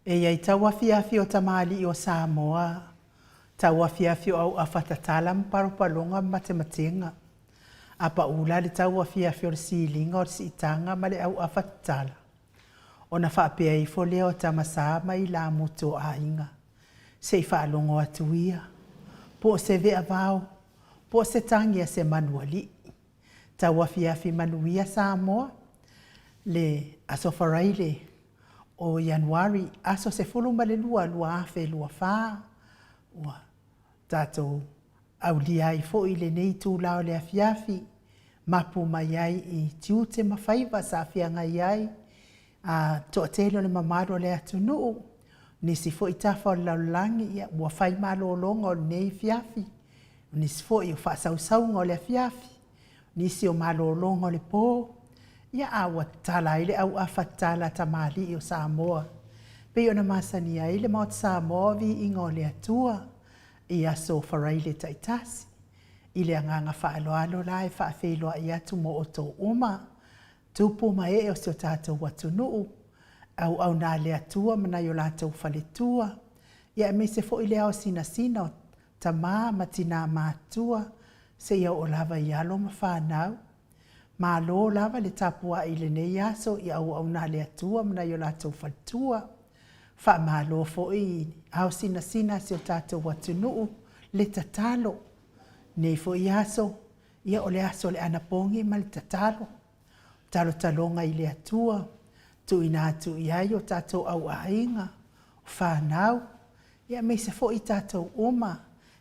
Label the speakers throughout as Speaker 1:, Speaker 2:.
Speaker 1: E iai tauafiafi o tamali o Samoa. Tauafiafi au afatatala mparopalonga matematenga. Apa ula le tauafiafi o silinga o siitanga male au afatatala. Ona whaapea i folea o tamasama i la moto ainga. Se i whaalongo atuia. Po se vea vau. Po se tangia se manuali. Tauafiafi manuia Samoa. Le asofaraile. O Januari, aso se fulu male lua afe lua faa. Ua tatou au liai fo i le nei tū lao le afiafi. Mapu mai ai i tiute mawhaiva sa afianga iai. Toa telo le mamaro le atunuu. Nisi fo i tafa o laulangi ia ua whai malo longa o nei fiafi. Nisi fo i o whaasausau o le afiafi. Nisi o malo longa o le pō. Ia awa tala ile au afatala tamali o Samoa. Pe ona masania ile maot Samoa vi ingo le atua. Ia so faraile taitasi. Ile anganga whaaloalo lai whaafeiloa i atu mo oto uma. Tupu mae o sio tātou watunuu. Au nā le atua mana yo lātou whaletua. Ia me se fo ile au sina o tamā matina mātua. Se ia o lava i alo ma whanau. Ma lo lava le tapua i le nei aso i au nā le atua mana yo lātou whaletua. Wha ma lo fo i au sina si o tātou watunuu le tatalo. Nei fo i aso, ia o le aso le anapongi ma le tatalo. Talo talonga i le atua. Tu ina atu i ai o tātou au ainga. Whanau. Ia me se fo i tātou oma.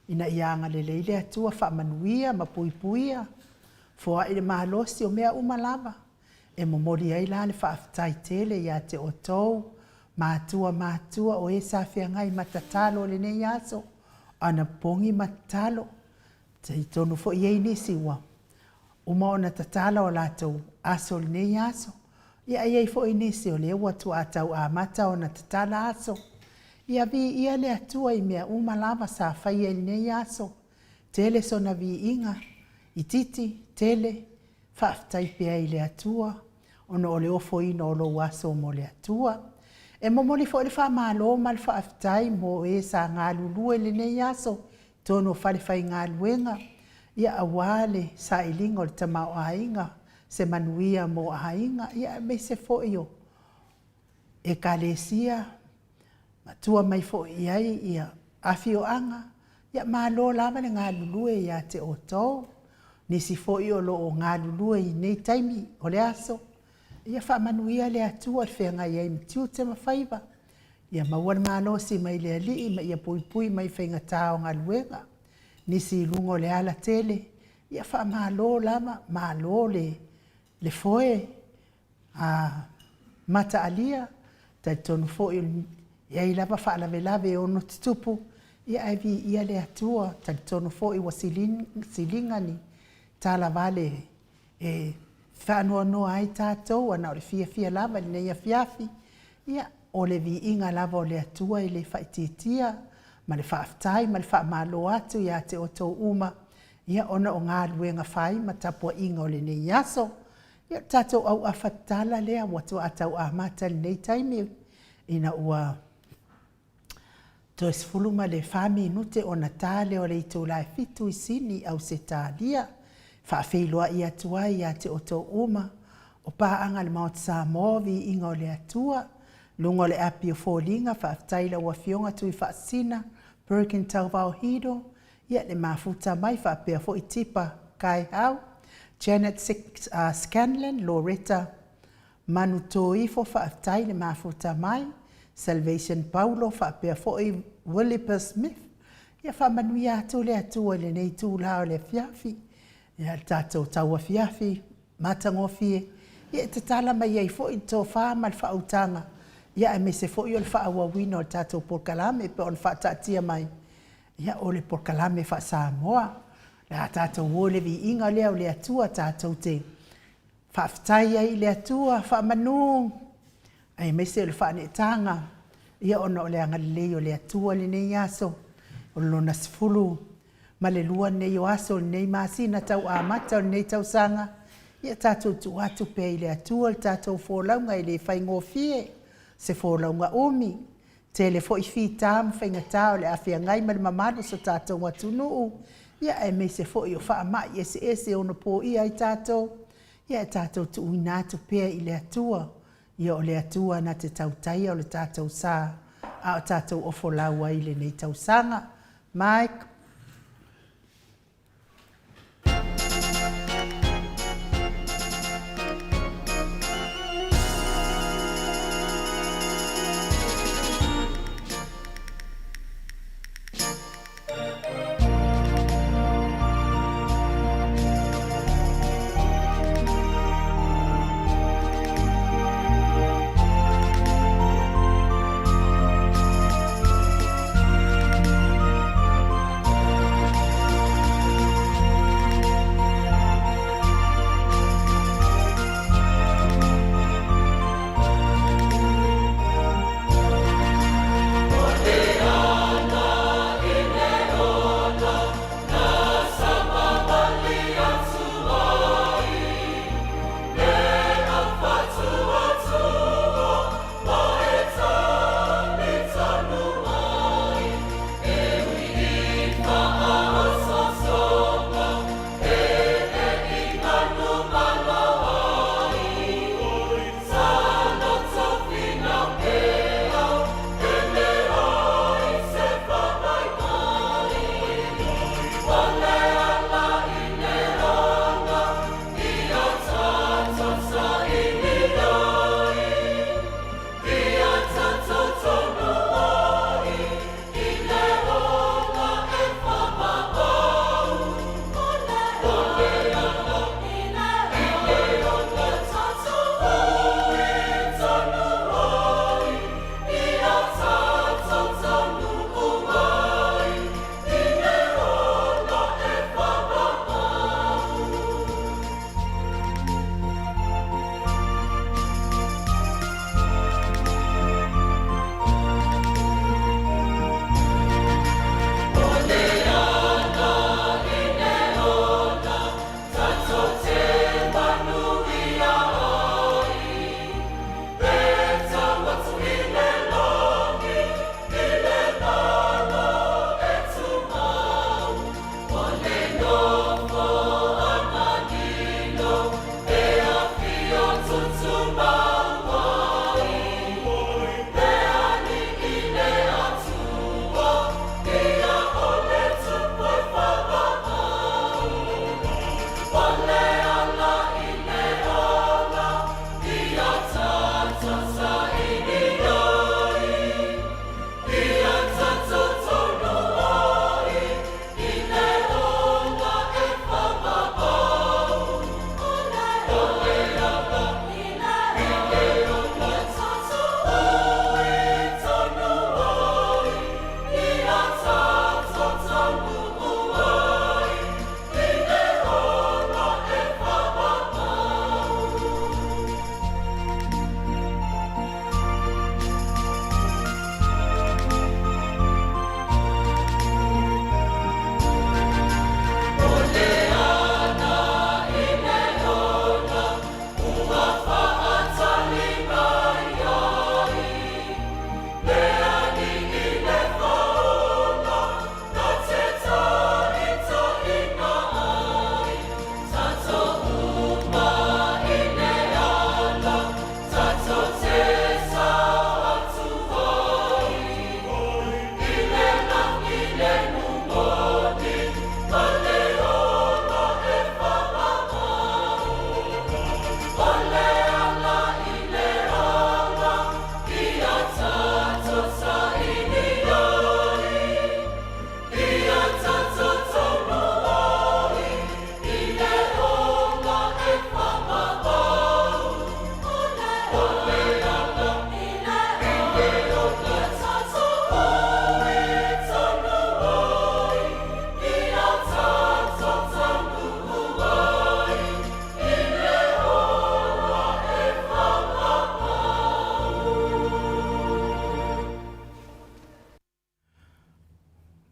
Speaker 1: Ina ianga le leile atua wha manuia ma puipuia. Foa i le mahalosi o mea uma lava. E momori ai la le whaafitai tele ia te o tou. Mātua o e sawhia ngai matatalo le nei aso. Ana pongi matatalo. Te i tonu fo i ei nisi ua. Uma ona tatala o lātou aso le nei aso. Ia ei fo i nisi o le ua tu atau a mata ona tatala aso. Ia vi ia le atua i mea uma lava sa whaia le nei aso. Tele sona vi inga. I titi, tele, whaafitai pia i le atua. Ono o le ofo ina o lo aso mo le atua. E momoli fo le wha malo ma le whaafitai mo e sa ngā lulue le nei aso. Tono whale whai ngā luenga. Ia awale sa ilinga o le tamau ainga. Se manuia mo ainga. Ia me se fo i o. E kalesia. Matua mai fo i ai ia afio anga. Ia malo lava le ngā lulue ia te o tau. Nisi fo i o lo o ngā lulue i nei taimi o le aso. Ia wha manuia le atua le whenga i ai mtiu te mawhaiva. Ia maua malosi mai le alii ma ia pui mai whenga tāo ngā luenga. Nisi lungo le ala tele. Ia wha malo lama, malo le foe. Mata alia. Tai tonu fo i ia i lava wha lave o no tutupu. Ia aivi ia le atua. Tai tonu fo i wa silingani. Tala vale e whanua noa ai tātou ana o le fia lava ni nei a fiafi. Ia o le vi inga lava o le atua i le whaititia. Ma le whaafitai, ma le whaamalo atu ia te o tō uma. Ia ona o ngā luenga whai ma tapua inga o le nei aso. Ia tātou au awhatala lea watu atau a mata le nei taimi. Ina ua toes fuluma le whami nute o na tāle o le ito lai fitu i sini au se tālia. Whaafeiloa i atua i ate o tō uma. O pāanga le maot Samoa vi inga o le atua. Lungo le api o fōlinga whaaftaila ua fionga tui whaasina. Perkin Tauvao Hido. Ia le mafuta mai whaapea fo i tipa kai hau. Janet Scanlon, Loretta Manu Toifo whaaftaile mafuta mai. Salvation Paulo whaapea fo i Willipper Smith. Ia whaamanuia atu le atua le nei tūlao le fiafi. Ia tātou taua fiafi, matangofie. Ia te tala mai ai fo i tō whāma le whautanga. Ia e me se fo i o le whaawawina o tātou porkalame pe o le whaatatia mai. Ia o le porkalame wha Samoa. Ia tātou o le vi inga lea o le atua tātou te whaafitai ai le atua, whaamanu. Ai me se o le whaanetanga. Ia ona o le angalilei o le atua le nei aso. O lona sifulu. Ma le lua nei o aso nei masina tau a mata nei tau sanga. Ia tātou tu atu pe i le atua le tātou fōlaunga i le whaingofie. Se fōlaunga omi. Tele fo I fita mwhaingatā o le awhia ngai ma le mamadu sa tātou atunu. Ia e me se fo I o wha mai ese ono po ia I tātou. Ia e tātou tu uinatu pēr I le atua. Ia o le atua na te tautaia o le tātou sā. A o tātou ofo laua I le nei tausanga. Mike.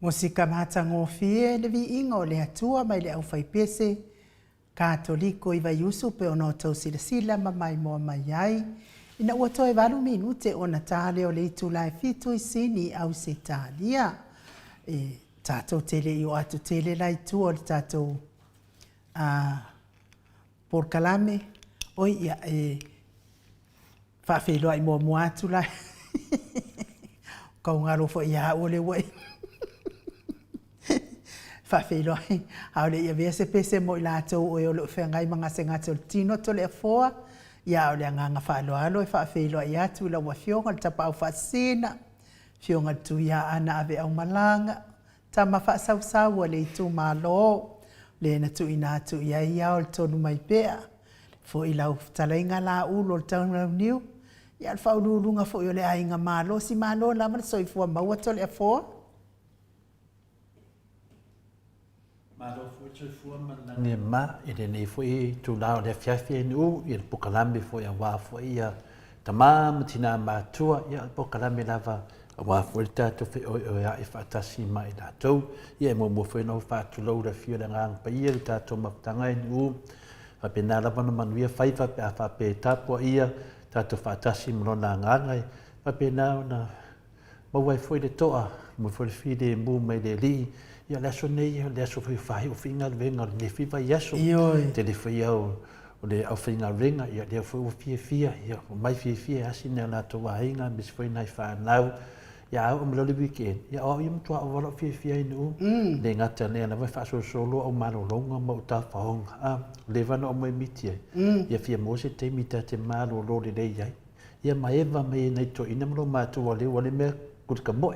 Speaker 1: Mosika matangofie le viinga o le atua mai le au faipese Katoliko i vai usu pe ono tau sila ma mai moa mai ai Ina ua toe walu minute o na tāle o le itu lai fitu I sini au se tālia. Tātou tele I o atu tele lai tu o le tātou porkalame. Oi ia whawhiloa I mua atu lai. Kau ngaro fo ia o le wai. Whawhiloa hau le ia vea se pese mo I lātou o e o le whengai mga se ngātou tino to le afoa. Ia o le nganga whaaloalo e whaafeilo I atu la ua fionga le tapa au whaasina. Fionga tu ia ana ave au malanga. Ta ma whaasau le itu malo. Le na tu ina atu ia ia o le tonu mai pea. Fo I lau talainga la ulo le taunga niu. Ia le whaululunga fo I o le ainga malo. Si malo lama le soifua maua to le afoa.
Speaker 2: Malo foi foi manange ma ele nei foi tu lao le fiafi nu il pokalame foi a wa foi ia tamam tina matua ia pokalame lava wa foi tato fe o ia e fatasi mai da to ia mo foi no fa tu lo da fio da ngang pa ia tato maptanga nu fa penala pa no manuia fai fa pe tapo ia tato fatasi mo na ngang fa penala na mo vai foi de toa mo foi fi de mu mai de li ia le aso nei le aso fai o finga venga le fiva yaso te le fai au le au finga venga ia le foi o fia ia mai fia asina na to wainga bis foi nai fa nau ia o mlo le weekend ia o im to o lo fia inu le ngata le na vai fa so solo o malo longa mo ta faonga le vano o mai mitie ia fia mo se te mita te malo lo le dei ia mai eva mai nei to ina mo ma to wale me kut ka boy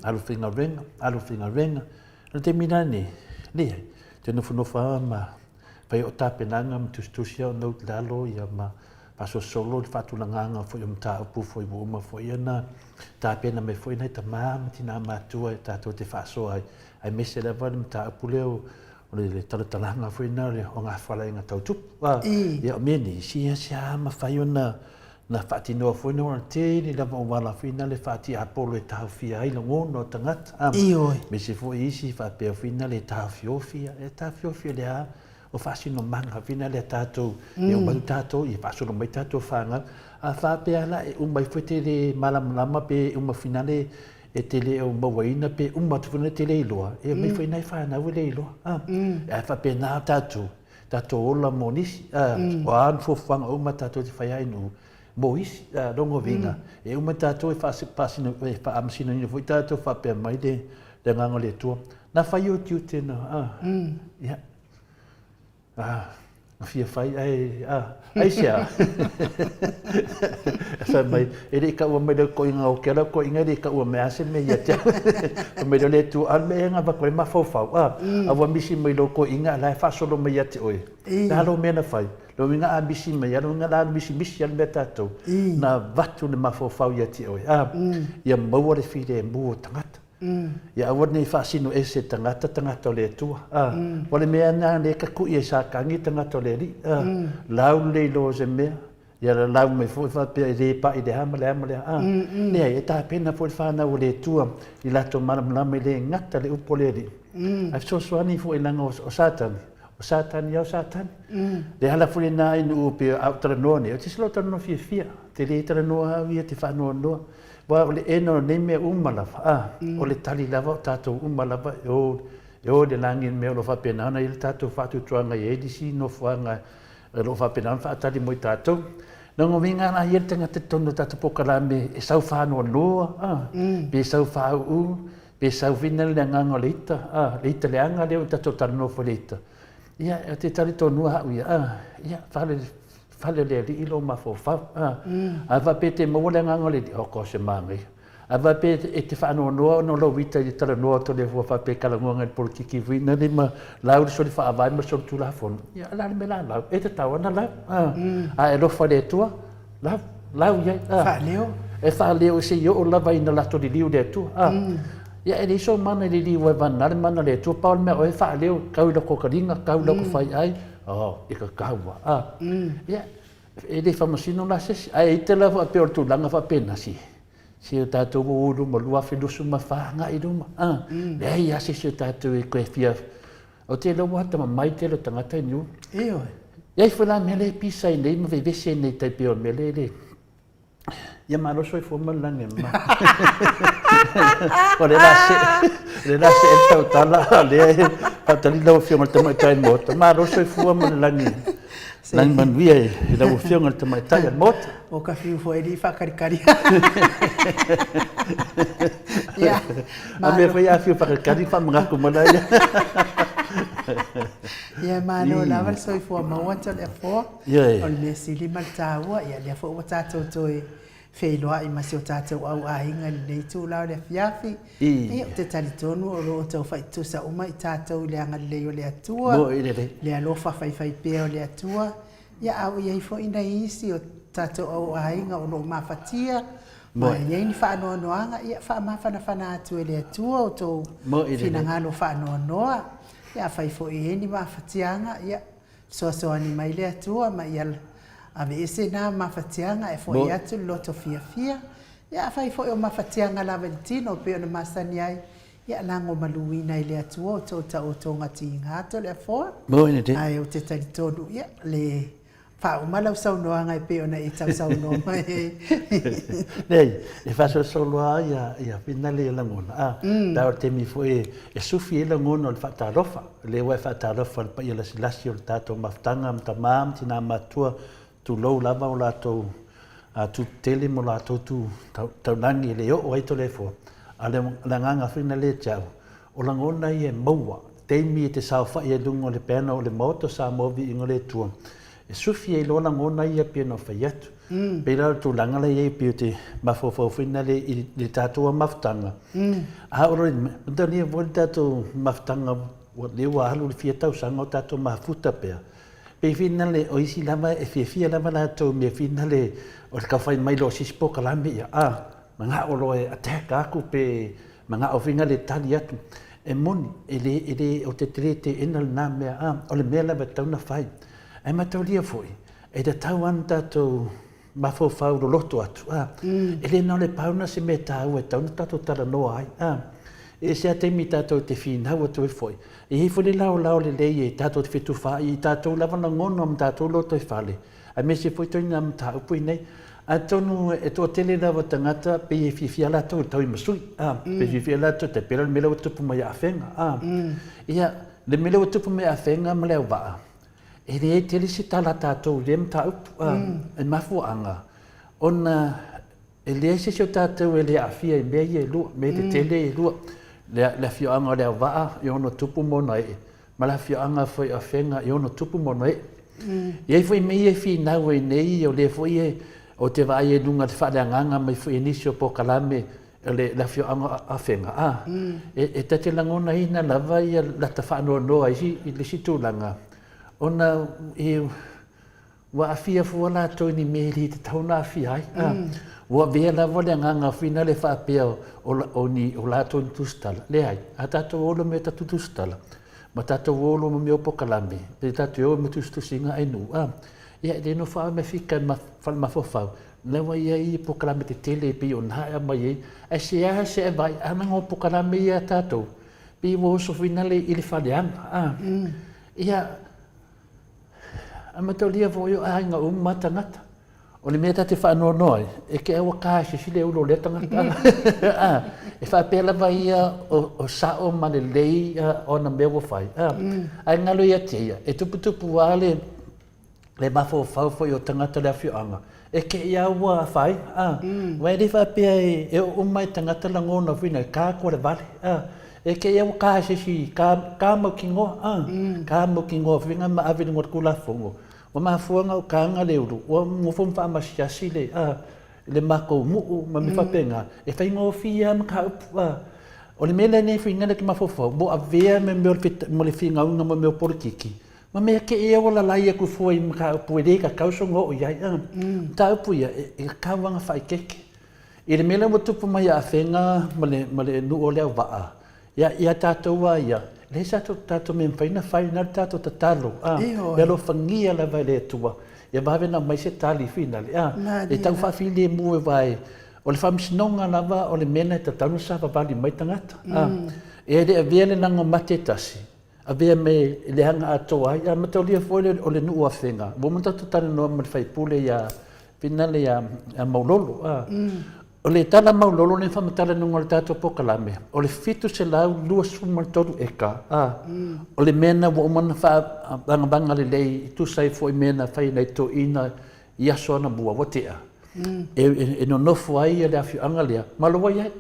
Speaker 2: alu finga renga na te mina ni te no funo fa ma pai o tape nanga tu sia no lalo ia ma paso solo fa tu langa fo yum ta pu fo bo ma fo yana ta pena me fo nei ta ma tina ma tu ta to te fa so ai me se leva ta pu leo le talanga fo ina le o nga fa la nga tau tu ia me ni sia ma fa yona na fati no foi no te ni la wala fina le fati apolo e tau fia ai longo no tangat me se foi isi fa pe fina le tau fia le a o fasi no manga fina le tato e o mai tato e paso no mai tato fanga a fa pe ala e mai foi te le malam pe uma finale e te le o mawaina pe uma tu fina te le loa e mai foi nai fa na le loa e fa pe na tato ola monis o an fo fanga uma tato te fai ai no Bois dongo vinga e uma tato e fasi no e fa amsina ni foi tato fa pe mai de nganga le tu na fa yo tu te no ya fia fai ai sia sa mai e ka o mai de ko inga o kera ko inga de ka o me ase me ya te me de le tu al me nga ba ko ma fo fa a wa misi mai lo ko inga la fa solo me ya te oi na lo me na fai lo minga ambisi me ya lo nga la ambisi ya betato na vatu le ma fo fa ya te oi ya mo le fi de mo tangata ia awat nei fasino ese tangata le tua wale mea na le kaku ia sa kangi tangata le ri lau le lo se mea ia lau me foi fa pe le pa i de hamale ne e ta pena foi fa na le tua i la to malam me le ngata le upole ri ai so swani foi langa o satan le hala foi na i nu pe outranone o ti slota no fia te le trano via te fa no wa le eno ne me umala o le tali lava tato umala o de langin me lo fa pena na il tato fa tu tranga e di si no fa nga lo fa pena fa tali mo tato no vinga na yer tenga te tono tato pokalame e sau fa no be sau fa be sau vinel le nganga lita le anga le tato tarno fo lita ia te tali tonu ia fale le ilo ma fo fa ava pete mo le nganga le o ko se mangi ava pete e te fa no lo vita di tala no to le fo fa pe kala ngonga por kiki vina ni ma la so le fa ava ma so tu la fon ya la me la e te tawa na la e lo fa le tua la ya fa leo se yo la va in la to di liu de tu ya e so mana le liu va na mana le tu pa me o fa leo ka lo ko kalinga ka lo ko fai ai e ka kawa ya e le famasino la se ai te la fa pe tu langa fa pena si ta to ulu mo lua fi lu suma fa nga i duma le ya se ta to e ko fia o te lo wa ta mai te lo tanga te nu e fa la mele pisa nei me ve se nei te pe o mele le ia malo soi fu malange ma o le la se e tau tala le pa tali lo fio mal tama tai mot malo soi fu malange lang man via e la fio mal tama tai mot
Speaker 1: o ka fiu fo eli fa kari ya
Speaker 2: a me foi a fio fa kari fa mga ko mala
Speaker 1: ya mano la val soi fu ma wata le fo o le sili mal tawa ya le fo wata toi feiloa i masi o tātou au ahinga nei tū lau le fiafi. E o te talitonu o lo tau whaitusa uma i tātou le anga leo le atua. Le alofa whaiwhai pēo le atua. Ia au iei fo ina isi o tātou au ahinga o lo mawhatia. Ma iei ni whaanoanoanga, ia whaamawhanawhana atu e le atua o tau whinangalo whaanoanoa. Ia whaifo i eni mawhatianga, ia soa ni mai le atua, ma ia ave ese na mafatianga e foi atu loto fia ya fai foi o mafatianga la valentino pe ona masani ai ya lango maluina ile atu o to ngati ngato le fo
Speaker 2: mo ine te
Speaker 1: ai o te talitonu ya le fa o malau sau no anga pe ona e tau sau no mai
Speaker 2: nei e fa so lo ia finale la ngona da o te mi foi e sufi la ngona fa ta rofa le wa fa ta rofa pa ia la silasi o tato maftanga tamam tina matua tu lo lava o lato tu tele mo lato tu tau nangi le o ai to le fo ale la nganga fina le chau o la ngona ie moa te mi te sa fa ia dungo le pena o le moto sa movi ingole tu e sufi e lo la ngona ia pena fa yatu pe la tu langa le ie piute ma fo fina le tato maftanga a o ro ndani volta to maftanga o le wa halu fieta usanga tato mafuta pe pe finale o isi lava e fia lava la to me finale o ka fai mai lo sispo kalambi manga o lo attack aku pe manga o finale tali atu e moni ele o te trete enal na me o le mela ba tau na fai ai matolia foi e da tau anta to ma fo fa lo loto atu ele no le pauna se me tau e tau na tato tala no ai e se te mi tato te fina o to foi e foi lao le lei tato te fitu fa i tato lava na ngono am tato lo to fale a me se foi to nam ta pui nei a tonu e to tele lava tangata pe e fifia la to i masui pe fifia la to te pera me lo to pu mai afenga ia le me lo to pu mai afenga me le va e le tele si tala tato lem ta e mafu anga ona e le se se tato e le afia e me ye lu me te tele lu le fio anga le va yo no tupu mona e ma la fio anga foi a fenga yo no tupu mona e e foi me e fi na we nei o le foi o te vai e lunga fa le anga mai foi inisio po kalame le la fio anga a fenga e te langona ina la vai la ta fa no no ai si le si tu langa ona e wa afia fu la to ni meri te tauna afia ai wa vela vole nganga fina le fa pe o ni o la to tustala le ai ata to o me ta tustala ma ta to o me o pokalambi pe ta to me tustu singa ai nu ia de no fa me fika ma fa le wa ia pokalambi te tele pe on ha ma ye a se vai ana ngo pokalambi ia ta to pe wo so fina le il fa le ia amatolia vo yo ai nga mata ngata o le meta te fa no noi e ke o ka si le ulo le tanga e fa pela vai o sa o ma le lei o na me wo fai ai ngalo ia tia e tupu ale le ba fo o tanga te le fianga e ke ia wa fai vai de fa pe e o mai tanga te la ngona fina ka ko le vale e ke ia ka si ka mo kingo finga ma ave ngot kula fongo o ma fuanga o kanga le uru o mo fom fa ma siasi le mako mu ma mi fa penga e fa ngo fia ma ka o le mele ne finga le ma fofo bo avea me mo le finga una mo me porkiki ma me ke e o la lai ku foi ma ka puede ka kauso ngo o ia ta pu ia e ka wanga fa keke e le mele mo tupu mai a fenga ma le nu o le va ia tatou ia le sa tatou me faina faina tatou tatalo e lo fangia la vai le tua ia va na mai se tali fina e tau fa fili mu e vai o le famsnonga lava o le mena tatau sa va vali mai tangata e le avele nanga mate tasi ave me le hanga atoa ia matolia foi o le nu afenga mo mata totale no me fai pule ia fina le a maulolo o le tala maulolo ne whamatala nunga le tātou pokalame o le fitu se lau lua suma toru eka o le mena wa umana wha banga le lei i tu sai fo i mena whai nei to ina i aso ana bua watea e no nofu ai e le awhi anga lea malawa iai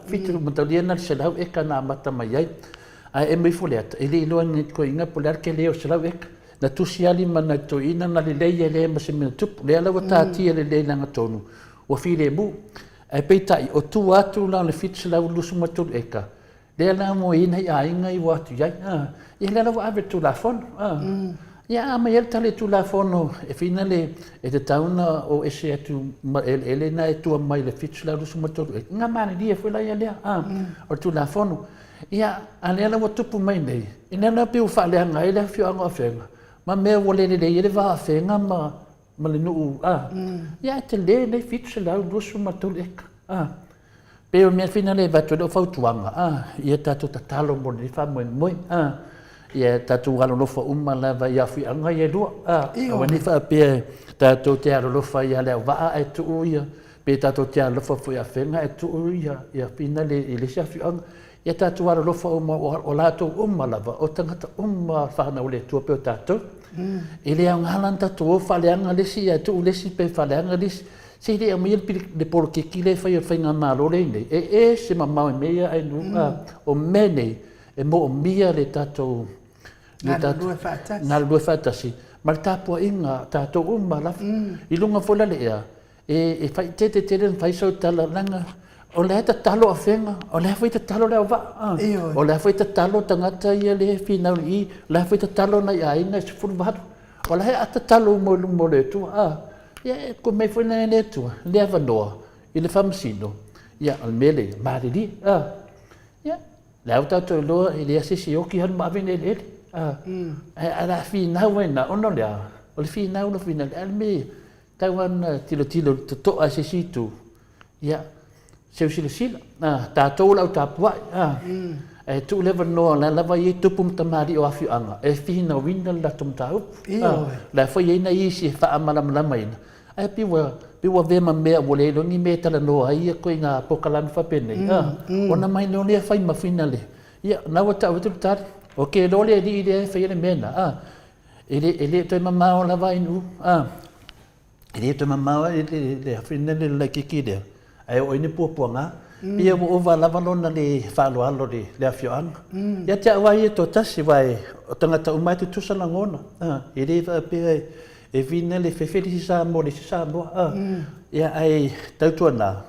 Speaker 2: fitu mataliena se lau eka na amata mai ai e mai fo leata e le iloa ngi ko inga po learke leo se lau eka na tusi ali mana to ina na le lei e le ma se mina tupu le ala wa tāti e le lei langa tonu wa fi le mu e peitai o tu atu la le fitu se lau lusu matulu eka le ala mo ina i ainga i watu iai i le ala wa ave tu la fono ia ma ia tale tu la fono e fina le e te tauna o ese atu ele na e tu mai le fitu se lau lusu matulu eka nga mani dia foi la ia lea o tu la fono ia ale ala wa tupu mai nei ina na pe u fa le anga ele fio anga fenga ma me wole le ele va fenga ma le nuu ia te le nei fitu se lau lusu matulu eka pe o mea fina le vatu do fautuanga ia tatu tatalo mo le fa mo mo ia tatu walo no fa lava ia fi anga ia do o ni fa pe tatu te alo lo fa ia le va e tu ia pe tatu te alo fa fu ia fenga e tu ia fina le sa fi anga ia tatu walo lo fa o la to lava o tangata fa na le tu pe tatu ele ang halan tatu fa le anga le si tu le si pe fa le anga le se le amir de porque kile fai nga malo le nei e se mamma mea ai nu o mene e mo mia le tato na lu fatasi ma tapo inga tato la i lunga fola le e fai te fai so tala langa o le talo afenga o le fai talo le va o le fai talo tangata ia le fina i le fai talo na ia inga se fu va o le talo mo le tu ia ko me foi na neto le avanoa i le famsino ia al mele marili ia le auta to lo i le sisi o ki han ma vine le ala fina wena ono le o le fina uno fina al me tawan tilo to a sisi tu ia se sila ta to la ta pua e tu le vanoa la va i tu pum tamari o afi anga e fina winda la tum tau la foi ina i si fa amala maina ai piwa ve ma mea wole lo ni me tala no ai ko inga pokalan fa pene ona mai no le fai ma finale ia na wata watu tar okay lo le di de fa ile mena ele to mama o la vai nu ele to mama ele finale la kikide ai o ni puanga pia mo va la valona le fa lo alo le afioan ia ta vai to tasi vai o tangata umai tu salangona ele va pe e vina le fefeli sa mo le sa mo ia ai tautuana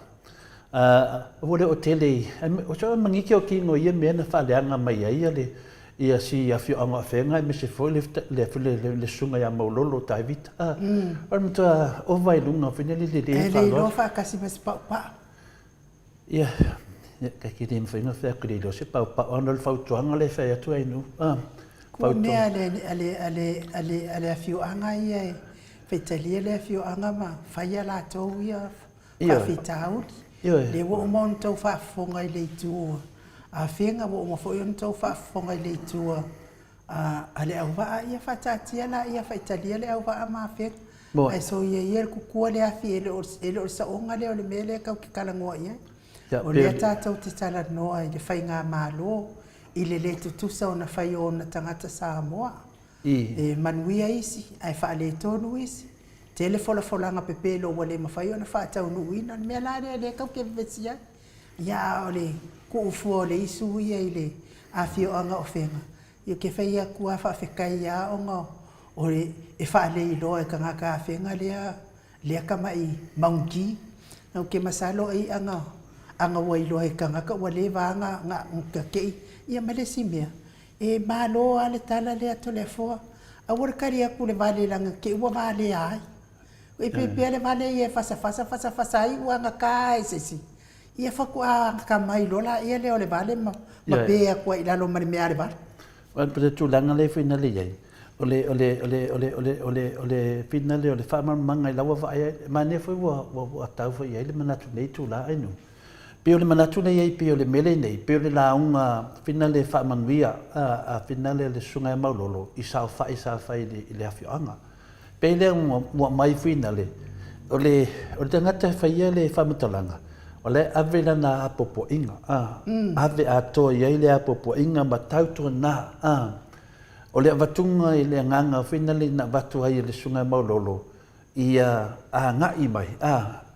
Speaker 2: vole hoteli o so mangi ki o ki no ia mena fa le anga mai ia le ia si afio anga fenga me se foi le sunga ya maulolo tai vita mta o vai lunga fina le
Speaker 1: fa lo fa kasi mes pa
Speaker 2: ia ka ki dem fina fa kri lo se pa ona le fautuanga le fa tu ai nu
Speaker 1: ko me ale afio anga ia fetalia le afio anga ma faia la to ia fa fitau le wo mon to fa fonga le tu a fenga wo mo fo yon to fa fonga le tu ale ava ia fatatia la ia fetalia le ava ma fe ai so ia ku ko le afi ele o sa onga le le mele ka ki kala ngo ia o le tata te tala no ai le fainga malo ile le tutusa ona fai ona tangata Samoa e manuia isi ai fa le tonu isi telefola folanga pepelo wale mafai ona fa tau nu ina me la le ka ke vetia ya ole ku fu le isu ia ile afio anga ofenga yo ke fai ku afa fe kai ya onga ole e fa le lo e kanga ka fenga le ka mai maungi no ke masalo ai anga wai lo e kanga ka wale vanga nga ke ia malesimia e malo ale tala le telefo a wor karia ku le vale langa ke wa vale ai e pe le vale e fasa ai wa nga kai sesi ia fa ku a ka mai lo la ia le vale ma pe ku ila lo mari me ale vale
Speaker 2: wan pe tu langa le finale ai ole finale ole fa manga la wa ai ma ne foi wa tau foi ele mana tu nei tu la ai no pe ole manatu nei ai pe ole mele nei pe ole la unga finale fa manuia a finale le sunga maulolo i sa fa le afioanga pe le mo mai finale o le tangata whaia le whamatalaga. O le ave lana apopoʻiga. Ave atoa iai le apopoʻiga ma tautuanā. O le avatuga i le agaga fina le na vatu ai le suga maulolo ia agaʻi mai.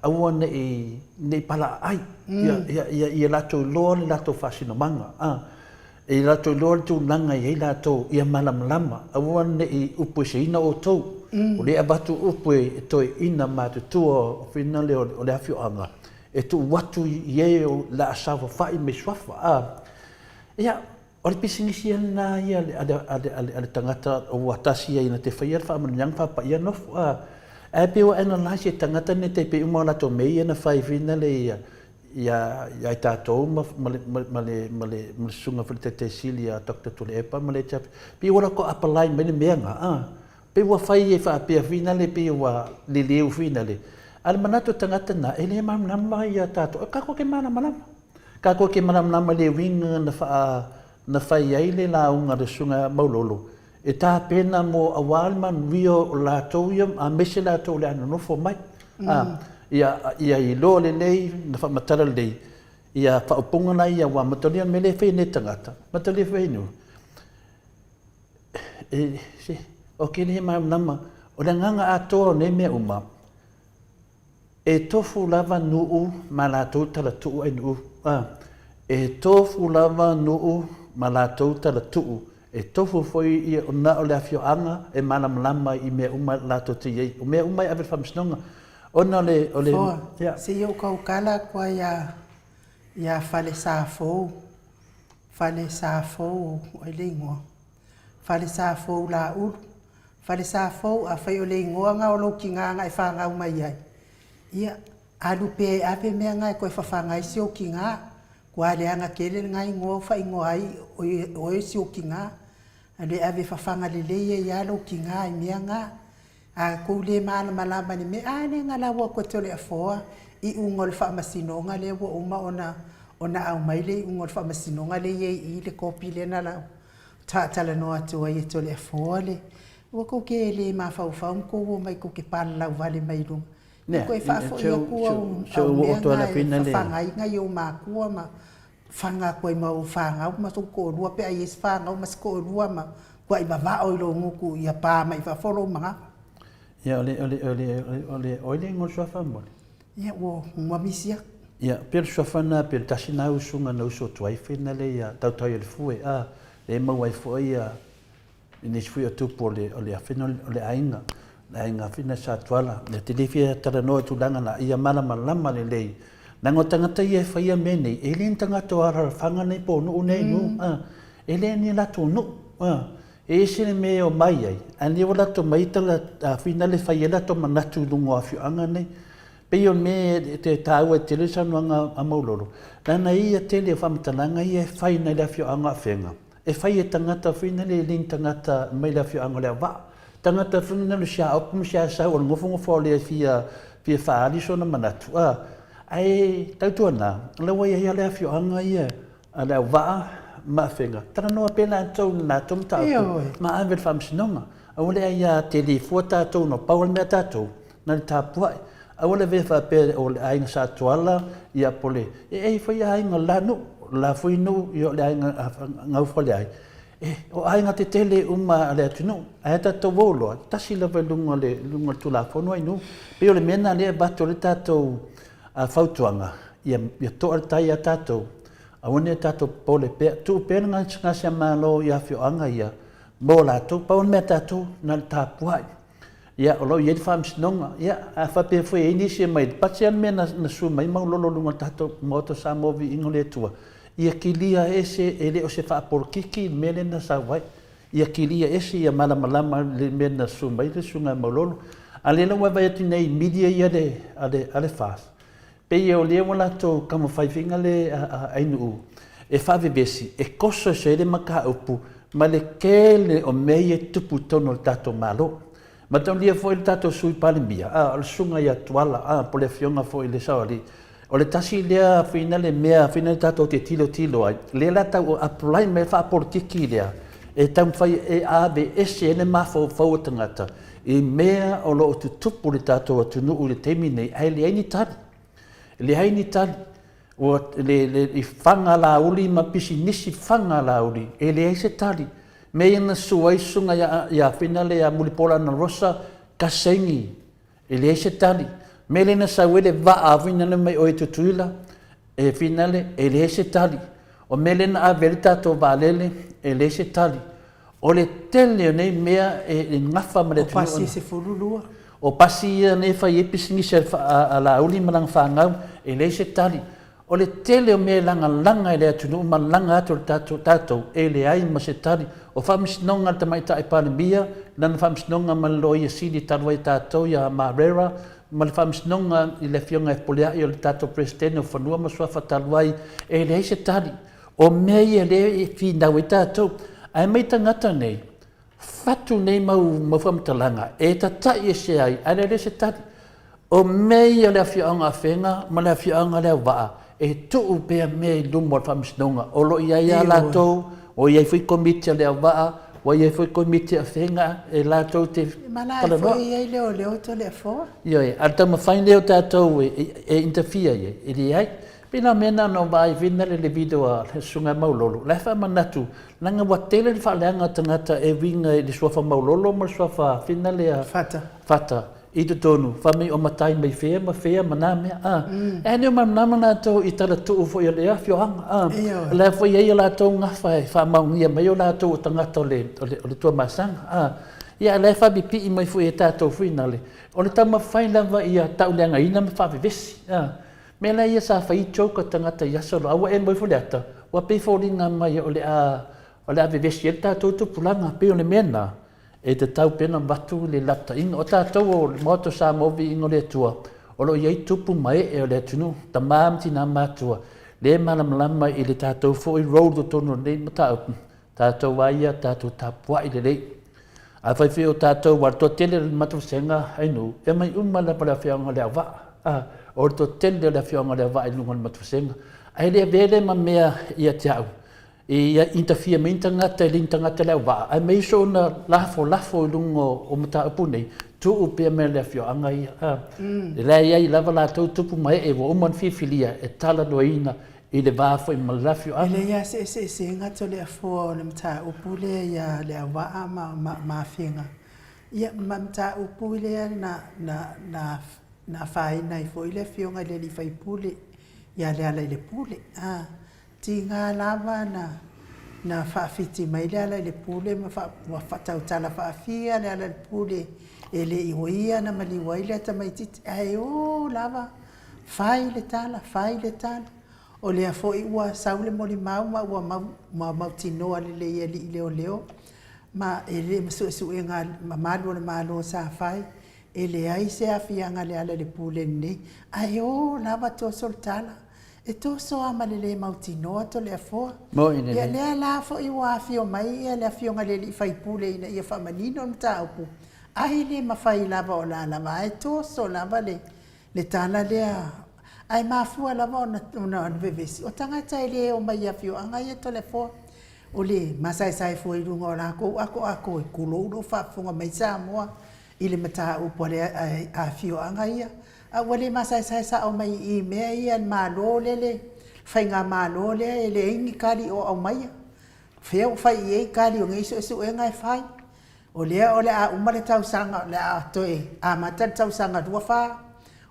Speaker 2: Aua neʻi palaʻai. Ia latou iloa le latou faasinamaga. E latou iloa le tulaga iai latou ia malamalama. Aua neʻi upu e seina outou. O le avatu upu e toeʻina matutua o fina le o le afioaga. E tuu watu iai o la asafafaʻi me suafa. Ia o le pisigisi ana ia ale tagata ua tasi ai na te whaia le whaamananiaga whapaia nofo. E pe ua analyse e tagata ne te pe uma o latou mei ana whaivina le ia i tātou ma le sunga whalitetesili a Dr. Tuleepa ma le tape. Pe ua lako apalai mai le meanga. Pe ua whai e whaapea whina le pe ua le leu whina le. Ale manato tangata na e le manama i a tātou. Kako ke manama. Kako ke manama le winga na whai ai le launga le sunga maulolo. E tā pena mo awal man rio o lātou iam a mese lātou le anonofo mai. Ia i lo le lei na whamatara lei. Ia whaupunga na ia wa matalian me le whene tangata. Matali whenu. O ke le manama. O le nganga atoa ne mea uma. E tofu lava nuu ma lātou tala tuu ai nuu. E tofu lava nuu ma lātou tala tuu. E tofu foi i o na o le afioanga e malamalama i mea uma lātou te iei. O mea uma i awe whamsinonga. Ona le...
Speaker 1: Se iau kaukala kua ia whale sāfou. Whale sāfou o le ingoa. Whale sāfou la uru. Whale sāfou a whai o le ingoa ngā o lo ki ngā ngai whangau mai ai. Ia, alupe ape mea ngai koe whawhangai si o ki ngā. Kua le anga kele ngai ngō whai ngō ai o e si o ki ngā. Ale ave whawhanga le leia i alo ki ngā i mea ngā. A kou le maana malama ni me ane ngā lawa koe tole a whoa. I ungol whamasinonga le wa uma ona au mai le ungol whamasinonga le i le kopi le na lau. Tala no atua i tole a whoa le. Wa kou ke le ma whau mkou mai kou ke pala lau vale mai runga. Koe whaafo ia kua au mea ngai whangai ngai o mā kua ma whanga koe mau whangau ma tō kōrua pe ai esi whangau ma kōrua ma kua i mawao i lo nguku i a pā mai whaforo mga.
Speaker 2: Ia ole ngol sofa mole.
Speaker 1: Ia o mwamisia.
Speaker 2: Ia per sofa na per tasina usunga na uso tuai fina le ia tau le fue le mau ai foi ia ni fui o tupo le afino le ainga. Ainga fina sa tuala le telefia tara no tulanga na ia malama le lei. Nango tangata ia whaia mene, e le tangata ara whanga nei po no nei no. E le ni lato no. E sene me o mai ai. Ani o lato mai tala fina le whaia lato manatu lungo a whianga nei. Pe o me te tāua te resa nuanga a mauloro. Nana ia tele o whamatalanga ia whai nei la whianga a whenga. E whai e tangata fina le ling tangata mai la whianga le wa. Tangata fina le sia opu sia sa o ngofo le fia whaali so na manatu. Ai tautuana, lewa ia le afioanga ia, a le waa ma whenga. Tara noa pēnā tau nā tom tātou, ma anwel whamsinonga. Awale ia te li fua tātou no paul mea tātou, nā le tāpuai. Awale vewa pē o le ainga sa tuala, ia pole. E whai ainga lanu, la fuinu, i o le ainga ngau whale ai. O ainga te tele uma a le atunu, a tātou woloa, tasi lawa lunga tula whanua inu. Pe o le mena lea bato le tātou, a fautuanga ia toa tai a tātou a one tātou pole pea tu pēna ngā sia malo ia whioanga ia mō lātou paun mea tātou nā tāpuai ia o lo iei whamsinonga ia a whapea whai e nisi mai pati an mea na su mai maulolo lunga tātou moto sa movi ingo le tua ia ki lia ese e le o se whaaporo kiki mele na sa wai ia ki lia ese ia malamalama le mea na su mai le sunga maulolo a le lawa vai atu nei media ia ale fast Pei o lea wala tō kama whaiwhinga le ainu e whawewesi, e koso se ere maka upu, ma le kele o mei e tupu tono le tato malo. Ma tau lia fo le tato sui palimia, le sunga ia tuala, po le fionga fo le saori. O le tasi lea whina le mea, whina le tato te tilo ai, le la tau o apulai me whapolitiki lea, e tau whai e awe ese ene mafo tangata, I mea o lo tu tupu le tātou atunu u le teimi nei, ai le haini tali. Le haini tali. O le whanga la uli, ma pisi nisi whanga la uli. E le haise tali. Me ina suai sunga ia whinale a mulipola na rosa kasengi. E le haise tali. Me le na sauele wa a whinale mai o e tutuila. E whinale, e le haise tali. O me le na a vele tātou wālele, e le haise tali. O le tele nei mea e ngafa ma le tunu.
Speaker 1: O pasi se fululua.
Speaker 2: O pasi ia nei whai episingi se a la uli manang whangau, e le se tali. O le tele o mea langa e le atunu, ma langa atu le tātou, e le ai ma se tali. O whamisnonga te maita e palimia, lana whamisnonga ma lo ia sidi talua i tātou ia Marera, ma le whamisnonga i le fionga e polea i o le tātou presidente o whanua ma sua whataluai, e le se tali. O mea ia le e whinau i tātou, ai mai tangata nei, fatu nei mau whamtalanga, e tatai e se ai, ale se tati. O mei le awhianga a whenga, ma le awhianga le waa, e tuu pēr mei lumo al whamisnonga. O lo ia ia lātou, o iai fui komiti le waa, o iai fui komiti a whenga, e lātou te
Speaker 1: Mana e fui iai leo to le fo.
Speaker 2: Ioi, al tama whain leo tātou e interfere ie, e li ai. Pina mena no vai vina le video a sunga maulolo. Le fa manatu. Langa watele le fa leanga tangata e winga le sofa maulolo ma sofa fina le fata. I te tonu. Fa me o matai mai fea mana me. E ne ma namana to i tala tu fo le afio hanga. Le fo ye la to nga fa ma ngia mai o la to tangata le to masanga. Ia le fa bipi mai fo e tato fina le. O le tama faina va ia tau leanga ina me fa vesi. Mela ia sa fai choka tangata yaso lo awa e moi foliata wa pe folinga mai o le a vevesieta to pulanga pe o le mena e te tau pena batu le lapta in o tātou o moto sa movi ingo le tua o lo iei tupu mai e o le tunu tamam tina matua le malamlama i le tātou fo i road o tono le mata tātou waia tātou tapua i le le a fai fio tātou war to tele matu senga ainu e mai umala para fianga le awa o to tele le fionga le vai lunga matusenga ai le vele ma mea ia tau ia interfere mentanga te lintanga te le va ai me so na lafo lungo o mata pune tu upe me le fionga ia le ia i lava la tupu mai e wo man fifilia e tala noina i le va fo i malafio
Speaker 1: a le ia se ngato le fo le mata upule ia le va ma finga ia mata upule na fai nai foi le fionga le li fai pule ya le ala le pule tinga lava na fa fiti mai le ala le pule ma fa tau tala fa fia le ala le pule e le iwia na mali wai le ta mai tit ai o lava fai le tala o le foi ua saule moli mau ma tino ale le leo ma ele su enga ma malo sa fai ele ai se afianga le ala le pule nei ai o lava to soltala e to so amalele mautino to le fo ia le la fo i wa fio mai ia le fio ngale li fai pule ina ia fa manino mta upu ai le mafai lava o la lava e to so lava le tala le ai mafua lava ona vevesi o tangata ele o mai ia fio anga ia to le fo o le masai fo i runga la ako e kulo no fa fonga mai sa moa ile mata upo le a fio anga ia a wale masai sa o mai i mea ia malo le fainga malo le ingi kali o mai feo fai e kali o ngai so e ngai fai o le a umale tau sanga le a toe a mata tau sanga dua fa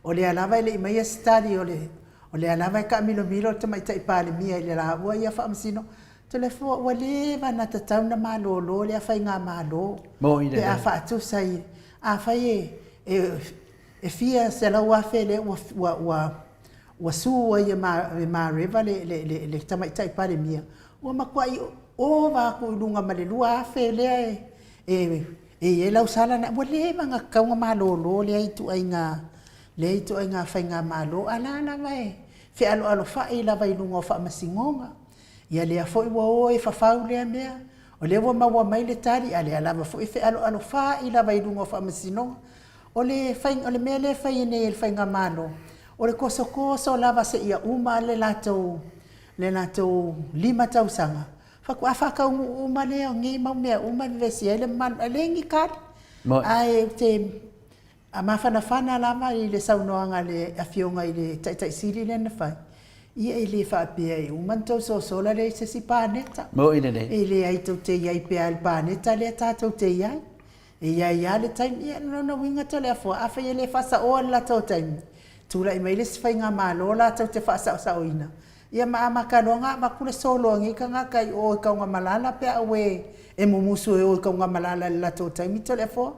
Speaker 1: o le alava ile mai stadi o le alava ka milo te mai tai pale mia ile la wa ia fa amsino telefo wale vana tatau na malo le fainga malo le a fa tu sai a fai e fia se la wa fele wa su ia ma river le tamai tai pale mia o ma kwai o va ku lunga male lua fele e la usala na wale manga kaunga malo le itu ainga fainga malo alana mai fe alo fa ila vai lunga fa masingonga ia le foi wo e fa faule mea o le wa ma mai le tari ale ala fa fe alo fa ila vai lunga fa masino o le fain o le mele fai ne el fainga malo o le koso lava se ia uma le lato lima tau sanga fa ku afa ka uma le ngi ma me uma vesi ele man lengi kar Ai te a mawhanawhana lama i le saunoanga le awhionga i le taitai le na whai. Ia i le whaapea i umantou sola le se si pāneta.
Speaker 2: Mo ina nei.
Speaker 1: I le ai tau te iai pea le pāneta le tātou te iai. E ia le taimi ia no winga to le afua. Awha ia le whasa oa la tau taimi. Tūla i mai le sifai ngā mālo la tau te whasa o sa oina. Ia maamakalonga makule solongi ka ngā kai o kaunga malala pea awe e mumusu e o kaunga malala le la tau taimi to le afua.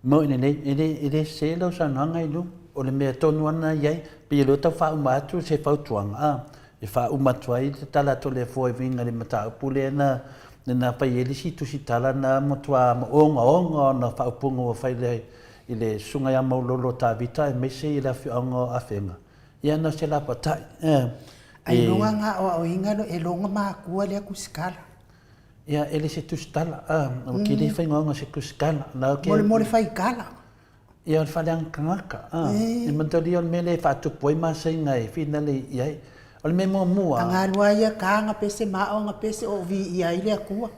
Speaker 2: Mo ina nei, ere se lau sa nanga i lu, o le mea tonu ana iai, pe i lo tau wha umatu se whautuanga, e wha umatu ai te tala to le fo e vinga le mata upule na pai e lisi tu si tala na motua onga na wha upunga o whai le i le sunga ya maulolo ta vita e mese i la whionga a whenga. Ia na se lapa tai.
Speaker 1: Ai longa ngā o ingalo e longa mākua le kusikala.
Speaker 2: Ia ele se tustala o ki le whainga onga se kusikala.
Speaker 1: Mole whai kala.
Speaker 2: Ia o whaleang kangaka. I mantori o mele whātupu i māsai ngai whina le iai. O le me mua.
Speaker 1: A ngā lua ia kānga pese mao ngā pese o vi iai le akua.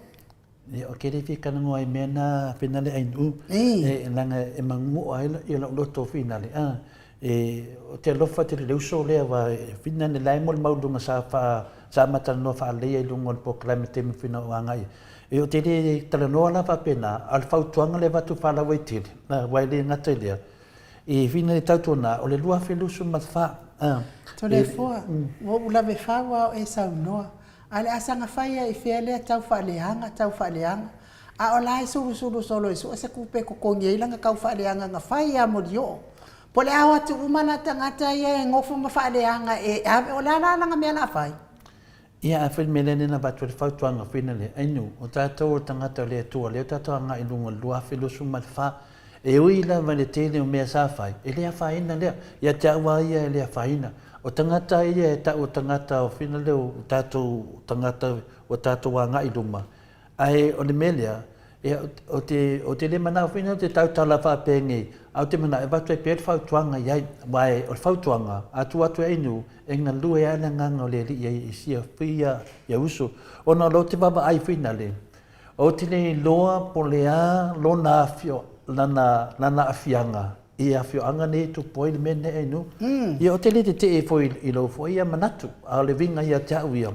Speaker 2: Ia o kere whikana ngoa i mena whina le ainu. E langa e mangua i la loto whina le. O te alofa te leuso lea wa whina le lai mol maulunga sa matanoa wha alea i lungo le pokalame temi whina o angai. E o te le talanoa la whapena, al whautuanga le watu whalawa i tiri, na waile ngata i lea. E whina le tautona, o le lua whelusu matwha.
Speaker 1: To le fua, o ulawe whaua o e saunoa. Ale asanga whaia i whea lea tau whaaleanga. A o lai suru solo isu, asa kupe kukongi ilanga kau whaaleanga nga whaia mori o. Po le awa tu umana tangata ia e ngofu ma whaaleanga e ave o la nga mea la whai.
Speaker 2: Ia a whin melene na batu le whautuanga whina le ainu. O tātou o tangata le atua, leo tātou anga i lunga lua whelusu matwha. E ui la vale tele o mea sa whai. E lea whaina lea. Ia te awa ia e lea whaina. O tangata ia e o tangata o whina leo o tātou tangata o tātou anga i lunga. Ai o le melea, o te le mana o whina te tautala whapenge. Au te mana e watu e pēr whautuanga iai. Wai o whautuanga, atu e inu, e ngā lua e ana nganga o le li iai i sia whia ia usu. O na lo te baba ai whina le. O te le loa po lea, lo na afio, lana afianga. I afioanga ne tu poi le mene e inu. Ia o te le te e fo i lo fo ia manatu. A le vinga ia te au ia.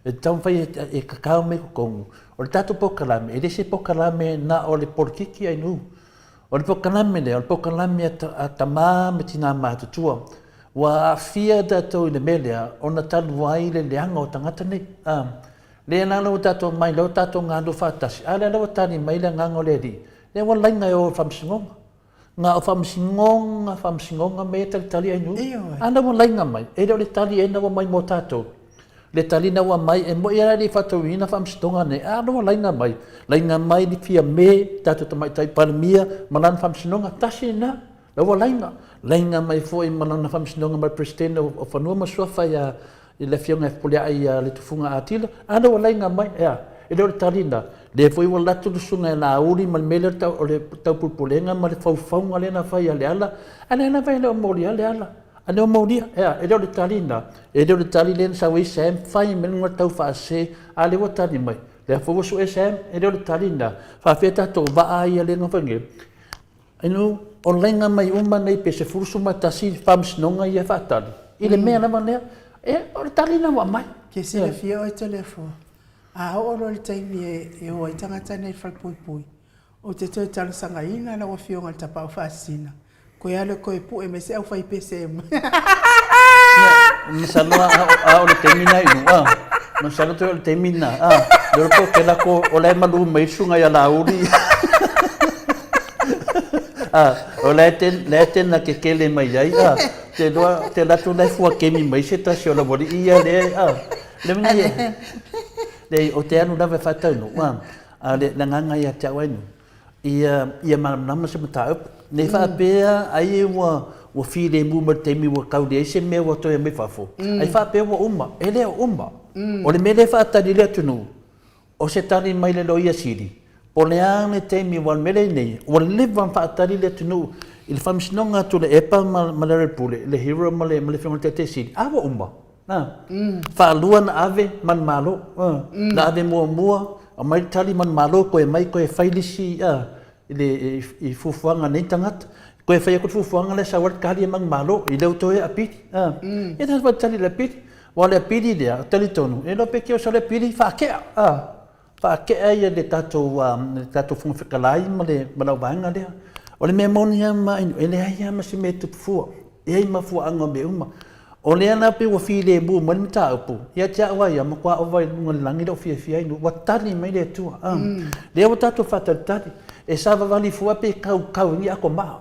Speaker 2: E tau whai e kakao me kukongu. O le tatu pokalame, e le se pokalame na o le porkiki ai nu. O le pokalame le, o le pokalame a tamā me tina mātutua. Wa fia tātou i le melea, o na talu wai le leanga o tangata nei. Le nana o tātou mai, leo tātou ngānu whātasi. A le lau tāni mai le nganga o le ri. Le wa lainga o whamsingonga. Ngā o whamsingonga me tali ai nu. Ana wa lainga mai, e leo le tali e nawa mai mo tātou. Le tali nawa mai, e mo ia li whatou ina whamsingonga nei. Ana wa lainga mai. Lainga mai ni fia me, tātou tamai tai paramia, manan whamsingonga, tasi na. Lewa lainga. Lainga mai fo i manana whamsinonga mai presidente o whanua masua whai i le whionga e polea ai le tufunga atila. Ana wa lainga mai, e leo le talina. Le fo i wa latu lusunga e la auri ma le mele o le taupulpulenga ma le whauwhaunga le na whai a le ala. Ana ena whai leo maulia le ala. Ana o maulia, e leo le talina. E leo le talina sa wei sem whai me lunga tau whaase a le wa tali mai. Le fo wasu e sem, e leo le talina. Whawheta to wa ai a le ngawhange. Inu, o lenga mai uma nei pe se furusu mai tasi whamsinonga i e whatari. I le mea nama lea, o le tali na wa mai.
Speaker 1: Ke se le fia o te lefo. A o lo le taimi e o i tangata nei whalpui. O te toi talasanga ina la o fionga le tapau whaasina. Koe ale koe pu e me se au whai PCM.
Speaker 2: Masaloa a o le temina inu. Masaloa to o le temina. Loroko ke lako o le malu meisunga ia la uri. O leten na ke kele mai ai te latu lai fua kemi mai se tasi o la mori ia le mani le o te anu lawe whatau no le nganga ia te awainu ia manama se mataup ne whapea ai wa while mu ma temi wa kauri ai se mea wa toi mai whafo ai whapea wa uma e lea uma o le mele whatari lea tunu o se tari mai le loia siri o le ane teimi wal mele nei, o le lewa whaatari le tunu, i le whamsinonga tu le epa ma le repule, le hero ma le whionga te te siri, awa umba. Whaalua na ave man malo, na ave mua, a mai tali man malo koe mai koe whailisi, i fufuanga nei tangata. Koe whai ako fufuanga le sa wala kari e mang malo, i leo toi a piti. E tā tali le piti. Wa le piti lea, tali tonu. E lo peke o sa le piti, whaakea. Whaakea ia le tātou whungwhikalai ma le malawanga lea. O le mea moni ia ma inu, e le ai ama si me tupufua. E ai ma fuanga me uma. O le ana pe wa file bu man mita upu. Ia tia wa ia ma kwa ova ngon langi do fia inu. Wa tali mai le tua. Le o tātou whatatari. E sa vali fua pe kau ngi ako ma.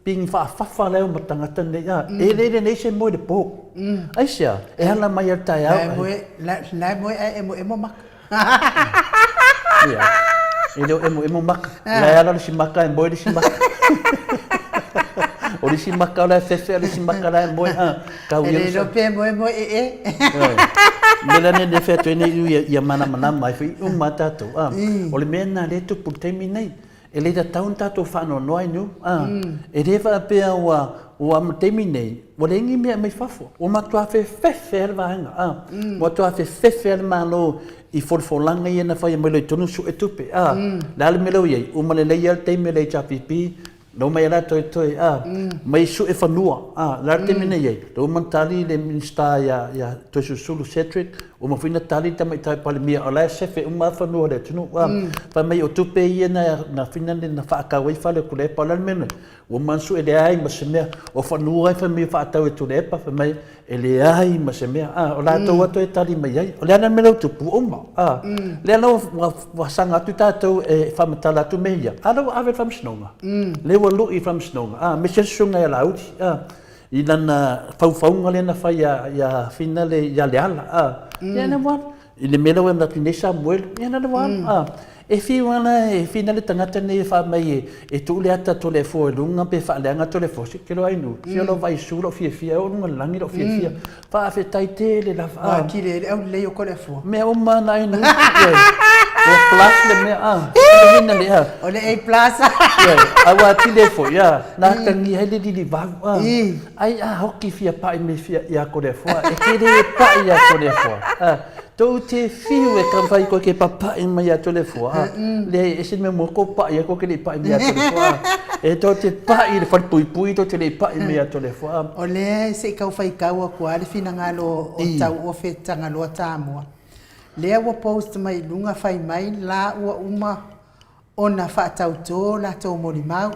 Speaker 2: Ping fa leo ma tangata nei a. E le nei se mo de po. Ai sia, e hala mai ar tai au.
Speaker 1: La mo e mo mak.
Speaker 2: Ia. E leo e mo mak. La ala si maka e mo de si maka. O si maka la fefe si maka la mo kau ia.
Speaker 1: E lo pe mo e.
Speaker 2: Mela ne fe to ne ia mana mai fi mata to. O le mena le tu putemi nei. E le taun tatou whano noai nu. E rewa pia ua matemi nei. Wa le ingi mea mai fafo. O matua fe alwa hanga. Matua fe alwa malo i forfolanga i ena whai mai loi tonu su e tupe. Lale me lau iei. Uma le lei al teime lei chapipi. No mai ala toi mai su e whanua. Lale teime nei iei. Lo mantali le minsta ya toi susulu Cedric. O ma fina tali tamai tai pale mia ala sefe uma whanua le tunu. Pa mai o tupe i na fina le na whaakawai whale kule pala mene. O mansu e le ai ma se mea. O whanua e whamia whaatau e tule epa pa mai e le ai ma se mea. O la tau ato e tali mai ai. O le ana me lau tupu uma. Le ana wasanga atu tātou e whamatala atu mehia. Ana wa awe whamsinonga. Le wa lu i whamsinonga. Me se sunga e lauti. I lana whauwhaunga le na whai ia fina le ia le ala. Ia na wan. I le mera wem nati ne Samuel. Ia na wan. E whiwana e fina le tangata ne wha mai e tūle ata tole fo e lunga pe wha leanga tole fo. Si kero ainu. Fia lo vai sūro fia o nunga langi lo fia. Wha a whetai te le la wha.
Speaker 1: Kire au leo kole fo.
Speaker 2: Mea o mana ainu. O plus le mea Ina le ha.
Speaker 1: O le A plus.
Speaker 2: Awa tile fo ya. Na tangi hele di vagu. Ai hoki fia pai me fia ia kore fo. E kere pai ia kore fo. Tau te fiu e kam fai ko ke papa in mai atole fo. Le ese me mo ko pai ko ke le pai me atole fo. E tau te pai le fai pui to te le pai me atole fo.
Speaker 1: O le se kau fai kau ko ale fina ngalo o tau o fe tanga lo tamua. Le wa post mai lunga fai mai la ua uma ona fa tau to la to molimau.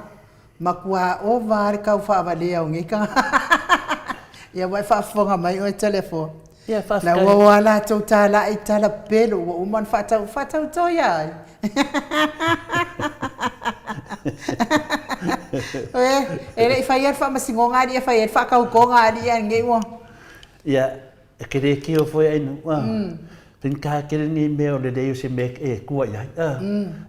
Speaker 1: Makua o var kau fa valea o ngika. Ia wa fa fonga mai o telefone.
Speaker 2: Yeah,
Speaker 1: la wala tau tala i tala pelo wa uman fatau to ya. Ele fai fa masingonga dia fai fa kau konga dia ngai wo.
Speaker 2: Ya, kere ki o foi ai no. Tin ka kere ni me o le dei se me e kua ya.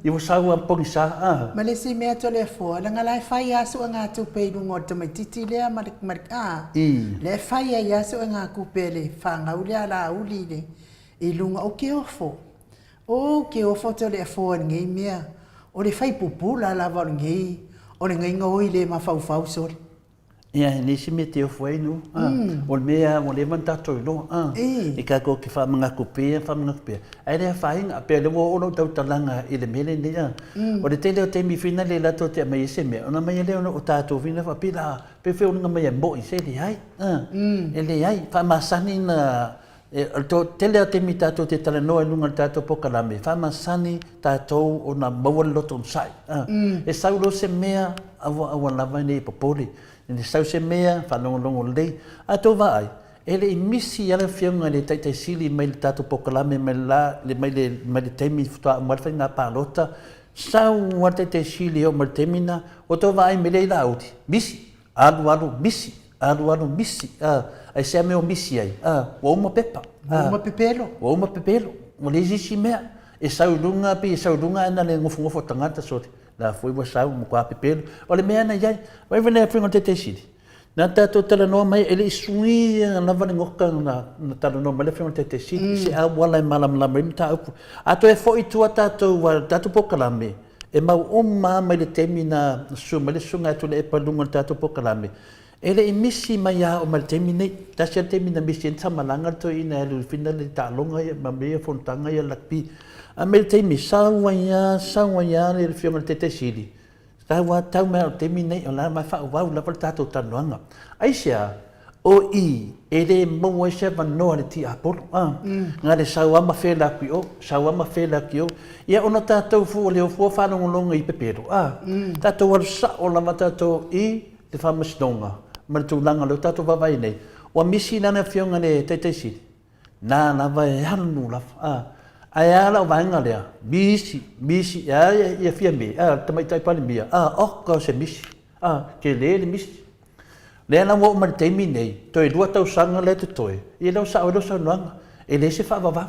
Speaker 2: I wo sa wa pong sa.
Speaker 1: Ma le si me telefone la ngala fai asu nga tu pe lungo to mai titi le marik le fai ya asu nga ku pele fa nga uli ala uli le i lunga o ke ofo. O ke ofo telefone ngai me o le fai pupula la va ngai o le ngai ngoi le ma fau sol.
Speaker 2: Ia ni si me te foi no. O mea o le manta to no. E ka ko ki fa manga kupia. Ai le fa inga pe le o no tau talanga i le mele ni. O le tele o te mi fina le la to te mai se me. Ona mai le o tato fina fa pila. Pe fe ona mai mo i se le ai. E le ai fa masani na to tele o te mi tato te tala no lunga tato pokalame. Fa masani tato ona mawal loton sai. E saulo se mea awa lava nei popoli. Ni sau se mea whanongonongo lei. A tō vai, ele i misi ala whiunga le taitai sili mai le tātou pokalame mai le teimi futua amuarwhai ngā pālota. Sau wa taitai sili o mai temina, o tō vai me lei lauti. Misi, alu misi. Ai sea meo misi ai. Wa uma pepa.
Speaker 1: Wa uma pepelo.
Speaker 2: Wa le zisi mea. E sau lunga ana le ngofo tangata sori. La foi wa sau mo kwa pepelo. O le mea na iai. Vai vene a whinga te siri. Nā tātou tala noa mai, ele i sui na vane ngoka na tala noa mai le whinga te siri. Se a wala i malam rini tā upu. Ato e fo i tua tātou pokalame. E mau o mā mai le temi na su, mai le sunga atu le e palunga tātou pokalame. ele I misi mai ia o maltemi nei tasi temi na misi en tamalanga to ina lu fina le talonga ia mamea fontanga ia lakpi a me temi sawa ia le fionga tete sili tawa tau me temi nei o la mai fa wa la per tato tanuanga aisia o I ele mo se va no le ti apol ngale sawa ma fe la ki o ia ona tato fu le fu fa no longa I pepero tato wa sa o la tato I te fa mastonga ma tu langa lo tato va vai nei o misi na fionga le tete sili na vai hanu la ai ala vanga le misi ia fia me tamai tai pali mia ka se misi ke le misi le na mo mar te minei toi dua tau sanga le te toi I lo sa noanga e le se fa va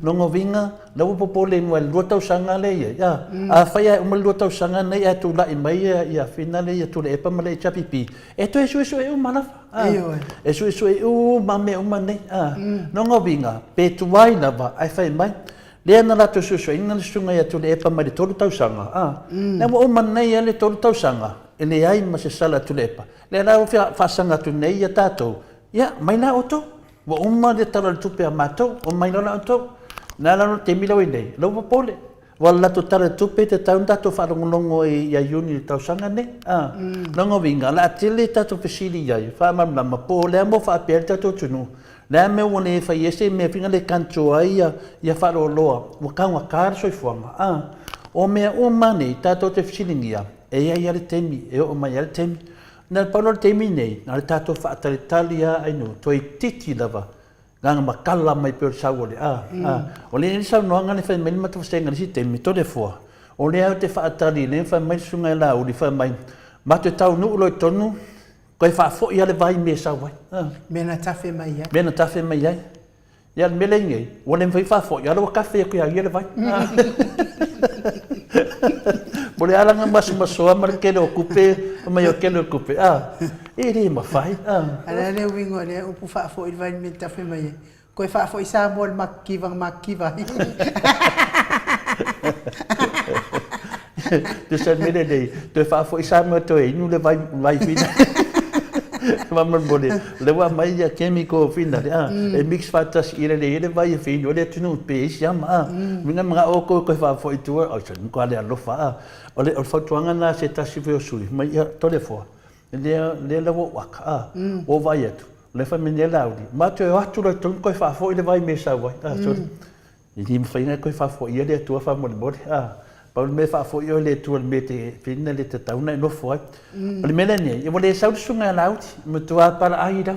Speaker 2: no ngovinga lo popole mo dua tau sanga le ia fa ia mo dua tau sanga nei a tu la I mai ia finale ia tu le pa male chapipi e to eso e mana eso e mame o mane no ngovinga pe tu vai na va ai fa mai le na la tu so ina le sunga ia tu le pa male tolu tau sanga na mo mane ia le tolu tau sanga ele ai ma se sala tu le pa le na fa sanga tu nei ia tato ia mai na oto wa umma de tara tupe amato o mai na oto na la te milo nei lo popole wala to tara tupe te tau tato fa longo ia yuni tau sanga ne longo vinga la tele tato fesili ia fa ma ma pole mo fa aperta to tunu la me wone fa yese me finga le kancho ia fa lo wa kanga kar so fuanga o me o mane tato te fesili ia e ia le temi e o mai le temi na palo temi nei na tato fa Italia ai no toi titi lava ganga makala mai per sawole o le ni sa no ngani fa mai matu senga si temi to de fo o le te fa Italia ne fa mai sunga la o di fa mai matu tau nu lo tonu ko fa fo ia le vai me sa wai
Speaker 1: mena tafe mai ai
Speaker 2: ia melenge o le fa fo ia lo cafe ko ia le vai Boleh alanga maso mar ke lo kupe mai o ke lo kupe iri ma fai
Speaker 1: ala le wingo le o fa fo environment ta fe mai ko fa fo isa mol makiva
Speaker 2: tu sa mele dei tu fa fo isa mo to e nu le vai fina Vamos boleh lewa mai ya chemical fina e mix fatas ire le vai fina o le tunu pe siam minga mga oko ko fa fo itu o sen ko ale lo fa o le fa tuanga na se ta si sui mai to le fo le wo waka o vai etu le fa minga laudi ma tu o tu le tun ko fa fo ile vai me sa vai so ni me fa ina ko fa fo ile tu fa mo bol Paul me fa fo yo le tu me te fina le te tauna no fo le melania e vole sau sunga laut me tu para ai da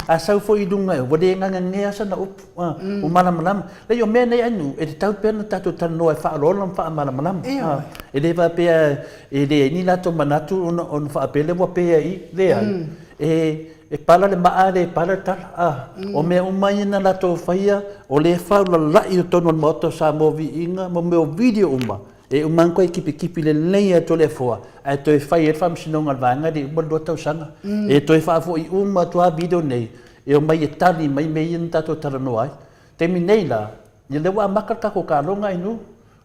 Speaker 2: a sau fo I dunga vole nga nga sa na up o malam le yo me nei anu e te tau pena tatu tan no fa rolam fa malam e le va pe e le ni la to manatu on fa pele mo pe ai le ai e pala le maare pala tal o me o mai na la to faia o le fa la I to no moto sa mo vi inga mo me o video e o man ko kipi le nei to le foa e to fai e fam sino ngal vanga di mo do tau sanga e to fa fo I to video nei e o mai tani mai me inta to tarano ai te mi nei la ni le wa makata ko ka longa inu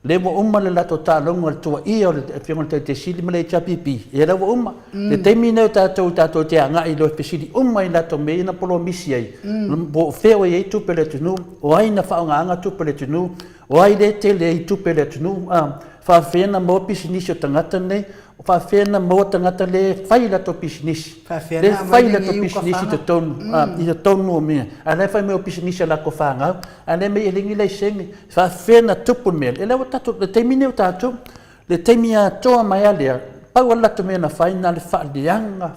Speaker 2: le mo le la to talonga to I o le fiona te sili mele chapipi e la mo le te mi nei to te anga I lo sili I la to me na polo misi ai bo feo e tu pele tu no o ai na fa anga tu pele tu no o ai le te le tu pele tu no fa fena mo pisinisi o tangata nei fa fena mo tangata le fai la to pisinisi le fai la to pisinisi to ton I to tonu me ale fa me o pisinisi la ko fanga ale me elingi le sengi fa fena tupu me ele o tatu le temine o tatu le temia to mai ale pa wala to me na fai na le falianga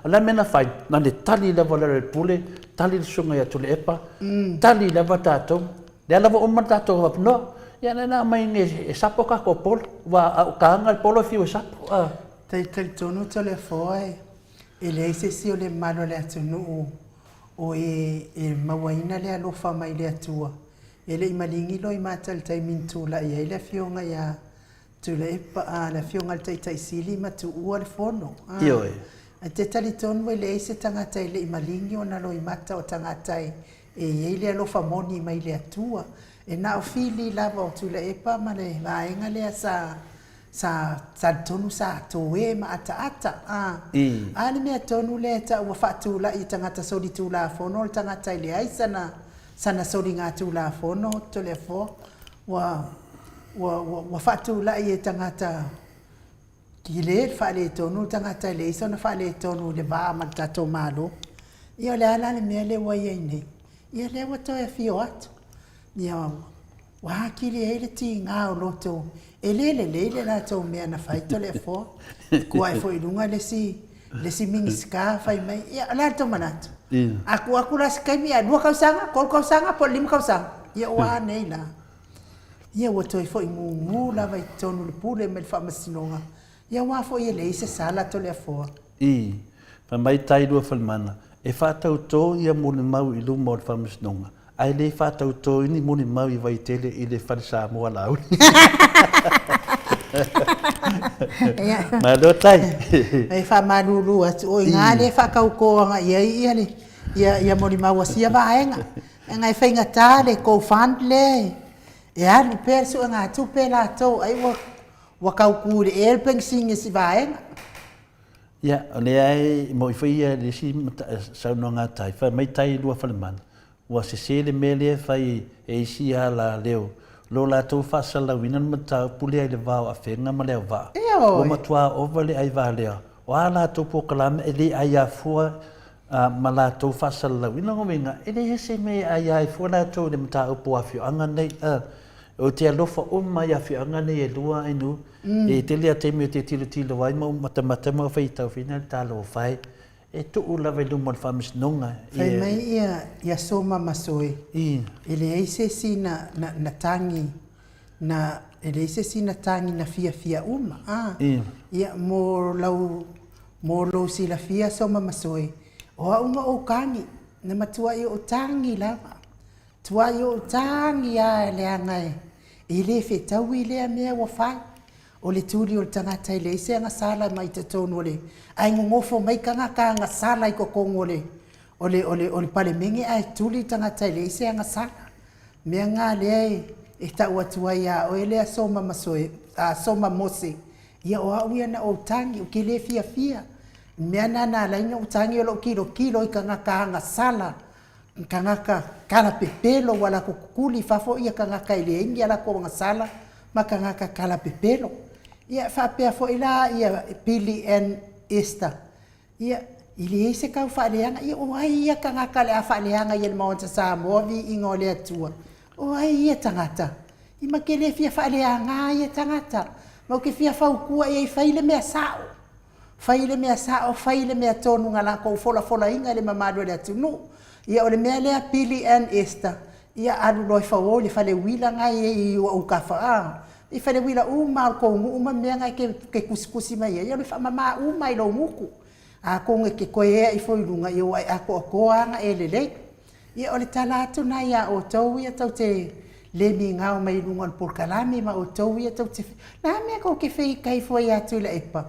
Speaker 2: ala me na fai na le tali la vola le pule tali le sunga ya to le epa tali la vatato le ala o matato no ya na mai ne sapo ka ko pol wa ka ngal polo fiu sapo
Speaker 1: tai tonu tole foi ele se o le malo le tonu o e mawaina le alo fa mai le tua ele imalingi lo imatal tai mintu la ia le fionga ya tu le pa la fionga tai sili ma tu o le fono
Speaker 2: io
Speaker 1: a te tali tonu le se tangata ile imalingi ona lo imata o tangata e ile alo fa moni mai le tua e na o fili lava o tu le epa ma le vaenga le sa tonu sa to e ma ata ani me tonu le ta wa fatu la I tangata soli tu la fono tangata ile ai sana soli nga tu la fono to le fo wa fatu la I tangata kile fa le tonu tangata ile sana fa le tonu le ba ma tato malo io le ala le me le wa ye ni ia le wa to e fio at ia wa kili ele ti nga o loto ele la to me na fai to le fo ko ai foi lunga le si mingiska fai mai ia la to manat aku la skai mi dua kausanga kol kausanga po lim kausanga ia wa nei la ia wa to foi ngu la vai tonu le pule me fa masinonga ia wa foi ele se sala to le fo
Speaker 2: fa mai tai dua falmana e fa tau to ia mo le mau I lu mo fa masinonga ai le fa tau to ini mo ni mau I vai tele I le fa sa mo la ma do tai
Speaker 1: ai fa malulu atu o ngale fa ka ko nga ia mo ni mau sia ba enga ngai fa nga tale ko fund le ia ni perso nga tu pela to ai wa ka ku le el pensing si ba enga
Speaker 2: ia le ai mo I ia le si sa no nga tai fa mai tai lu fa le man wa se le mele fa e si ala leo lo la to fa sala winan mata pule le va a fenga ma le va o matua over le ai va le wa la to po kala le ai a fu ma la to fa sala winan o menga ele se me ai ai fu la to le mata o po afi anga nei o te lo fa o mai afi anga nei e lua inu e te le te me te tilo wai mo mata mo fa ita final ta lo fai e tu ula ve lu mon famis nonga
Speaker 1: fai mai ia soma masoi ele ai se sina na tangi na ele se sina tangi na fia uma ia mo lo si la fia soma masoi o uma o kangi na matua I o tangi lava tua I o tangi a le angai ile fe tawi le me wa fai o le turi o le tangata I le se anga sala mai te tonu le ai ngofo mai kanga sala I kokongo le o le pale mingi ai tuli tangata I le se anga sala me nga le e ta watu ia o ele soma masoe soma mose ia o au na o tangi o kile fia me na la ina o tangi o kilo I kanga sala kanga kala pepelo wala kukuli fafo ia kanga ile ingia la ko nga sala makanga kala pepelo ia fa pe fo ila ia Pili and Esther ia ile se ka fa leanga ia o ai ia kanga kala fa leanga ia mo sa mo vi ingole atua o ai ia tangata I makele fia fa leanga ia tangata mo ke fia fa ku ia faile me sao faile me tonu ngala ko fola inga le mamado le atunu ia o le me le Pili and Esther ia alu loi fa o le fa le wila ngai o ka fa I fale wila uma ko uma menga ke kuskusi mai ia le fa mama uma I lo muku a ko ke ko e I foi lunga I o a ko anga ele ia o le tala tu na ia o tau ia tau te le minga o mai lunga por kalami ma o tau ia tau te na me ko ke fei kai foi atu la epa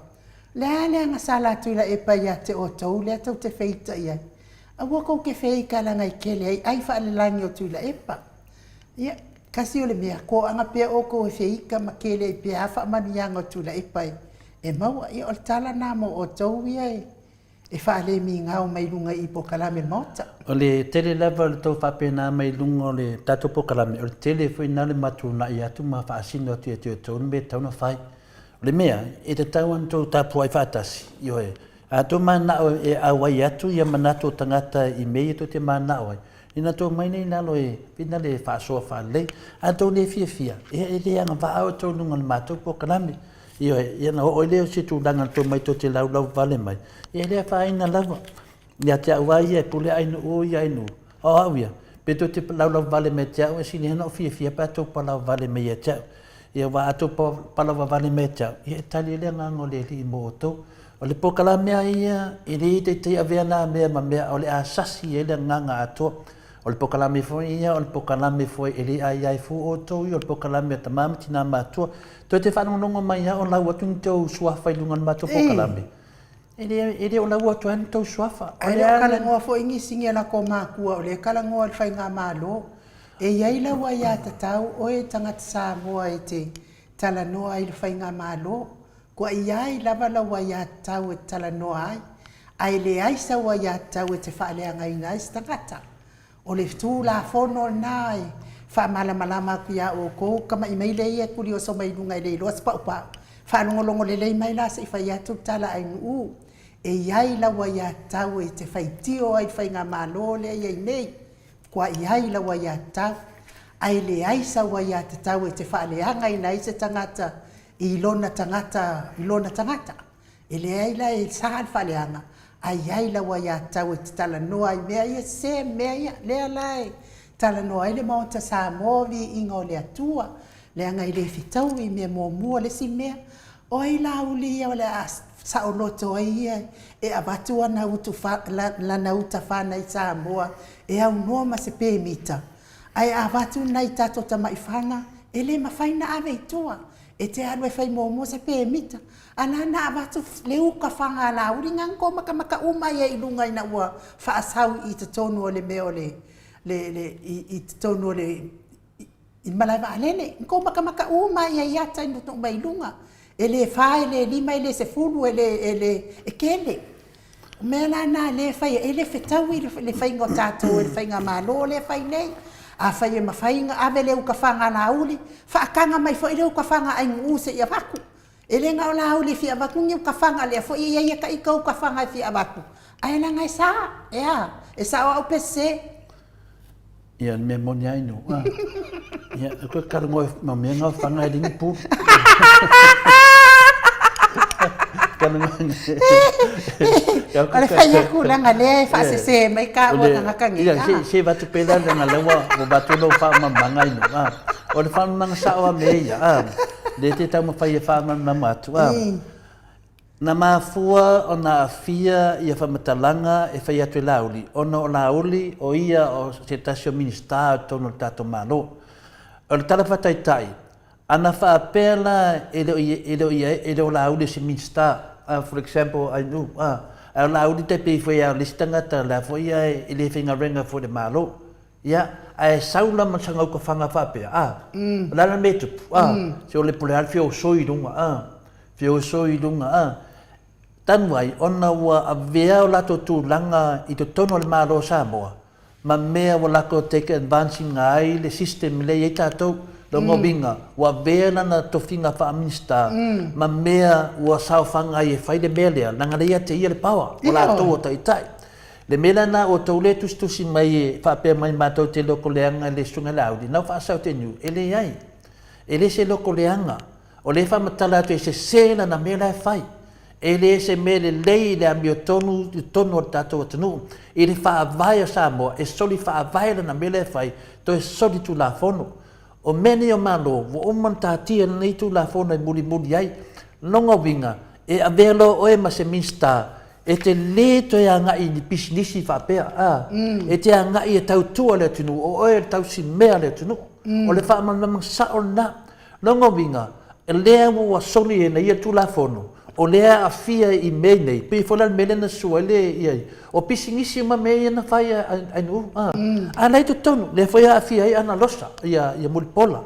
Speaker 1: la nga sala tu la epa ia te o tau le tau te fei ta ia a wo ko ke fei kala ngai kele ai fa le langi o tu la epa ia kasi o le mea ko anga pea o ko feika makele pea fa manianga tu la epai e mau I o tala na mo o tau ia e fa le minga o mai lunga I po kalame mota
Speaker 2: o le tele level to fa pena mai lunga le tato po kalame o tele foi na le matu na ia tu ma fa sino tu tu tu me tau na fai le mea e te tau an to tapu ai fatasi yo e a to mana o e a wai atu ia manato tangata I mei to te mana o ina to mai nei na loe pina le fa so fa le a to le fia e le anga va au to nunga mato po kalame io e na o le si tu danga to mai to te lau vale mai e le fa ina lava ya te wai e pule ai no o ia no o awia pe to te lau vale me te o si no fia pa to pa lau vale me ia te e wa to pa lau vale me te e tali le ngano le li mo to o le po kalame ia e le te avea na me o le asasi e le nganga ato o le pokalame foi ia o le pokalame foi ele ai fu o to o le pokalame tamam tina matua to te whanongongo mai ia o lau atu tau suafa I lungan matua pokalame ele o lau atu an tau suafa
Speaker 1: ai le kala ngoa foi ingi singi ala ko makua o le kala ngoa le whainga malo e iai lau ai a tatau o e tangata sa moa e te tala noa ai le whainga malo. Kua iai lava la wa ia tau e tala noa ai. Ai le ai sa wa ia tau e te whaalea ngai ngai stangata. O le tu la fono nai. Wha malama ku ia o ko kama i meile ia kuri o so mai lunga i le iloa spa upa. Wha longolongo le lei mai la sa i whai atu tala ai nuu. E iai la wa ia tau e te whaitio ai whainga malo le iai nei. Kua iai la wa ia tau. Ai le ai sa wa ia te tau e te whaalea ngai nai se tangata. I lona tangata. E le ai la e sahal whaleanga. Ai ai la wa ia tau e te tala noa i mea ia se mea ia lea lai. Tala noa i le maota sa movi inga o le atua. Le anga i le fitau i mea mua le si mea. O ai la uli ia o le sa o loto ai ia. E abatua na utu la na uta whana i sa moa. E au noa ma se pe mita. Ai abatu na i tato tama i whana. E le mawhaina ave i tua. E te anu e whai mō se pe mita. Ana na abatu le uka whanga la uri nganko maka umai e ilunga ina ua whaasau i te tonu o le meo i te tonu o le i malaiwa alele. Nko maka umai e iata i nutu mai ilunga. E le whae le lima e le se fulu e kele. Mea la na le whai e le whetau i le whai ngā tātou e le whai ngā malo le whai nei. A whai e mawhainga ave le uka whanga la uli. Whaakanga mai fo i le uka whanga ai ngu se i avaku. E le ngau la uli fi avaku ngi uka whanga le fo i ia ka ika uka whanga fi avaku. Ai la ngai sa, e sa o au pese.
Speaker 2: Ia me moni ai no. Ia ko karango ma me ngau whanga i ringi pu.
Speaker 1: Ole whaia kulanga le whaase se mai ka ua ngaka ngi.
Speaker 2: Ia se watu pela nga lewa o batu no wha mamanga ino. Ole wha mamanga sa oa me ia. Le te tau mawhai e wha mamanga atu. Na mafua o na afia ia whamatalanga e whai atu e lauli. Ono o lauli o ia o se tasio minister tono tato malo. O le tala whataitai. Ana whaapela e leo lauli se minister. For example, I know, I laudi te pe foi a listanga ta la foi e le finga renga for de malo. Ya, ai saula man sanga ko fanga fa pe. La la metu. Se o le poleal fio soidunga. Fio soidunga. Tan wai ona wa avea o lato tu langa i to tono le malo Samoa. Ma mea wa lako take advancing ai le system le e tatou. Longo binga, wa vela na tofinga fa minista, ma mea wa sao fanga e fai de belea, nanga lea te ia le pawa, o la tō o taitai. Le mela na o tau le tustusi mai e whape mai mātou te loko leanga le sunga laudi, nau whaasau te niu, ele ai, ele se loko leanga, o le whamatala atu e se sena na mela e fai, ele se mele lei le amio tonu o tatou o tanu, ele whaavai o Samoa, e soli whaavai na mela e fai, to e soli tu la fono. O meni o malo, wo oman tātia nei tu la fono e muri ai, longa winga, e avelo o e ma se minsta, e te le to e anga i ni pisinisi whapea, e te anga i e tau tua le tunu, o e tau si mea le tunu, o le whaamamamang sa o na, longa winga, e lea wa soli e nei tu la fono, o lea a fia i mei nei, pe folan mele na sua le iai, o pisinisi ma mei na whai ainu, a nei to tonu, le whai a fia i ana losa, ia mulipola.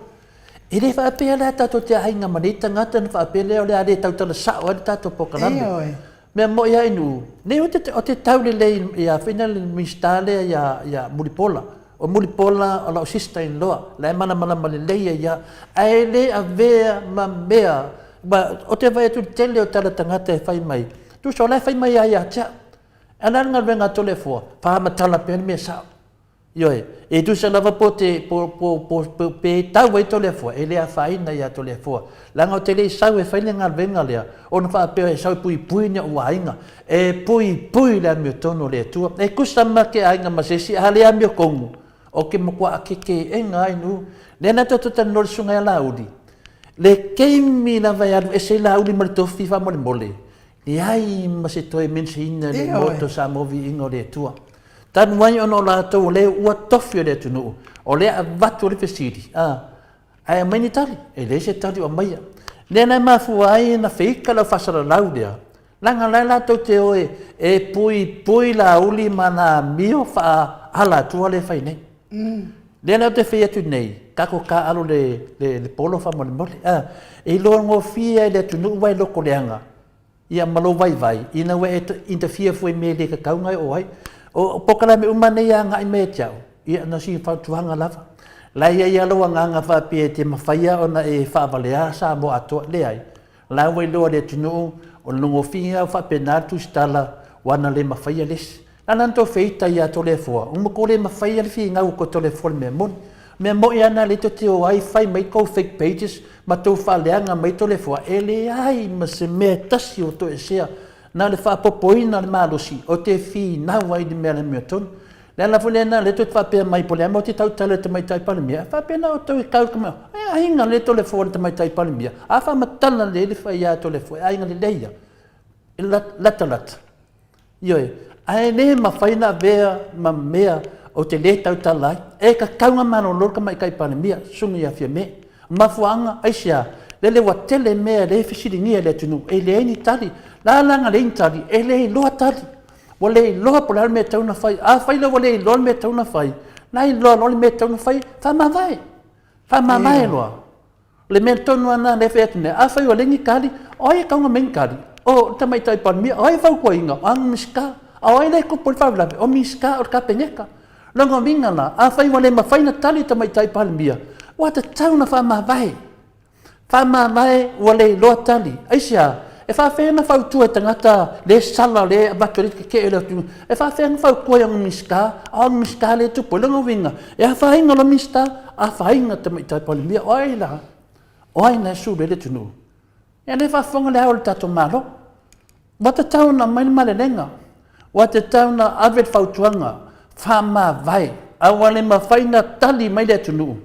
Speaker 2: E le whaapea lea tato te ainga manita ngata, na whaapea lea o lea le tau tala sao, a le tato pokalami. Mea mo ia inu, ne o te tau le lei, ia whina le mistale, ia mulipola. O mulipola o lau sista in loa, la e mana le leia ia, ai le a vea ma mea, ba o te vai atu tele o tala tangata e whai mai. Tu so lai whai mai ai a tia. Ana nga renga tole fua. Whahama tala pēne mea sao. Ioe. E tu sa lava po te pe tau wai tole fua. E lea whaina ia tole fua. Langa o te lei sau e whaine ngā renga lea. O na whaapeo e sau pui ni o ainga. E pui lea mio tono lea tua. E kusama ke ainga masesi a lea mio kongu. O ke mokua a keke e ngā inu. Lena toto ta nori sunga e laudi. Le keimi na vai alu e se la uli maritofi fa mole. Ni ai ma se toi mense ina le moto sa movi ingo le tua. Tan wai ono la to le ua tofi le tunu. O le avatu le fesiri. Ai mai ni tali. E le se tali o mai. Le na mafu ai na feika la fasara laudia. Langa la to te oe e pui la uli mana mio fa ala tua le fai nei. Le na te fei atu nei. kako ka alo le polo fa mole e lo ngofia le tunu vai lo koleanga ia malo vai ina we interfere foi me le ka kaunga o ai o pokala me umane ia ngai me tau ia na si fa tuanga lava la ia lo nga fa pe te mafaya ona e fa valea sa mo ato le ai la we lo le tunu o ngofia fa penatu stala wana le mafaya les ana to feita ia to le fo mo ko le mafaya le fi nga ko to le fo me mo ia na le to te wifi mai ko fake pages ma to fa leanga mai to le fo ele ai ma se me tasi o to e sea na le fa popoina le malusi o te fi na wai di mele me ton le la fo le na le to fa pe mai po le mo te tau tale te mai tai pa le mia fa pe na o to ka ka ai nga le to le fo te mai tai pa le mia a fa matala le fa ia to le fo ai nga le leia la yo ai ne ma faina vea ma mea o te le tau talai e ka kaunga mano lorka mai kai panemia sungi a fia me mafuanga aisia le wa tele mea le fisiringia le tunu e le ni tali la langa le tali e le loa tali wale loa polar me tau na fai a fai lo wale lo me tau na fai nai lo me tau na fai fa ma vai loa le me tau na le fetne a fai wale ni kali oi kaunga men kali o tamai tai panemia oi fa ko inga ang miska ai le ko por favor o miska o kapeneka longa mingala a fai wale ma fai na tali ta mai tai palmia wa ta tau na fa ma vai wale lo tali aisia e fa fe na fa tu e tangata le sala le bateri ke le tu e fa fe na fa ko yang miska le tu polonga winga e fa inga lo mista a fa inga ta mai tai palmia oi na su le tu no e le fa fonga le ol tato malo wa ta tau na mai malenga wa ta tau na avet fautuanga fama vai awale ma faina tali mai le tunu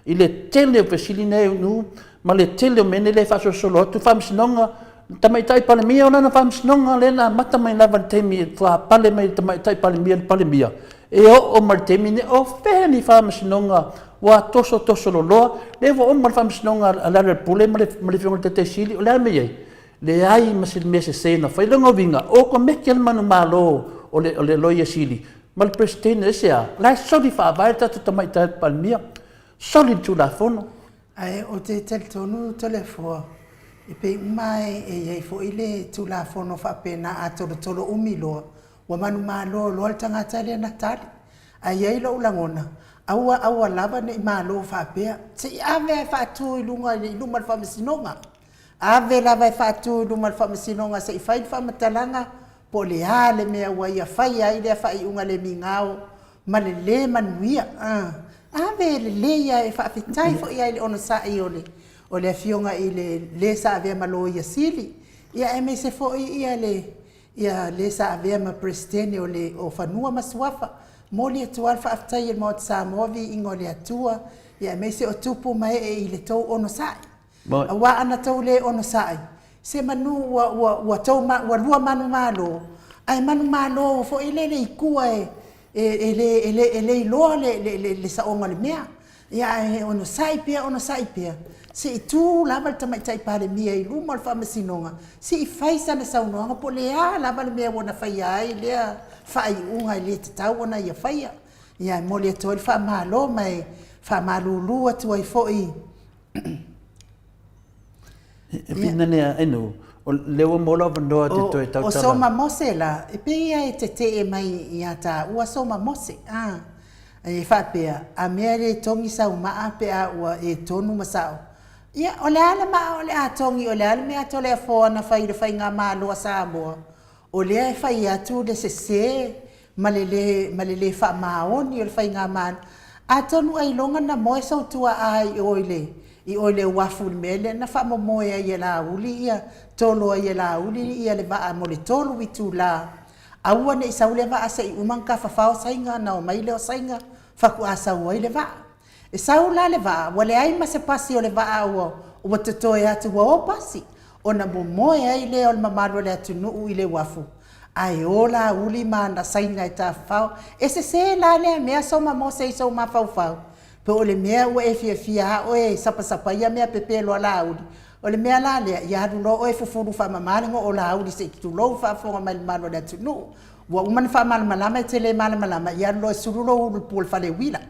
Speaker 2: ile tele fasilina nu ma le tele menele fa solo tu fam sinonga tamai tai palemia ona na fam sinonga le na mata mai lava temi fa pale mai tamai tai palemia e o martemi ne o feni fam sinonga wa toso lo le vo on fam sinonga ala le pule ma le fiong te sili o le me le ai masil mese sena fa longa vinga o ko mekel manu malo o le loia sili mal prestene sia la soli fa valta to mai ta palmia soli tu la fono
Speaker 1: ai o te tonu telefo e pe mai e fo ile tu la fono fa pena a tolo umilo wa manu malo lo tanga tale na tali ai lo ulangona awa lava ne malo fa pe si ave fa tu lunga lumal fa sinonga ave lava fa tu lumal fa sinonga se fa matalanga po le ale mea waia fai ai le fai unga le mingao ma le manuia ave le ia e fa fitai fo ia le ono sa i o le fionga i le sa ave malo ia sili ia e me se fo ia le sa ave ma prestene o fanua masuafa mo le tua fa fitai mo sa movi ingo le atua ia me se o tupu mai i le tau ono sa wa ana tau le ono sa se manu wa tau wa lua manu malo ai manu malo fo ile ikua ele lo le sa onga le mea ia ono saipia se tu lava tamai tai pare mia i luma al famasinonga se faisa na saunonga po le lava le mea wona fai ai le fai unga le tau ona ia faia ia mo le tol fa malo mai fa malulu atu ai foi
Speaker 2: e pina ne eno o lewa mola vandoa te toi tau
Speaker 1: o soma mose la e pia e te mai ia ta ua soma mose e fa pia a mea le tongi sa uma pe a ua e tonu masao ia o le ala ma o le a tongi o le ala mea to le fo na fai nga malo sa mo o le fai atu le se malele fa maoni o le fai nga man a tonu ai longa na mo so tua ai oile i ole wafu mele na fa mo ia la uli ia tolo ia la uli ia le va mo le tolo vitula aua ne saule va asai umanka fa fa sainga na o mai le sainga fa ku asa o ile va e saula le va wale ai ma se pasi o le va o to ya tu o pasi ona mo ia ile o mamaro le tu no ile wafu ai ola uli manda sainga ta fa ese se la le me so ma mo se so ma fa pe o le mea ua e fia o e sapa ia mea pepe lo la audi o le mea la le ia du lo o e fufuru fa mamalengo o la audi se kitu lo fa fonga mal malo da tu no wa uman fa mal malama tele mal malama ia lo suru lo pol fa le wila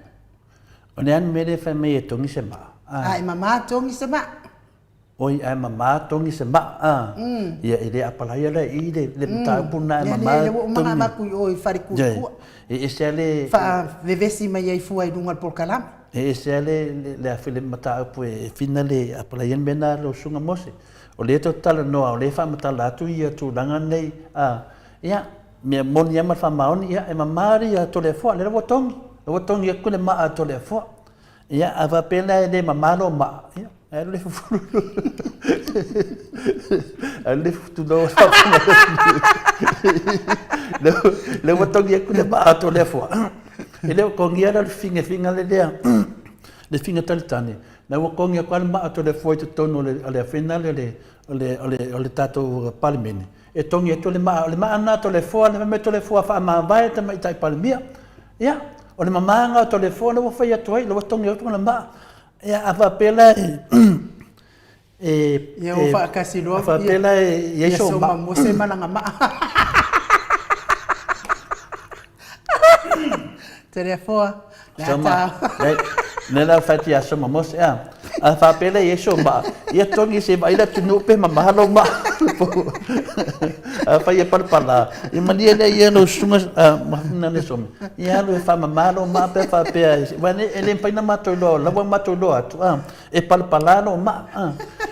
Speaker 2: O le anu mele fa me tongi se ma.
Speaker 1: Ai mama tongi se ma.
Speaker 2: Oi ai mama tongi se ma. Ia ile apala ia le i le mta puna mama.
Speaker 1: Le mama ma ku oi fari ku.
Speaker 2: E se ale
Speaker 1: fa vevesi mai ai fu ai lunga por kalam.
Speaker 2: E se ale le afile mata pu e finale apala ia mena lo sunga mose. O le to tala no o le fa mata la tu ia tu langa nei ia me mon ia ma fa maoni ia e mamari ia to le fo le wotongi le wotongi ia ku le ma to le fo ia ava pena le mamalo ma ia e le fu ale tu do fa le wotongi ia ku le ma to le fo e le kongi ia le finga le finga talitani na wokongi kwa ma to le fo to tono le finale le tato palimene e tongi to le ma ana to le fo le me to le fo fa ma vai te mai tai palimia ya o le mamanga to le fo le fo ia to le tongi to le ma ya ava pela
Speaker 1: ia o fa kasi lo
Speaker 2: ava pela ia so ma
Speaker 1: mo se malanga ma telefone
Speaker 2: nela fati a soma mos a fa pele e so ma ia tongi se vai la tunu pe ma mahalo ma a fa ia parpala e mania le ia no sunga mahina le som ia lo fa ma malo ma pe fa pe vane ele paina mato lo la wa mato lo atu e parpala no ma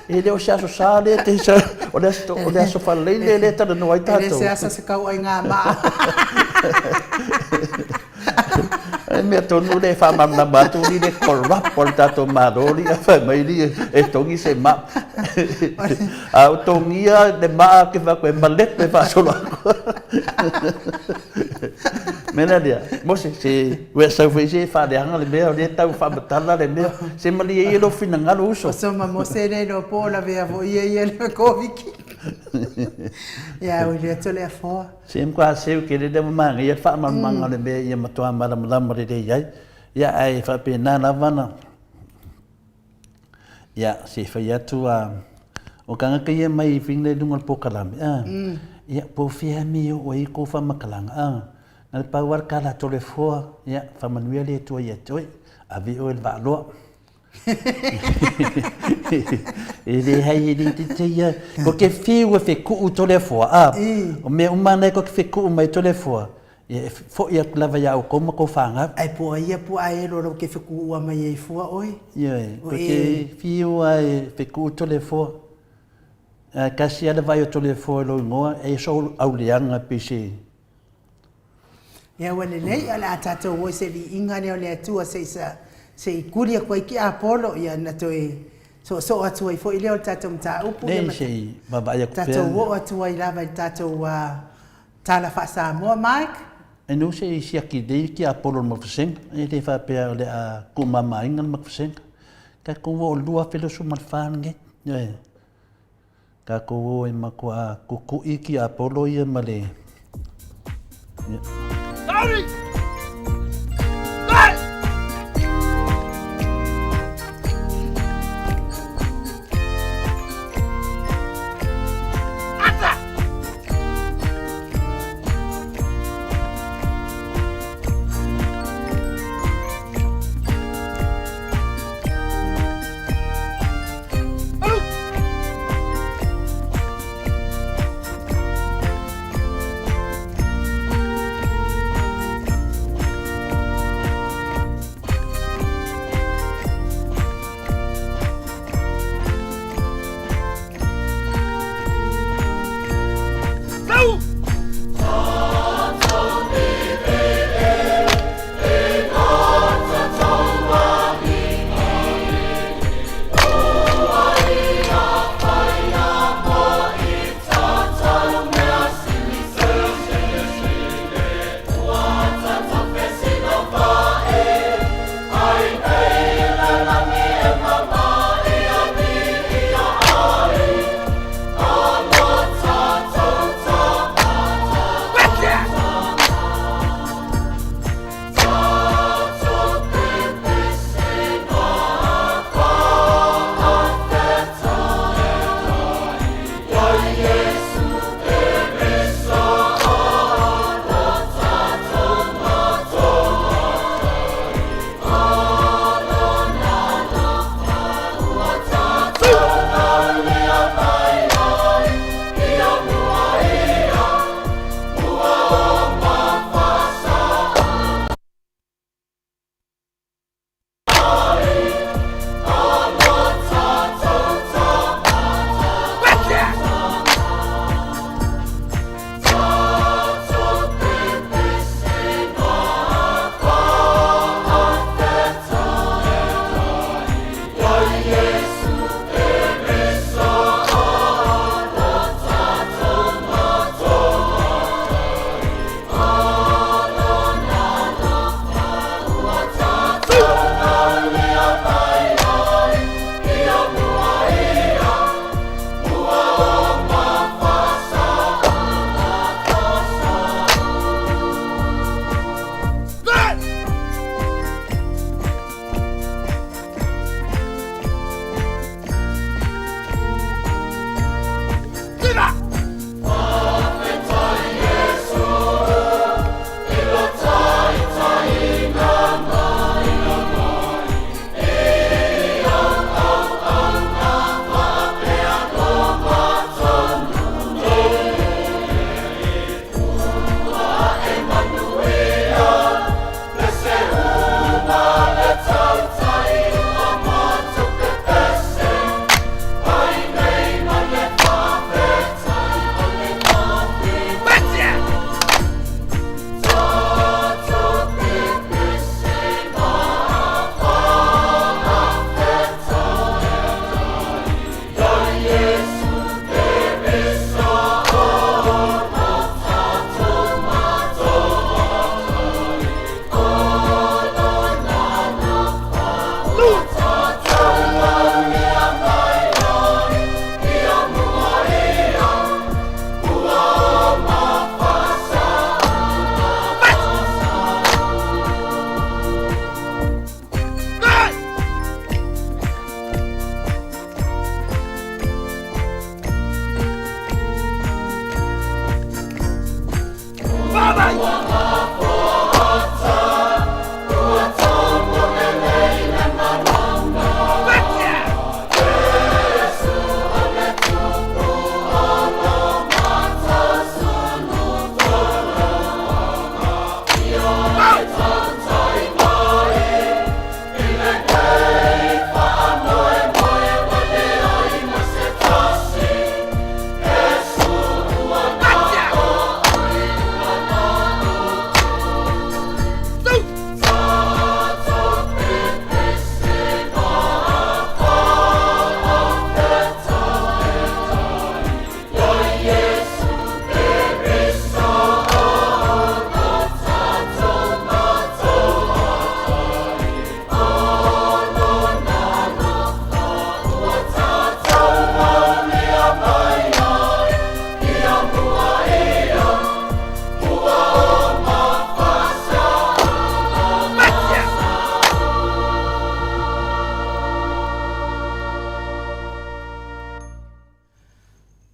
Speaker 2: e le o sa so sale te sa o le so fa le ta no ai tato
Speaker 1: ele se asa se kau ai nga ma
Speaker 2: me tonu le fa ma batu ni le korwa por tato marori fa mai li e tongi se ma a tongia de ma que va con ballet me fa solo mena dia mo se we sa fe fa de hanga le me le tau fa batala le me se mali e lo fina ngalo uso
Speaker 1: so ma mo se le no po la ve avo ie le koviki ya o le to le fo
Speaker 2: sem qua seu que le de manga ia fa manga le me ia matua malam le ia ia ai fa pena na vana ia se fa ia tu o kanga ke ia mai fin le dungal pokalam ia po fia mi o i ko fa makalanga na pa war kala to le fo ia fa manuele tu ia toi avi o el valo ele hai ele te ia porque fio fe ku to le fo o me umane ko fe ku mai to le fo e fo ia lava ia o como ko fanga
Speaker 1: ai po ai lo ke fe ku wa mai e fo oi
Speaker 2: ia porque fio ai fe ku to le fo kasi ada vai to le fo lo ngoa e so au lianga pisi
Speaker 1: ia wale nei ala tato wo se li inga ne ole tu se kuria ko ki apolo ia na to so atu ai fo ile o tato mta upu
Speaker 2: nei sei baba ia
Speaker 1: tato wo atu ai lava tato wa tala fa sa mo Mike
Speaker 2: e no sei si aqui dei que apolo mo fsen e te fa pe le a kuma mai ngal mo fsen ka ko wo lua pelo su mal fange ka ko wo e ma ko a ku iki apolo ia male
Speaker 3: sorry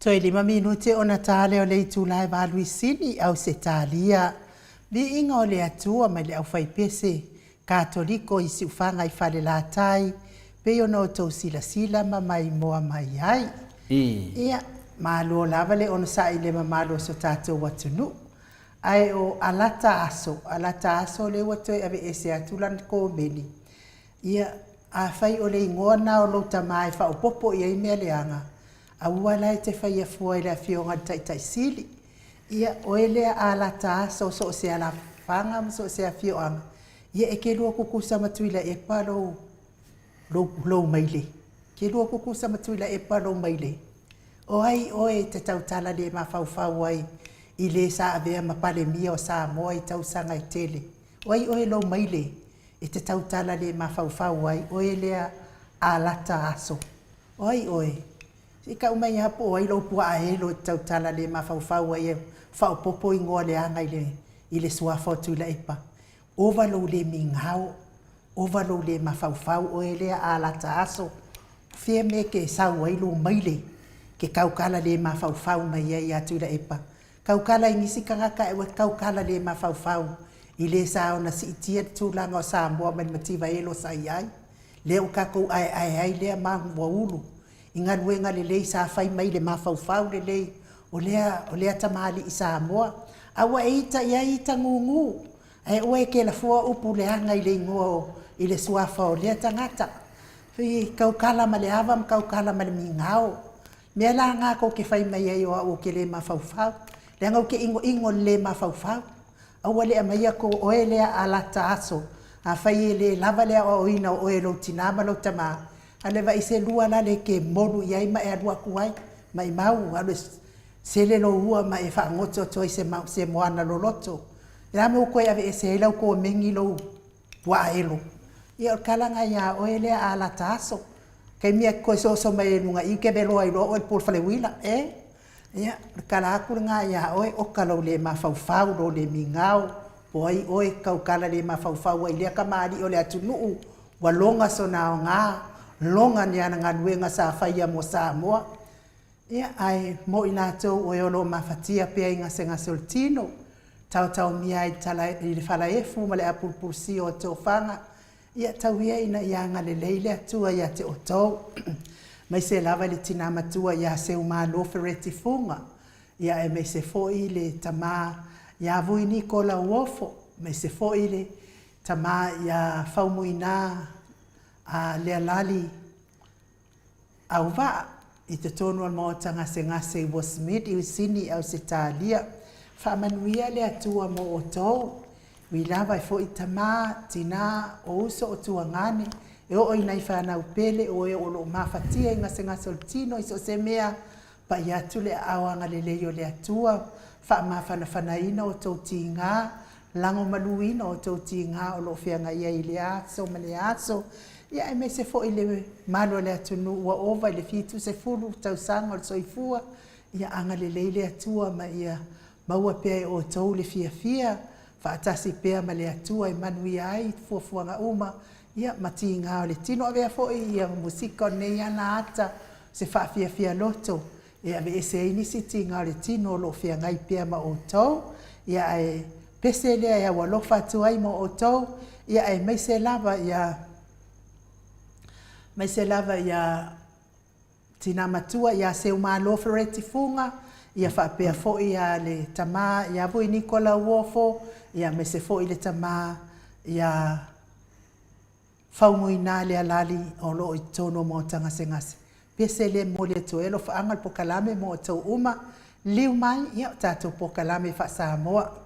Speaker 1: Toi 5 minute ona tale o le tūlai Waluisini au se talia. Vi inga o le atua mai le au fai pese. Katoliko i si ufanga i whale la tai. Pe ona o tau sila ma mai moa mai ai. Ia, malo lava le ona sa i le mamalo so tātou watunu. Ai o alata aso le watoi ave ese atulan ko meni. Ia, a fai o le ingoa na o lo tamai fa o popo ia i mea leanga. A uala e te whaia fua i la fionga tai sili. Ia oelea a la taasa o so se ala whanga so se a fionga. Ia e ke lua kukusa matuila e pa lo maile. Ke lua kukusa matuila e pa lo maile. O ai oe te tautala le ma fau ai. I le sa avea ma pale mia o sa moa i tausanga i tele. O ai oe lo maile. E te tautala le ma fau ai. Oelea a la taaso. O ai oe. Si ka umai hapo o ilo pua a elo tau tala le mafau ai e whao popo i ngoa le anga i le suafo tu la epa. Ova lo le mingau, ova lo le mafau o ele a la taaso. Fie me ke sau ai lo maile ke kaukala le mafau mai ai atu la epa. Kaukala i nisi kangaka e wa kaukala le mafau i le sao na si itia tu langa o sa moa mativa elo sa iai. Leo kako ai lea mahu wa ulu. Inga luenga le lei sa fai mai le mafau le lei o lea tamali i Samoa. Awa e ita ngungu. E oe ke la fua upu le anga i le ingoa i le suafa o lea tangata. Fui kaukala ma le awa ma kaukala ma le mingao. Mea la ngā ko ke fai mai ai o ke le mafau. Le ngau ke ingo le mafau. Awa le amaia ko oe lea alata aso. A fai e le lava lea o ina o e lo tinama lo tamaa. Ale va ise lua la le ke molu iai ma e adua kuai, ma i mau, alo se le lo ua ma e wha ngoto to se moana lo loto. Ia me koe ave e se lau ko mengi lo wa elo. Ia o kalanga ia o ele a la taso. Kei mia koe so mai nunga i ke belo ai lo o il pulfale wila, Ia, kala aku nga ia oe o kalau le ma fau lo le mingau, po ai oe kau kala le ma fau ai le kamari o le atunuu, wa longa so na o ngā, longa ni ana nganuenga sa faia mo Samoa. Ia ai mo ina tau o eolo mafatia pia inga senga soltino. Tau mia i tala i le fala efu ma le apulpulsi o te ofanga. Ia tau ia ina ianga le leile atua ia te otou. Mai se lava le tina matua ia se umalofe retifunga. Ia e mai se foi le tama ia vui Nikola Uofo. Mai se foi le tama ia faumuina a le alali au va i te tonu al maota ngase i Wasmid i usini au se talia whaamanuia le atua mo o tau wi lava i fo i tama tina o uso o tua ngane e o ina i whanau pele o e o lo mafatia i ngase o tino i so se mea pa i atu le awanga le leio le atua whaamawhana ina o tau ti ngā lango maluina o tau ti ngā o lo whianga ia i le aso ma le aso. Ia e me se fo i le malo le atunu ua ova i le fitu se fulu tau sanga o le soifua. Ia anga le leile atua ma ia maua pea o tau le fia. Whaatasi pea ma le atua i manui ai fuafuanga uma. Ia mati ngā o le tino avea fo i ia musika o nei ana ata se wha loto. Ia ave ese inisi ti ngā o le tino lo fia ngai pea ma o tau. Ia e pese lea ia walofa atu ai mo o tau. Ia e meise lava ia mai se lava ia tina matua ia se umalofe retifunga ia whapea fo ia le tama ia vui Nikola Uofo ia me se fo i le tama ia faumuina le alali o lo i tono mo ngase. Pese le mo le toelo whaangal pokalame mo o tau uma liu mai ia o tātou pokalame wha Samoa.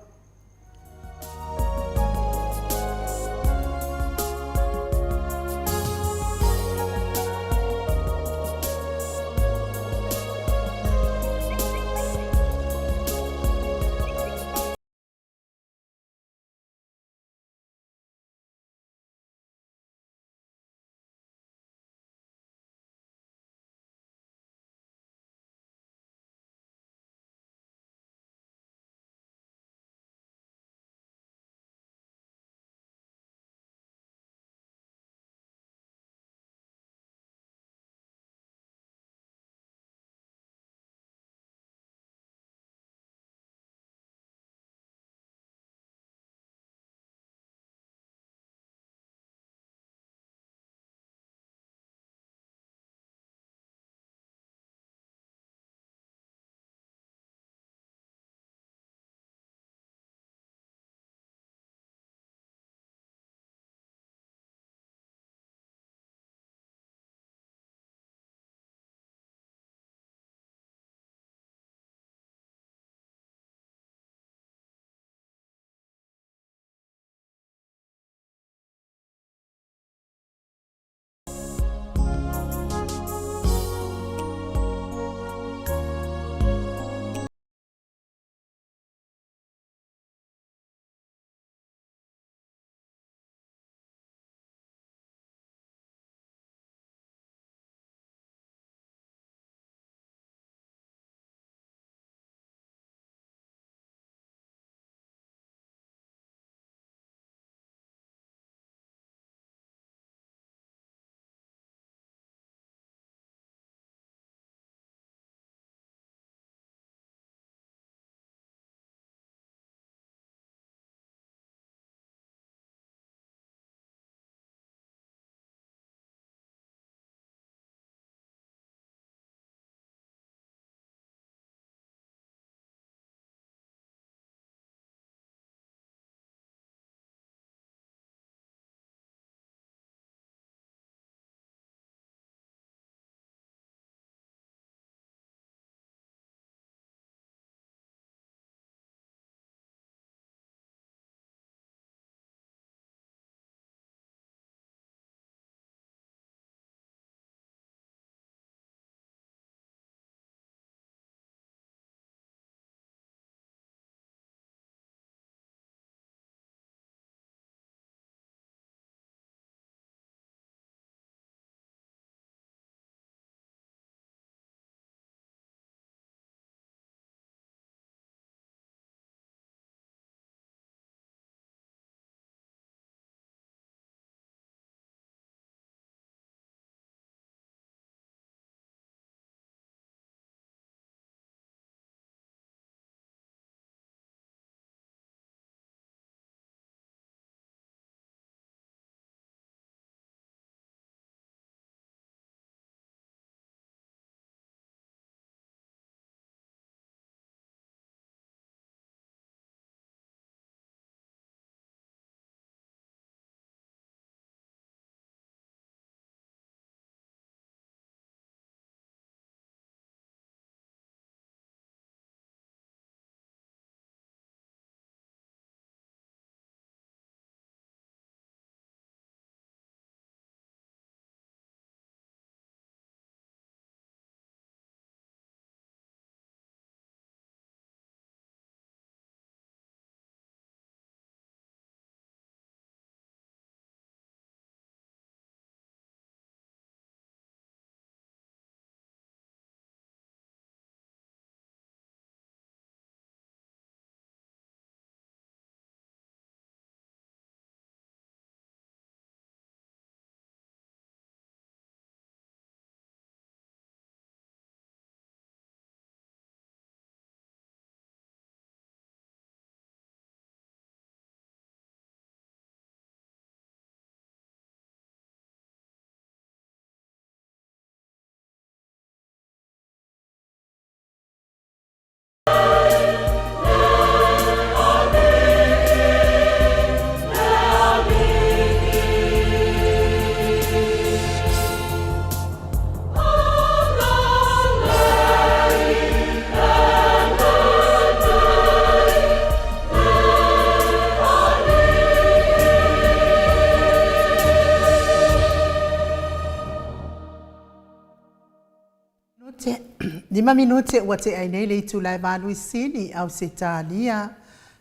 Speaker 1: minute ua te ai nei le itu lai malu isini au se tālia.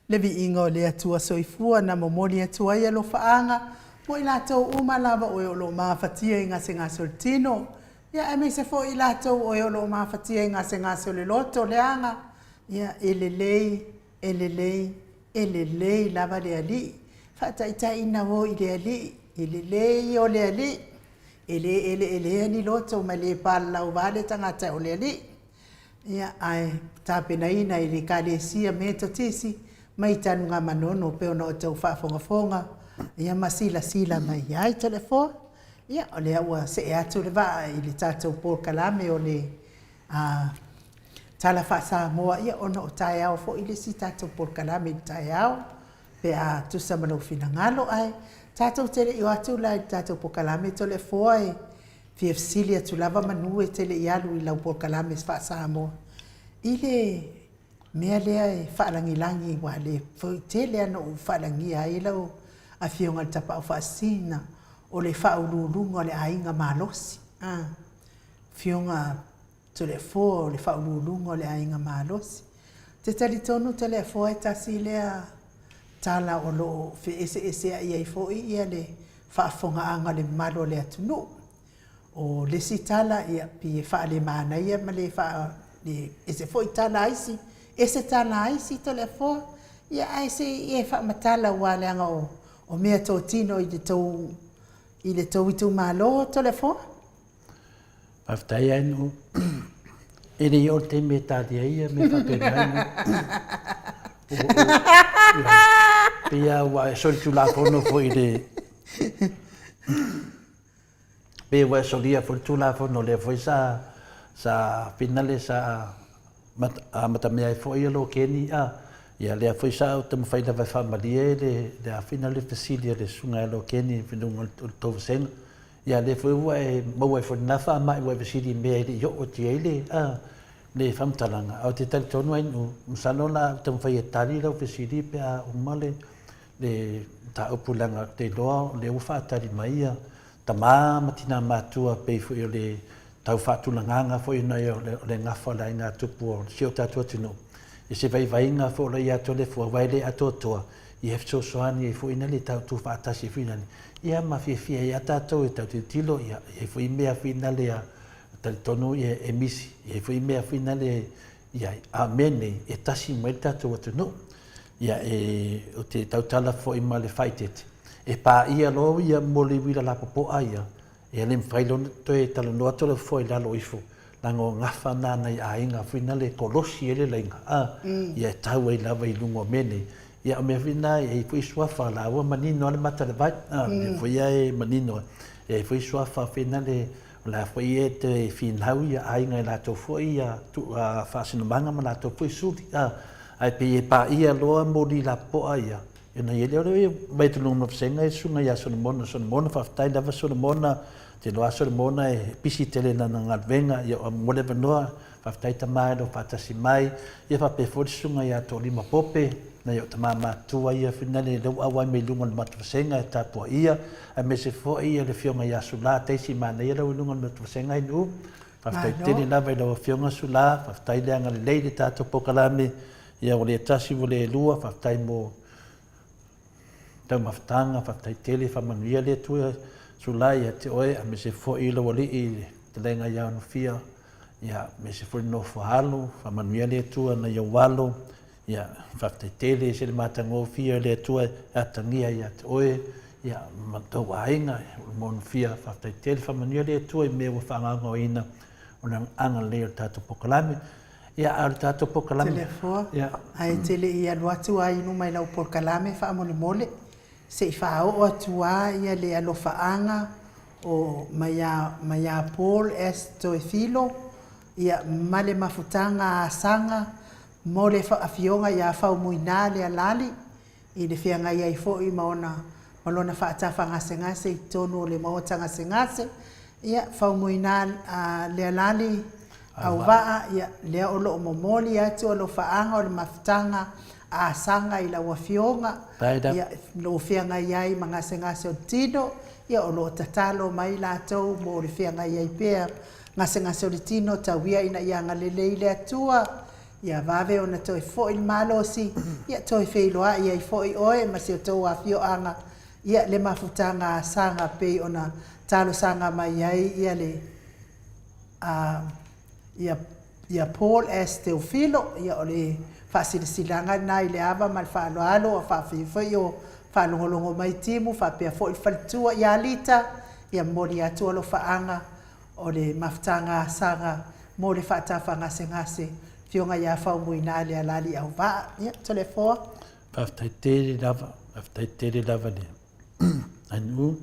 Speaker 1: Le vi ingo le atua soifua na momoli atua ia lo faanga. Mo i lātou uma lava o lo mawhatia i ngase ngase o tino. Ia e me se fo i lātou o lo mawhatia i ngase ngase o le loto le anga. Ia elelei lava le ali. Whataita ina wo i le ali. Elelei o le ali. Ele ni loto ma le pala o vale tangata o le ali. Ia ai tāpena ina i le kālesia me to tisi. Mai tanu ngā manono pe ona o tau whaafongafonga. Ia masila mai ai telefon. Ia o le aua se e atu le waa i le tātou Paul Kalame o le tala whaasa moa. Ia ona o tae au fo i le si tātou Paul Kalame i tae au. Pe a tusa manau fina ngalo ai. Tātou tele i o atu lai tātou Paul Kalame tole foa e. Fiefsili atu lava manu e tele i alu i lau Paul Kalame whaasa moa. I le mea lea e whaalangilangi wa le tele ana o whaalangi ai lau a fionga tapa o whaasina o le whaululunga o le ainga malosi. Fionga to le fo o le whaululunga o le ainga malosi. Te tali tonu te le fo e tasi lea tala o lo fe ese a ia i fo i ia le whaafonga anga le malo le atunu. O le si tala ia pi e whaale maana ia ma le wha ese fo i tala aisi. Ese tala aisi to le fo ia aise i e whaamatala wa le anga o mea tō tino i le tau itu malo to le fo?
Speaker 2: Paftai anu. Ere i o te me tātia ia me whapena anu. Pia wa e sori tu la fono fo i le. Pia wa e sori a fo tu la fono le fo i sa finale sa matamea e fo i alo keni a. Ia lea foi sa o te mawhaina vai whamalie le a whina le fasilia le sunga e lo keni whinunga o tō senga. Ia le foi ua e maua e whanawha a mai ua e fasili mea le i o ti eile le whamtalanga. Au te tali tonu ainu, msano na te mawhai e tali lau fasili pe a umale le ta upulanga te loa le uwha atari mai ia. Ta maa matina mātua pei foi o le tau whaatulanganga foi na le ngawha la inga tupu o sio tatua tino. E se vai nga fo la ia tole fo vai le atotoa i have so soani e fo ina le tau tu fa tasi finali ia ma fia ia tato e tau tilo ia e fo i mea finale a tal tonu e misi e fo i mea finale ia amene e tasi mai tato watu no ia e o te tau tala fo i ma le faitet e pa ia lo ia moli wila la popo aia e le mfailon to e talo no atole fo i lalo ifo lango ngafa nana i ainga whina le kolosi ele lainga ia tau ei lava i lungo mene ia me whina e fui suafa la ua manino ale mata le vai me fui e manino e fui suafa whina le la fui e te whinau ia ainga i la tau fui ia whasinumanga ma la tau fui suri ai pe e pa ia loa mori la poa ia ina i ele ore mai tu lungo mafsenga e sunga ia sonamona whaftai lava sonamona te loa sore mona e pisi tele na ngalvenga ia mole vanoa whaftaita mai no whatasi mai ia whape forisunga ia tō lima pope na ia ta mama tua ia finale lau awai me lunga na matuwasenga e tāpua ia a me se fo ia le fionga ia sula teisi mana ia lau lunga na matuwasenga inu whaftaitele lava i lau fionga sula whaftaile anga le leile tātou Pokalame ia o le tasi o le lua whaftai mo tau maftanga whaftaitele whamanuia le tua sulai te oe a me se fo i lo wali i te lenga ia no fia ia me se fo no fo halu fa manuia le tua na ia walo ia fa te tele se le matango fia le tua atangia ia te oe ia mato wainga mon fia fa te tele fa manuia le tua me wa fa ngo ina ona anga le tato Pokalame ia al tato Pokalame
Speaker 1: telefo ia ai tele ia watu ai no mai lau Pokalame fa mole se whao o atua ia le alofaanga o maya Paul Teofilo ia male mafutanga a sanga mo le whaafionga ia whao muina le alali i le whianga ia i fo i maona malona whaatafa ngase i tonu le maota ngase ia whao muina le alali au waa ia lea o loo momoli atu alofaanga o le mafutanga a sanga i la wafionga ia lo fianga iai mangase o tino ia o lo tatalo mai la tau mo le fianga iai pea ngase o le tino tauia ina ia ngalele i le atua ia vave ona toi fo il malosi ia toi feiloa ia i fo i oe ma se o tau afio anga ia le mafutanga sanga pei ona talo sanga mai ai ia le ia Paul S. Teofilo ia o le faasilisilanga na i le ava ma le faaloalo a faafeifai o faalogologo mai timu faapea foʻi le faletua ia alita ia moli atu alo faaga o le mafutaga asaga mo le faatafagase fioga iā faumuina le alali auvaa ia telefoa
Speaker 2: faafetaitele lava lea anu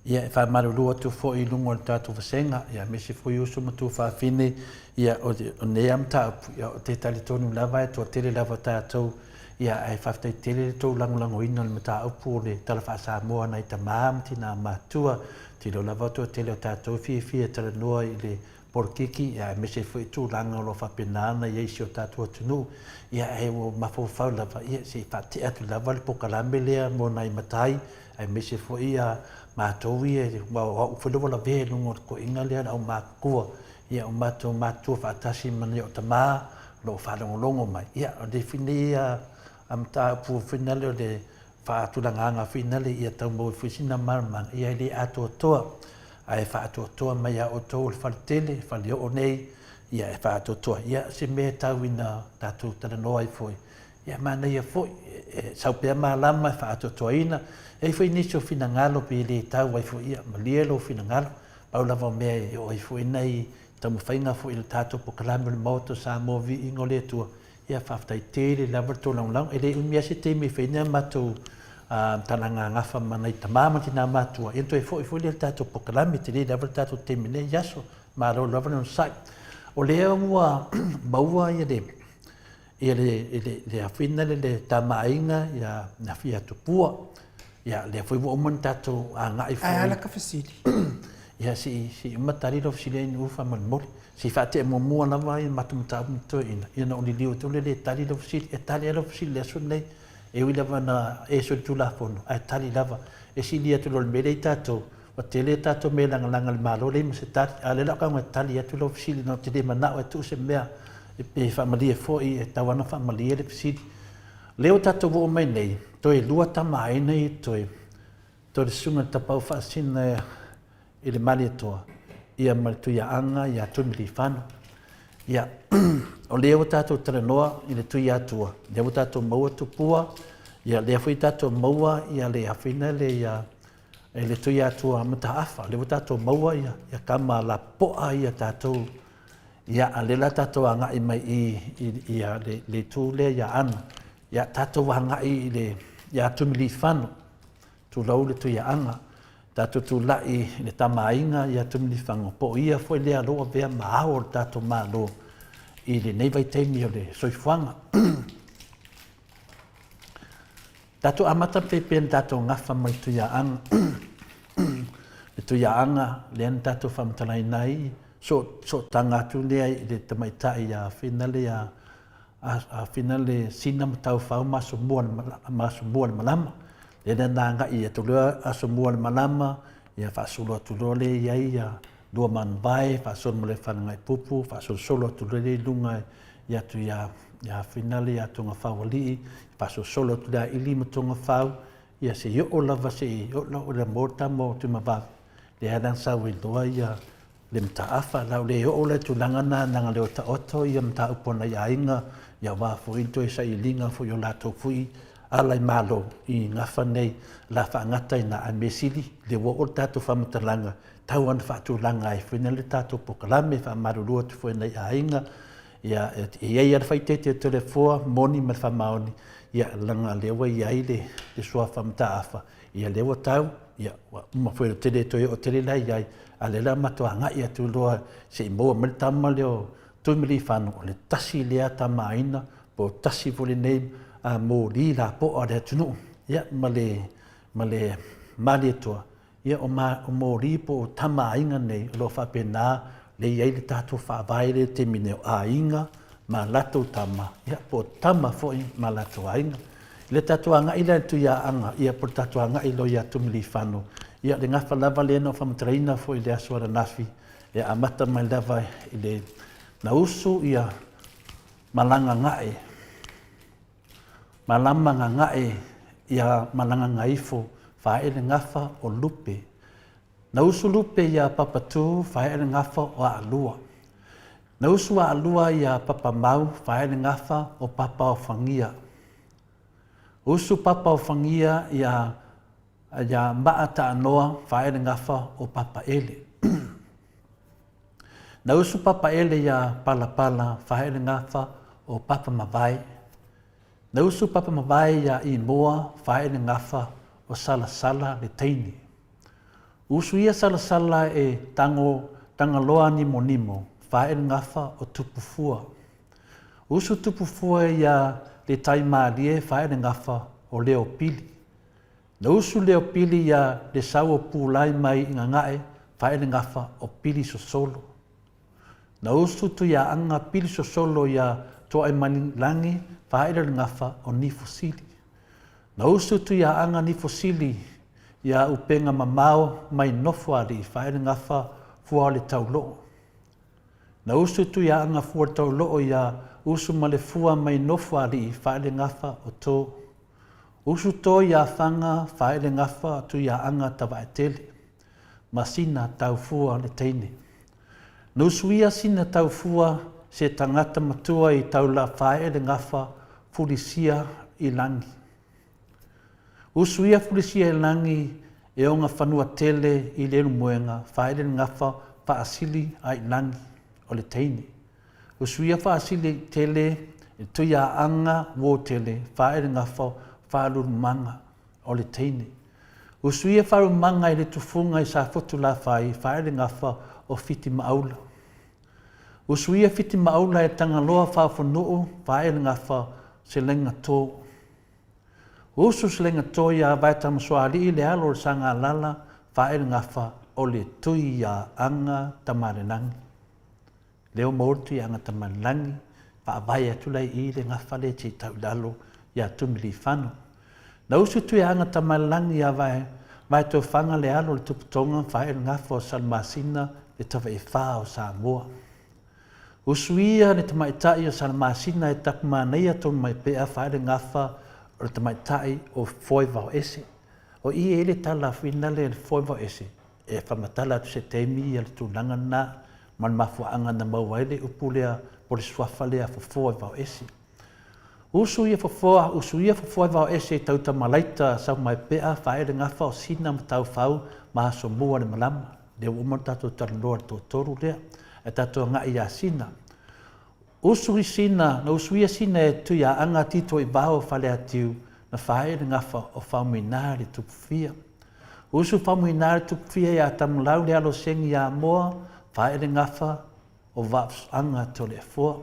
Speaker 2: ia e whamarurua tu fo i lungo le tātou wasenga, ia mesi fo i usu matu whawhine, ia o ne am tāpu, ia o te tali tonu lava e toa tere lava tātou, ia ai whawhtai tere tō langulango ina le mata upu o le tala whaasamoa nei ta maamti nā mātua, te lo lava toa tere o tātou fia tala noa i le porkiki, ia mesi fo i tū langa o lo whapenana i eisi o tātou atunu, ia e o mafofau lava, ia se whate atu lava le pokalame lea mo nai matai, ai mesi fo i a mātou ia, o whelewa la vehe lungo ko inga lea au mākua, ia o mātou whaatasi mani o ta mā, lo whalongolongo mai. Ia o de whine ia am tā pu whinale o de whaatulanganga whinale ia tau mo whisina marman, ia le ato toa, ai whaato toa mai a o tau le whaletele, whale o nei, ia e whaato toa. Ia se me tau ina tātou tana noa i foi. Ia mana ia foi, sau pia mā lama e whaato toa ina, e foi niso fina ngalo pe le tau wai foi ia malielo fina ngalo pau lava me o i foi nei tamu fainga foi le tato po kalame le moto sa mo vi ingole tua ia faftai tere lava to lang ele umia se te me fina matu tananga ngafa manai tamama tina matua ento e foi le tato po kalame te le lava tato te mine yaso ma lo lava no sai o le ua baua ia le afina le tamainga ia na fia tupua ia le foi wo mon tato a ngai foi
Speaker 1: ala ka fasili
Speaker 2: ia si matari lo fasili ni ufa man mol si fate mo mo na vai matum ta to ina no li dio to le tali lo fasili e tali lo fasili le sunne e wi lava na e so tu la fono ai tali lava e si dia to lo mele tato o tele tato me langa langa malo le me se tali ale la ka ma tali to lo fasili no te de mana o tu se mea e pe family foi e tawana family le fasili leo tato wo mai nei toi lua tama ai nei toi le sunga tapau whaasina i le mali atoa ia malituia anga ia tumili whanu ia o leo tato tala noa i le tui atua leo tato maua tupua ia lea fui tato maua ia le awhina le ia e le tui atua mata afa leo tato maua ia kama la poa ia tato ia alela tato anga i mai ia le tu le ia ana ia tato wanga i le ia tumili whanu, tu lau le tu ia anga, tato tu lai le tamainga ia tumili whango, po ia foi lea loa vea maao le tato maa lo i le nei vai teimi o le soifuanga. Tato amata pepe tato ngafa mai tu ia anga, le tu ia anga, le an tato whamtalai nai, so tanga tu lea i le tamaitai ia whenale ia a finale sina matau fau masumuan malama le nanga ia tu a sumuan malama ia fa solo tu le ia dua man vai fa sol mole fangai pupu fa solo tu le lunga ia tu ia finale ia tunga fawali fa solo tu da ili mutunga fau ia se yo ola va se yo la morta mo tu mava le hadan sa wi doa ia le mta afa la le yo ola tu langana nanga le ta oto ia mta upona ia inga ia wa fo into sa i linga fo yo lato fui ala malo i ngafa nei la fa ngata ina a mesili le wo o tato fa mtalanga tau an fa tu langa i finale tato pokalame fa marulu tu fo nei ainga ia ia fa te telefo moni me fa maoni ia langa le wa ia ile le so fa mtafa ia le wo tau ia ma fo te to o te la ia ale la mato anga ia tu lo se mo me tamaleo tu mili fano le tasi lea tamaina po tasi vole nei a mo li la po o le tunu ia male mali toa ia o mo li po tamainga nei lo fa pena le ia le tatu fa vai le te mine a inga ma lato tama ia po tama fo ma lato ainga le tatu anga ila tu ia anga ia po tatu anga ilo ia tu mili fano ia le ngafa lava le no famtraina fo ile aso ra nafi e amata mai lava ile na usu ia malanga ngae malama ngae ia malanga ngaifo fa ele ngafa o lupe na usu lupe ia papatu fa ele ngafa o alua na usu a alua ia papa mau fa ele ngafa o papa o fangia usu papa o fangia ia mbaa ta noa fa ele ngafa o papa ele na usu papa ele ia pala fa ele ngafa o papa mavai na usu papa mavai ia i moa fa ele ngafa o sala le teini usu ia sala e tangaloa nimo fa ele ngafa o tupufua usu tupufua ia le taimalie fa ele ngafa o leo pili na usu leo pili ia le sau o pulai mai inga ngae fa ele ngafa o pili sosolo na usu tu ia anga pili sosolo ia to ai mani langi fa ele ngafa o ni fosili na usu tu ia anga ni fosili ia upenga mamao mai nofo ali fa ele ngafa fua le taulo na usu tu ia anga fua taulo ia usu male fua mai nofo ali fa ele ngafa o to usu to ia fanga fa ele ngafa tu ia anga tawaetele masina tau fua le teine na usu ia sina tau fua se tangata matua i tau la fa ele ngafa fulisia i langi usu ia fulisia i langi e onga whanua tele i lelu moenga fa ele ngafa fa asili ai langi o le teine usu ia fa asili tele e tu ia anga wo tele fa ele ngafa fa manga o le teine usu ia fa manga i le tufunga i sa fotu la fai fa ele ngafa o fiti maula usu ia fiti maula e tangaloa fa fonoo fa ele ngafa se lenga tō usu se lenga tō ia vai tamaswali i le alo sanga lala fa ele ngafa o le tui ia anga tamarenangi leo maurtu ia anga tamarenangi fa vai atulai i le ngafa le te tau lalo ia tumili whanu na usu tu ia anga tamarenangi ia vai tō whanga le alo le tuputonga fa ele ngafa o salmasina le tawa e wha o Samoa usu ia le tamaitai o salmasina e takumanea tonu mai pea fa ele ngafa o le tamaitai o foiva o ese o i ele tala fina le foiva o ese e whamatala tu se teimi ia le tūlanga na man mafuanga na mauaile upulea po le swafa lea fo foiva o ese usu ia foiva o ese tau tamalaita sau mai pea fa ele ngafa o sina matau fau maha somua le malama le uma tatou talanoa le totoru lea e tatou ngai ia sina usu i sina na usu ia sina e tui a anga tito i bao fale atiu na fae le ngafa o whamuina le tupufia usu whamuina le tupufia ia tamulau le alo sengi ia moa fae le ngafa o vapsanga to le fua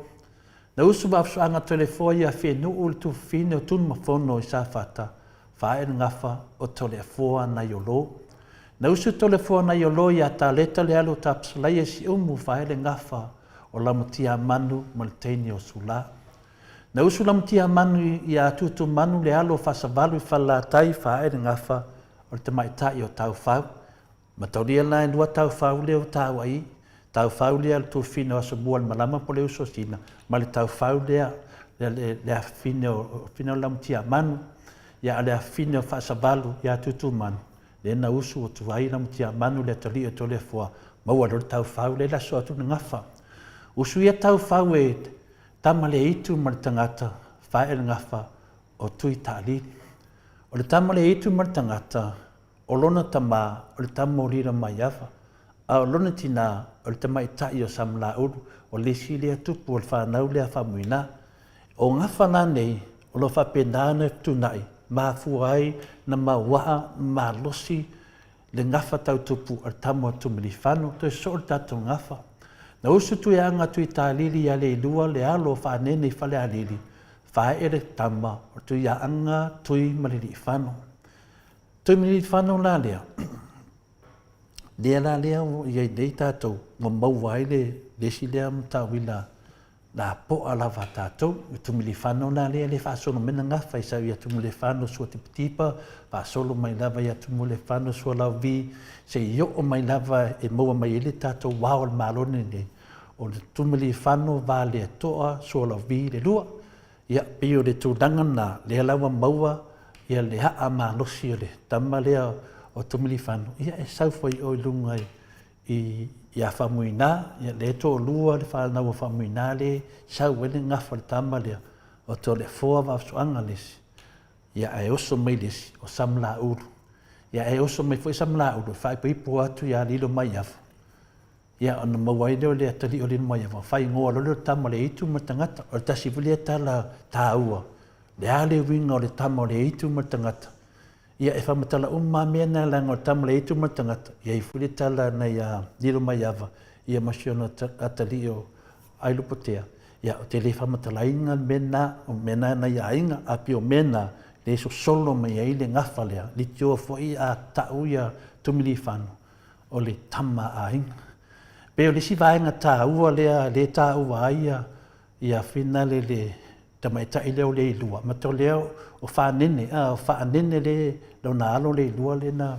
Speaker 2: na usu vapsanga to le fua ia whenuu le tupufine o tunu mafono i sa fata fae le ngafa o to le fua na yolo na usu to le fua na yolo ia ta leta le alo tapsalai e si umu fae le ngafa o lamutia manu malteini o sula. Na usu lamutia manu i a tutu manu le alo fasavalu i whalatai whae le ngafa o le tamaitai o tau whau. Ma tauria lai lua tau whau leo tau ai. Tau whau lea le tu fine o asabua le malama po le uso sina. Ma le tau whau lea le fine o lamutia manu. Ia le fine o fasavalu i a tutu manu. Le na usu o tuai lamutia manu le tali o tole fua. Maua le tau whau le la soa tu ngafa. Usu ia tau whau e tamale itu ma le tangata whae le ngafa o tui tālili. O le tamale itu ma le tangata o lona tama o le tamorira mai awa. A o lona tina o le tamaitai o samla uru o le si lea tupu o le whanau lea whamuina. O ngafa nā nei o lo whapendana tunai ma fuai na mawaa ma losi le ngafa tau tupu o le tamo tumili whanu to e so o tatou ngafa. Na usu tu e anga tu i tālili ia le ilua le alo whanene i whale alili. Whae ere tama o tu ia anga tui malili i whanu. Tui malili i whanu la lea. Lea la lea o iai nei tātou. Ngā mauai le si lea mtawila la po'a lava tātou, i tumili whano nā lea le whaasolo mena ngafa i sau ia tumule whano sua tipitipa, whaasolo mai lava ia tumule whano sua lau vi, se i o mai lava e maua mai ele tātou wao le malone ne, o le tumili whano wā le toa sua lau vi le lua, ia pio le tūdanga nā lea lawa maua, ia le haa malosi o le tama lea o tumili whano, ia e sau fai o lungai ia whamuina, ia le tō lua le whanau whamuina le, sau wene ngafa le tama lea, o tō le fōa wafsuanga lesi, ia e oso mai lesi, o samla uru, ia e oso mai fwoi samla uru, whai pipu atu ia lilo mai afu, ia ona mawai leo le atali o lilo mai afu, whai ngoa lolo tama le itu matangata, o le tasi wili tala tāua, le ale winga o le tama o le itu matangata, ia e whamatala mea nā langa o tama le itu matangata, ia i wili tala na ia lilo mai afa, ia masiona atali o ailupotea, ia o te le whamatala inga mena na ia inga, api o mena, le so solo mai ai le ngafa lea, li tio fwoi a tau ia tumili whanu, o le tama a inga. Peo le si vaenga tā ua lea, le tā ua aia, ia whina le tamaita i leo le ilua. Ma tau leo o whaanene le, lau na alo le ilua le na,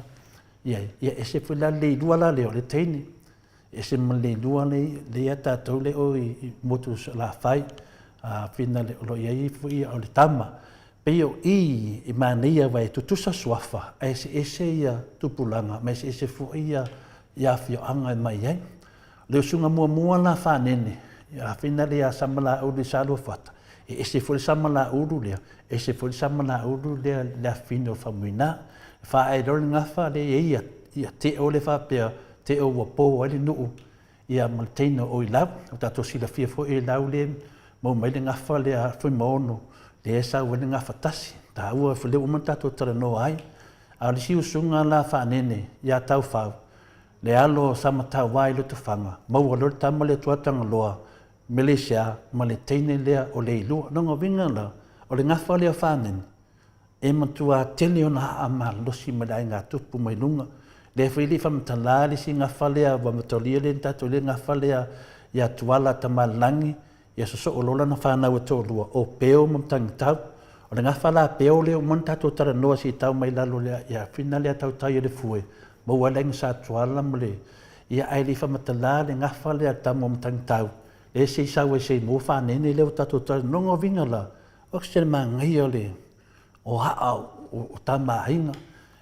Speaker 2: ia ese whila le ilua la leo le teine. Ese ma le ilua le ia tātou le o i motu la whai, whina le olo ia i fui o le tama. Peo i māneia vai tutusa suafa, ese ia tupulanga, ma ese fui ia whioanga mai ai. Leo sunga mua la whanene, ia whina lea samala au le salo whata. Ese fwere samala uru lea, ese fwere samala uru lea lea whino whamuina. Whae role ngawha le ia te o le whapea, te o wapo ale nuu, ia malteina o i lau, o tato sila fia fo i lau le, mau mai le ngawha lea fwoi maono, le esa wene ngawha tasi, ta ua fwile uman tato tara no ai. A le siu sunga la whanene, ia tau whau. Le alo samata wai lo te whanga, mau alor tama le tuatanga loa, Malaysia, ma le teine lea o le ilua, nonga winga la, o le ngawha lea whanen, e matua tele o na haa ma losi ma lai ngā tupu mai lunga, le whili whamatala le si ngawha lea, wa matolia le tato le ngawha lea, ia tuala tama langi, ia soso o lola na whanau e tō lua, o peo mamtangi tau, o le ngawha la peo lea o man tato tara noa si tau mai lalo lea, ia whina lea tau tai e le fue, maua lengi sa tuala ma le, ia ai li whamatala le ngawha lea tamo mamtangi tau, e se sau e se mo whanene leo tato tara nonga winga la, o se ma ngai o le, o haa o tama ainga,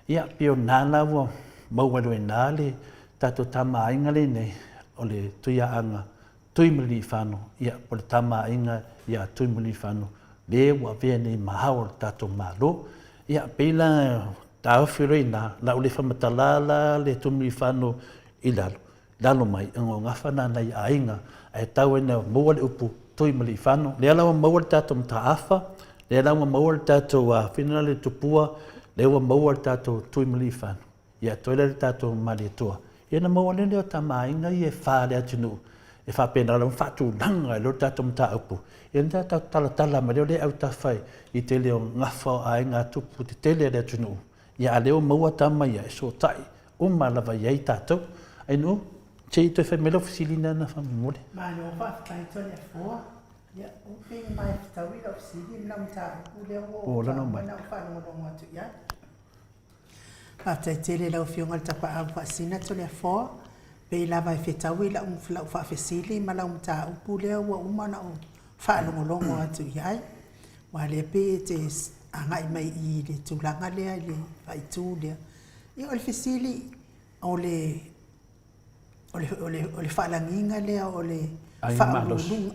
Speaker 2: ia pio nana wa maualu e nale, tato tama ainga le nei, o le tuia anga, tui mili whano, ia o le tama ainga, ia tui mili whano, le wa vea nei mahao tato malo, ia pila tau whireina, la o le whamatalala le tui mili whano i lalo. Lalo mai, ngo ngawhana nei ainga, e tau e na maua le upu tui mili whano, le alawa maua le tato mta awha, le alawa maua le tato whina le tupua, le alawa maua le tato tui mili whano, ia toila le tato mali atua. Ia na maua le leo tama ainga i e wha le atinu, e wha pena lau whatu langa e lo tato mta upu. Ia na tato tala ma leo le au tawhai, i te leo ngawha ainga tupu te tele le atinu. Ia a leo maua tama ia e so tai, lava iai tato, ai nu, che i toi whai melo fisilina na whamimore.
Speaker 1: Mano whaftai tole fua, ia uping mai fitawi la fisili na mta upu leo o
Speaker 2: lana mai.
Speaker 1: Na whanongonga tu ia. Whaftai tele lau fionga tapa au whasina tole fua, pe lava e fitawi la whafisili ma lau mta upu leo wa umana o whanongonga atu ia. Wale pe te angai mai i le tūlanga lea, le whaitu lea. Ia o le fisili o le whaalanginga lea, o le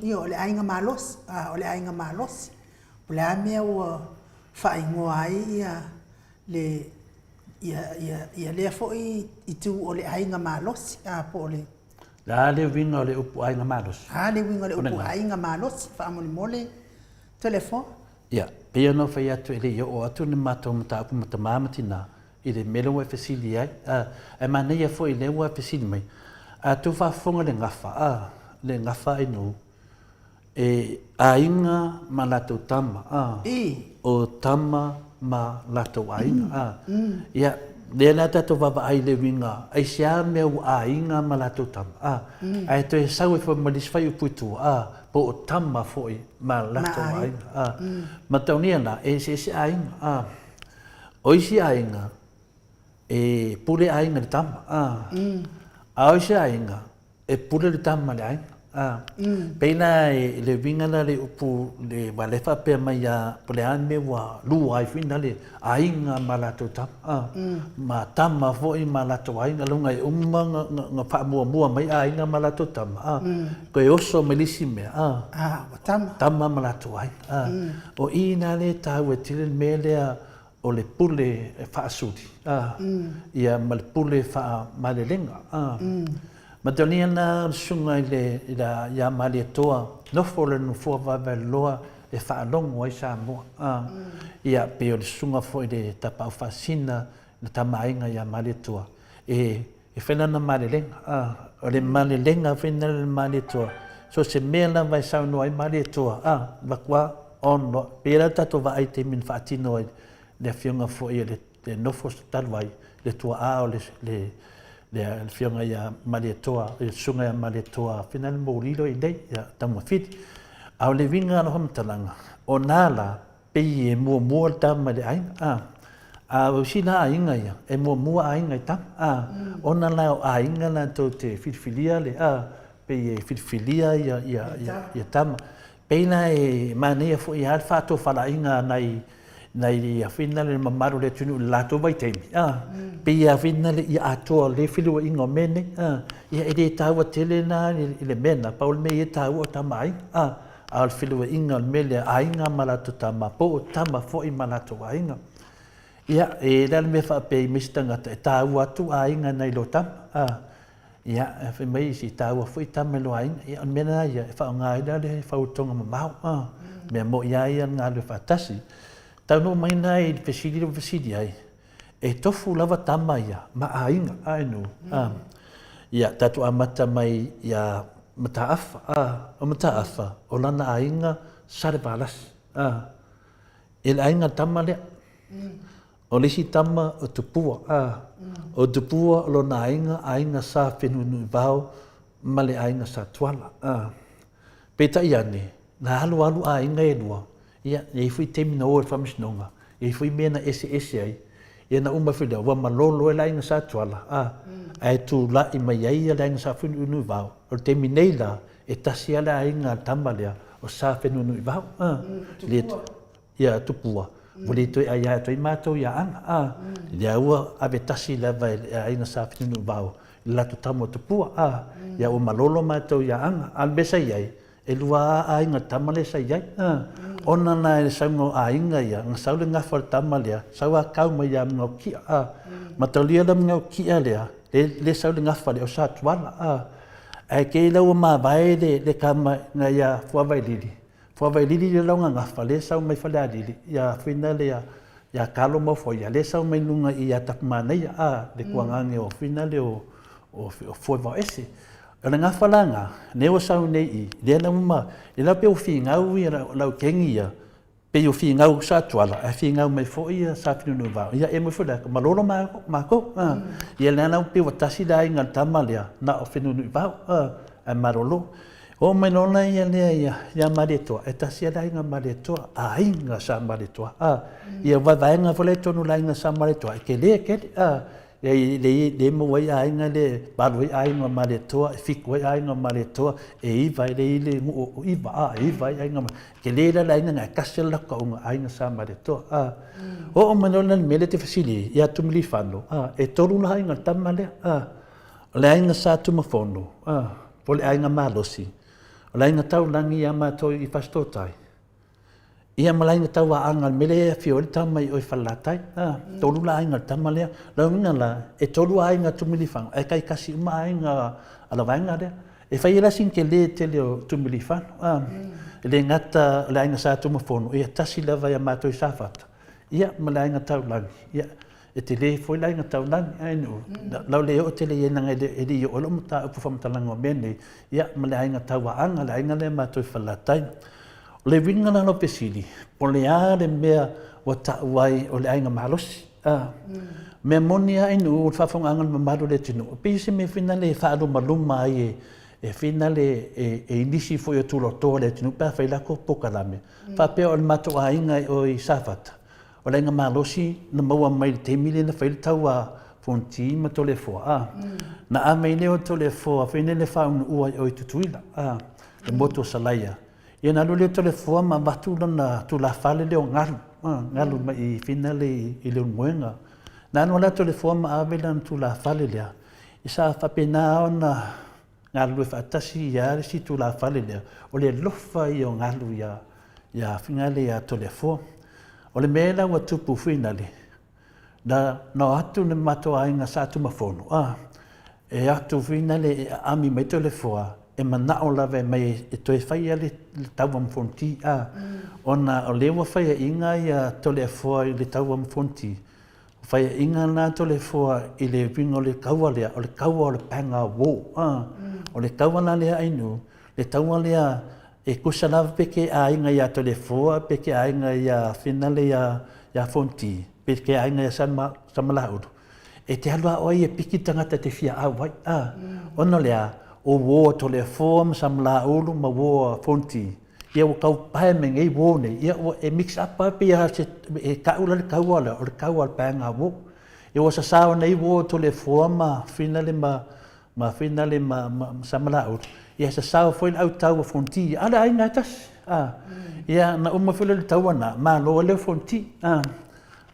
Speaker 1: ia o le ainga malos, o le ainga malos. O le amea ua whaingoa ai ia le ia lea foi i tu o le ainga malos, po le
Speaker 2: La le winga o le upu ainga malos.
Speaker 1: Le winga o le upu ainga malos, whaamole mole telefon.
Speaker 2: Ia, pia no whai atu ele ia o atu ni mato mata apu mata mamatina, i le melo e fesili ai, e manei a fo i lewa e fesili mai. Tu whafonga le ngawha inu, e ainga ma lato tama, o tama ma lato ainga. Ia, le la tatou vava ai le winga ai sia me u ainga ma la tama ai te sau fo ma disfai putu po o tama foi ma la to ai ma taunia na e se ainga o isi ainga e pule ainga le tama a o isi ainga e pule le tama le ainga peina le winga na le upu le walefa pe mai ya pule an me wa lu ai fina le ainga ma la to tama ma tama foi ma la to ainga lunga e umma nga fa mua mai ainga ma la to tama ko e oso melisi me tama ma la to ainga o ina le tau e tile mele o le pule fa asudi ia ma le pule fa ma le lenga Matonia na sunga le ila ya mali toa no fole no fo va loa e fa long o sa mo ia pe o sunga fo de tapa fascina na tamainga ya mali toa e fena na mali lenga o le mali lenga fena le mali toa so se mela vai sa no ai mali toa va qua on pe la tato va ai te min fatino le fionga fo le no fo talvai le toa o le fionga ya maletoa e sunga ya maletoa final morilo i dei ya tamo fit au le vinga no hom talanga o nala pe e mo tama le ai o sina ainga ya e mo ainga tam ona la ainga na to te filfilia le pe e filfilia ya tam pe na e mania fo ya fa to fala inga nai ia fina le mamaru le tunu lato vai temi pe ia fina le ia ato le filu ingo mene ia ede tawa tele na le mena paul me ia tawa tamai al filu ingo mele ainga malato tama po tama fo i malato ainga ia e dal me fa pe mistanga tawa tu ainga nei lo tam ia fe mai si tawa fo i tama lo ainga ia mena ia fa ngai dale fa utonga mamau me mo ia nga le fatasi tau no mai nai fesidi ai e tofu lava tama ia ma ainga ainu ia tatu amata mai ia mataafa o lana ainga sare balas il ainga tama le o lisi tama o tupua lo na ainga sa fenunu vau male ainga sa tuala peta iane na halu ainga e lua ia e fui temina o famisnonga e fui mena ese ai ia na uma fida wa malolo e lainga sa tuala ai tu la i mai ai lainga sa funu nu vau o teminei la e tasia la inga tambalea o sa funu nu vau le ia tupua voli to ai to mato ia anga ia ua ave tasi la vai inga sa funu nu vau la tu tamo tupua ia o malolo mato ia anga albesa ai e lua ainga tamale sa ia ona na e sango ainga ia nga saule nga for tamalea sawa kau mai ia ngo ki matalia lam ngo ki alea le saule nga for o sa tuala ai ke la ma vai le kama nga ia fo vai lili le longa nga fa le sau mai fa la lili ia finale ia kalo mo fo ia le sau mai lunga ia takmana ia le kuangange o finale o fo va ese ana nga falanga ne o sau nei le na uma le la pe o finga u ia la kengia pe o finga u sa tuala a finga mai fo ia sa finu va ia e mo fo da malolo ma ko ia le na pe o tasi dai nga tamalia na o finu va a marolo o mai no na ia le ia mareto e tasi dai nga mareto a inga sa mareto ia va nga fo le tonu la nga sa mareto ke le mo wai ai nga le baloi ai nga maletoa fik wai ai nga maletoa e vai le i vai ai nga ke le la nga kasel la ko nga ai nga sa maletoa o manona mele te fasili ya tumli fano e tolu la ai nga tamale le ai nga sa tumafono pole ai nga malosi le ai nga tau langi ya mato i fastotai ia malai nga tawa angal mele fiol tamai oi falatai tolu la nga tamale la minga la e tolu ai nga tumilifang e kai kasi mai nga ala vanga de e fai la sin ke le tele tumilifang le ngata la nga sa tumafono ia tasi la vai mato i safat ia malai nga tau lang ia e tele foi la nga tau lang ai no la le o tele ia nga e di o lo mata pu fam talango mene ia malai nga tawa angal ai nga le mato i falatai le vinga na no pesili po le ale mea o ta wai o le ainga malosi Me monia inu whawhongangan mamaro le tino. Pisi me whina le whaaruma luma e whina le inisi fo i tūro tō le tino. Pea whailako pokalame. Whapea o le mato a inga o i Safata. O le inga malosi na maua mai te mili na whaile tau a fonti ma tole foa. Na a mei leo tole foa. Whine le whaun ua o i tutuila. Le moto salaya. Ia na leo tole foa ma watu na tu la whale leo ngalu. Ngalu ma i whina le i leo nguenga. Nā noa lato le fōma āwela tu la whale lea. I sā whapena o na ngalu e whaatasi i are si tu la whale lea. O le lofa i o ngalu ia whingale ia to le fō. O le mea ua tupu whinale. Na no atu ne mato ainga sa tu mafono. E atu whinale e ami mai to le fōa. E manao lawe mai e toi whaia le tau amfonti. O na o lewa whaia inga ia to le fōa i le tau amfonti. Whai inga nā tole fua i le wingo le kaua lea, o le kaua o le panga wō. O le kaua nā lea ainu, le taua lea e kusalawa peke a inga ia tole fua, peke a inga ia whinale ia fonti, peke a inga ia samalauru. E te halua oi e piki tangata te whia awai. Ono lea, o wō tole fua ma samalauru ma wō fonti. Ia o kau pae me ngei wōne, ia o e mix up pape ia e kaula le kaua le, o le kaua le pae ngā wō. Ia o sa sao nei wō to le fua ma whinale ma whinale ma samalaur. Ia sa sao foi au tau a fonti, ala ai ngā tas. Ia na uma while le tau ana, ma loa leo fonti.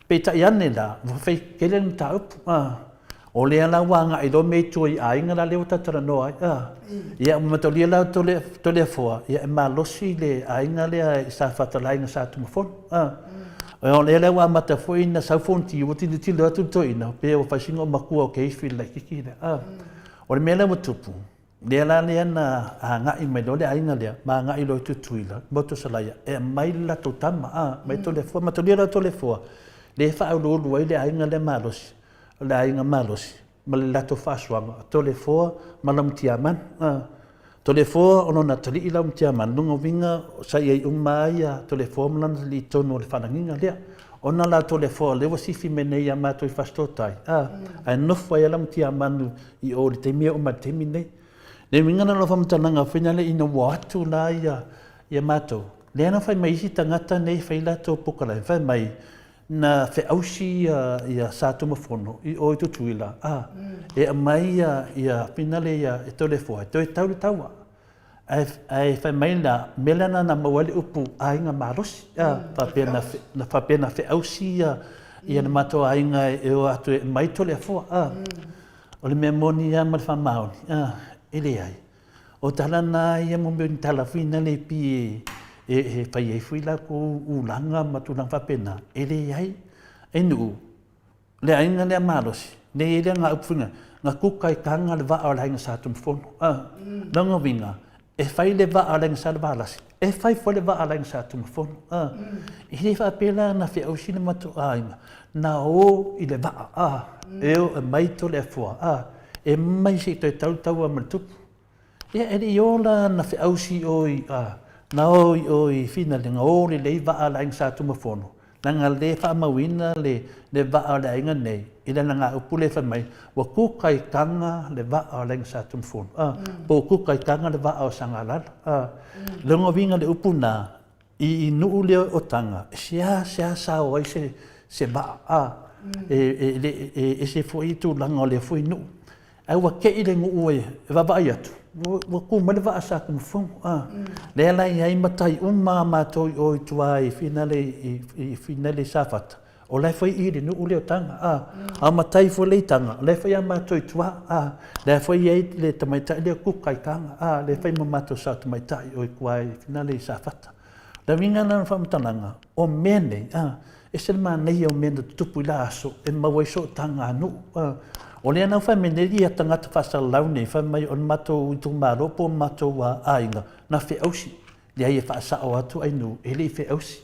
Speaker 2: Peta i ane la, whai kele ni ta upu. O lea la wanga i lo mei tui a inga la leo tatara noa. Ia umatolia la to le fua. Ia e malosi le a inga lea i sa whatala inga sa tumafon. O lea la wa mata fo ina sa fonti o tini tilo atu to ina. Pe o whasinga o makua o keiswi la kiki lea. O le mea la watupu. Lea la lea na a ngai mai lo le a inga lea. Ma ngai lo tutui la. Moto salaya. E mai la to tama. Mai to le fua. Matolia la to le fua. Le wha au lo lua i le a inga le malosi. Le ainga malosi, ma le lato whaasuanga, tole fōa, ma lam tiaman. Tole fōa, ono na tali i lam tiaman, nunga winga, sa iei umaia, tole fōa, ma lana li tono le whananginga lea. Ona la tole fōa, lewa sifi mene ia mātou i whastotai. Ai nofwa ia lam tiamanu i o le temia o ma temi nei. Le winga na lo whamtananga, whinale ina watu la ia mātou. Lea na whai mai isi tangata nei, whai lato pokalai, whai mai, na fe ausi ia sa tumafono i o tu tuila e mai ia pinale ia e tole fo to tau taua ai fa mai na melana na mawali upu ainga maros fa pena fe ausi ia na mato ainga e o atu mai tole fo o le memonia mal fa maoni ele ai o talana ia mo ben tala finale pi e fai e fui la ko ulanga matulang whapena. Ele ai, e nuu. Le ainga le amarosi. Le ele ngā upwinga. Ngā kukai kanga le waa o la inga sa tumfono. Nanga winga. E fai le waa o la inga sa le waalasi. E fai fo le waa o la inga sa tumfono. I le whapela na whi au sina matu ainga. Na o i le waa. E o e mai to le fua. E mai se toi tau tau a matupu. E i ola na whi au si oi na oi finale nga o le va la ing sa tumafono na nga le fa mawina le va la inga nei ila nga upule fa mai wa ku kai kanga le va la ing sa tumafono po ku kai kanga le va o sangala le ngo vinga le upuna i nu le o tanga sia sa o se va e se foi tu langa le foi nu ai wa ke ile ngu e va ba yatu wa ku ma le va sa tumafono le la ia matai ma to o tuai finale safat o le foi i no ule tanga a matai fo le tanga le foi ma to tua le foi i le tamaita le ku kai kanga le foi ma to sa tamaita o kuai finale safat le vinga na fa mtananga o mene e se ma nei o mene tupu la so e ma wai so tanga no o le na fa meneri a tanga ta fa launi fa mai on mato tu maro po mato wa ainga na fe ausi le ai fa sa o atu ai no ele fe ausi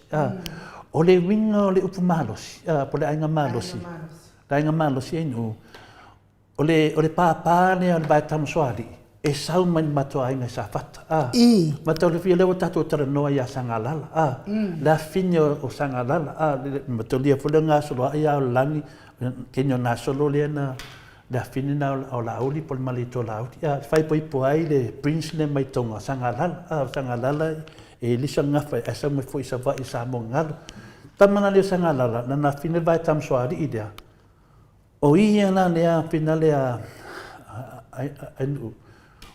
Speaker 2: o le winga o le upu malosi po le ainga malosi la ainga malosi ai no o le papa le o le vai tam soari e sau mai matua inga sa fata matau le fia lewa tatu tara noa ia sangalala la fine o sangalala matau lia fule ngā solo ia o langi kenyo nā solo lia na la fine na o la auli pol malito la auli fai po ipo ai le prince le mai tonga sangalala e lisa ngafa e sa me fo isa va isa mo ngalo tamana le sangalala na fine vai tam soari idea o ia na lea pina lea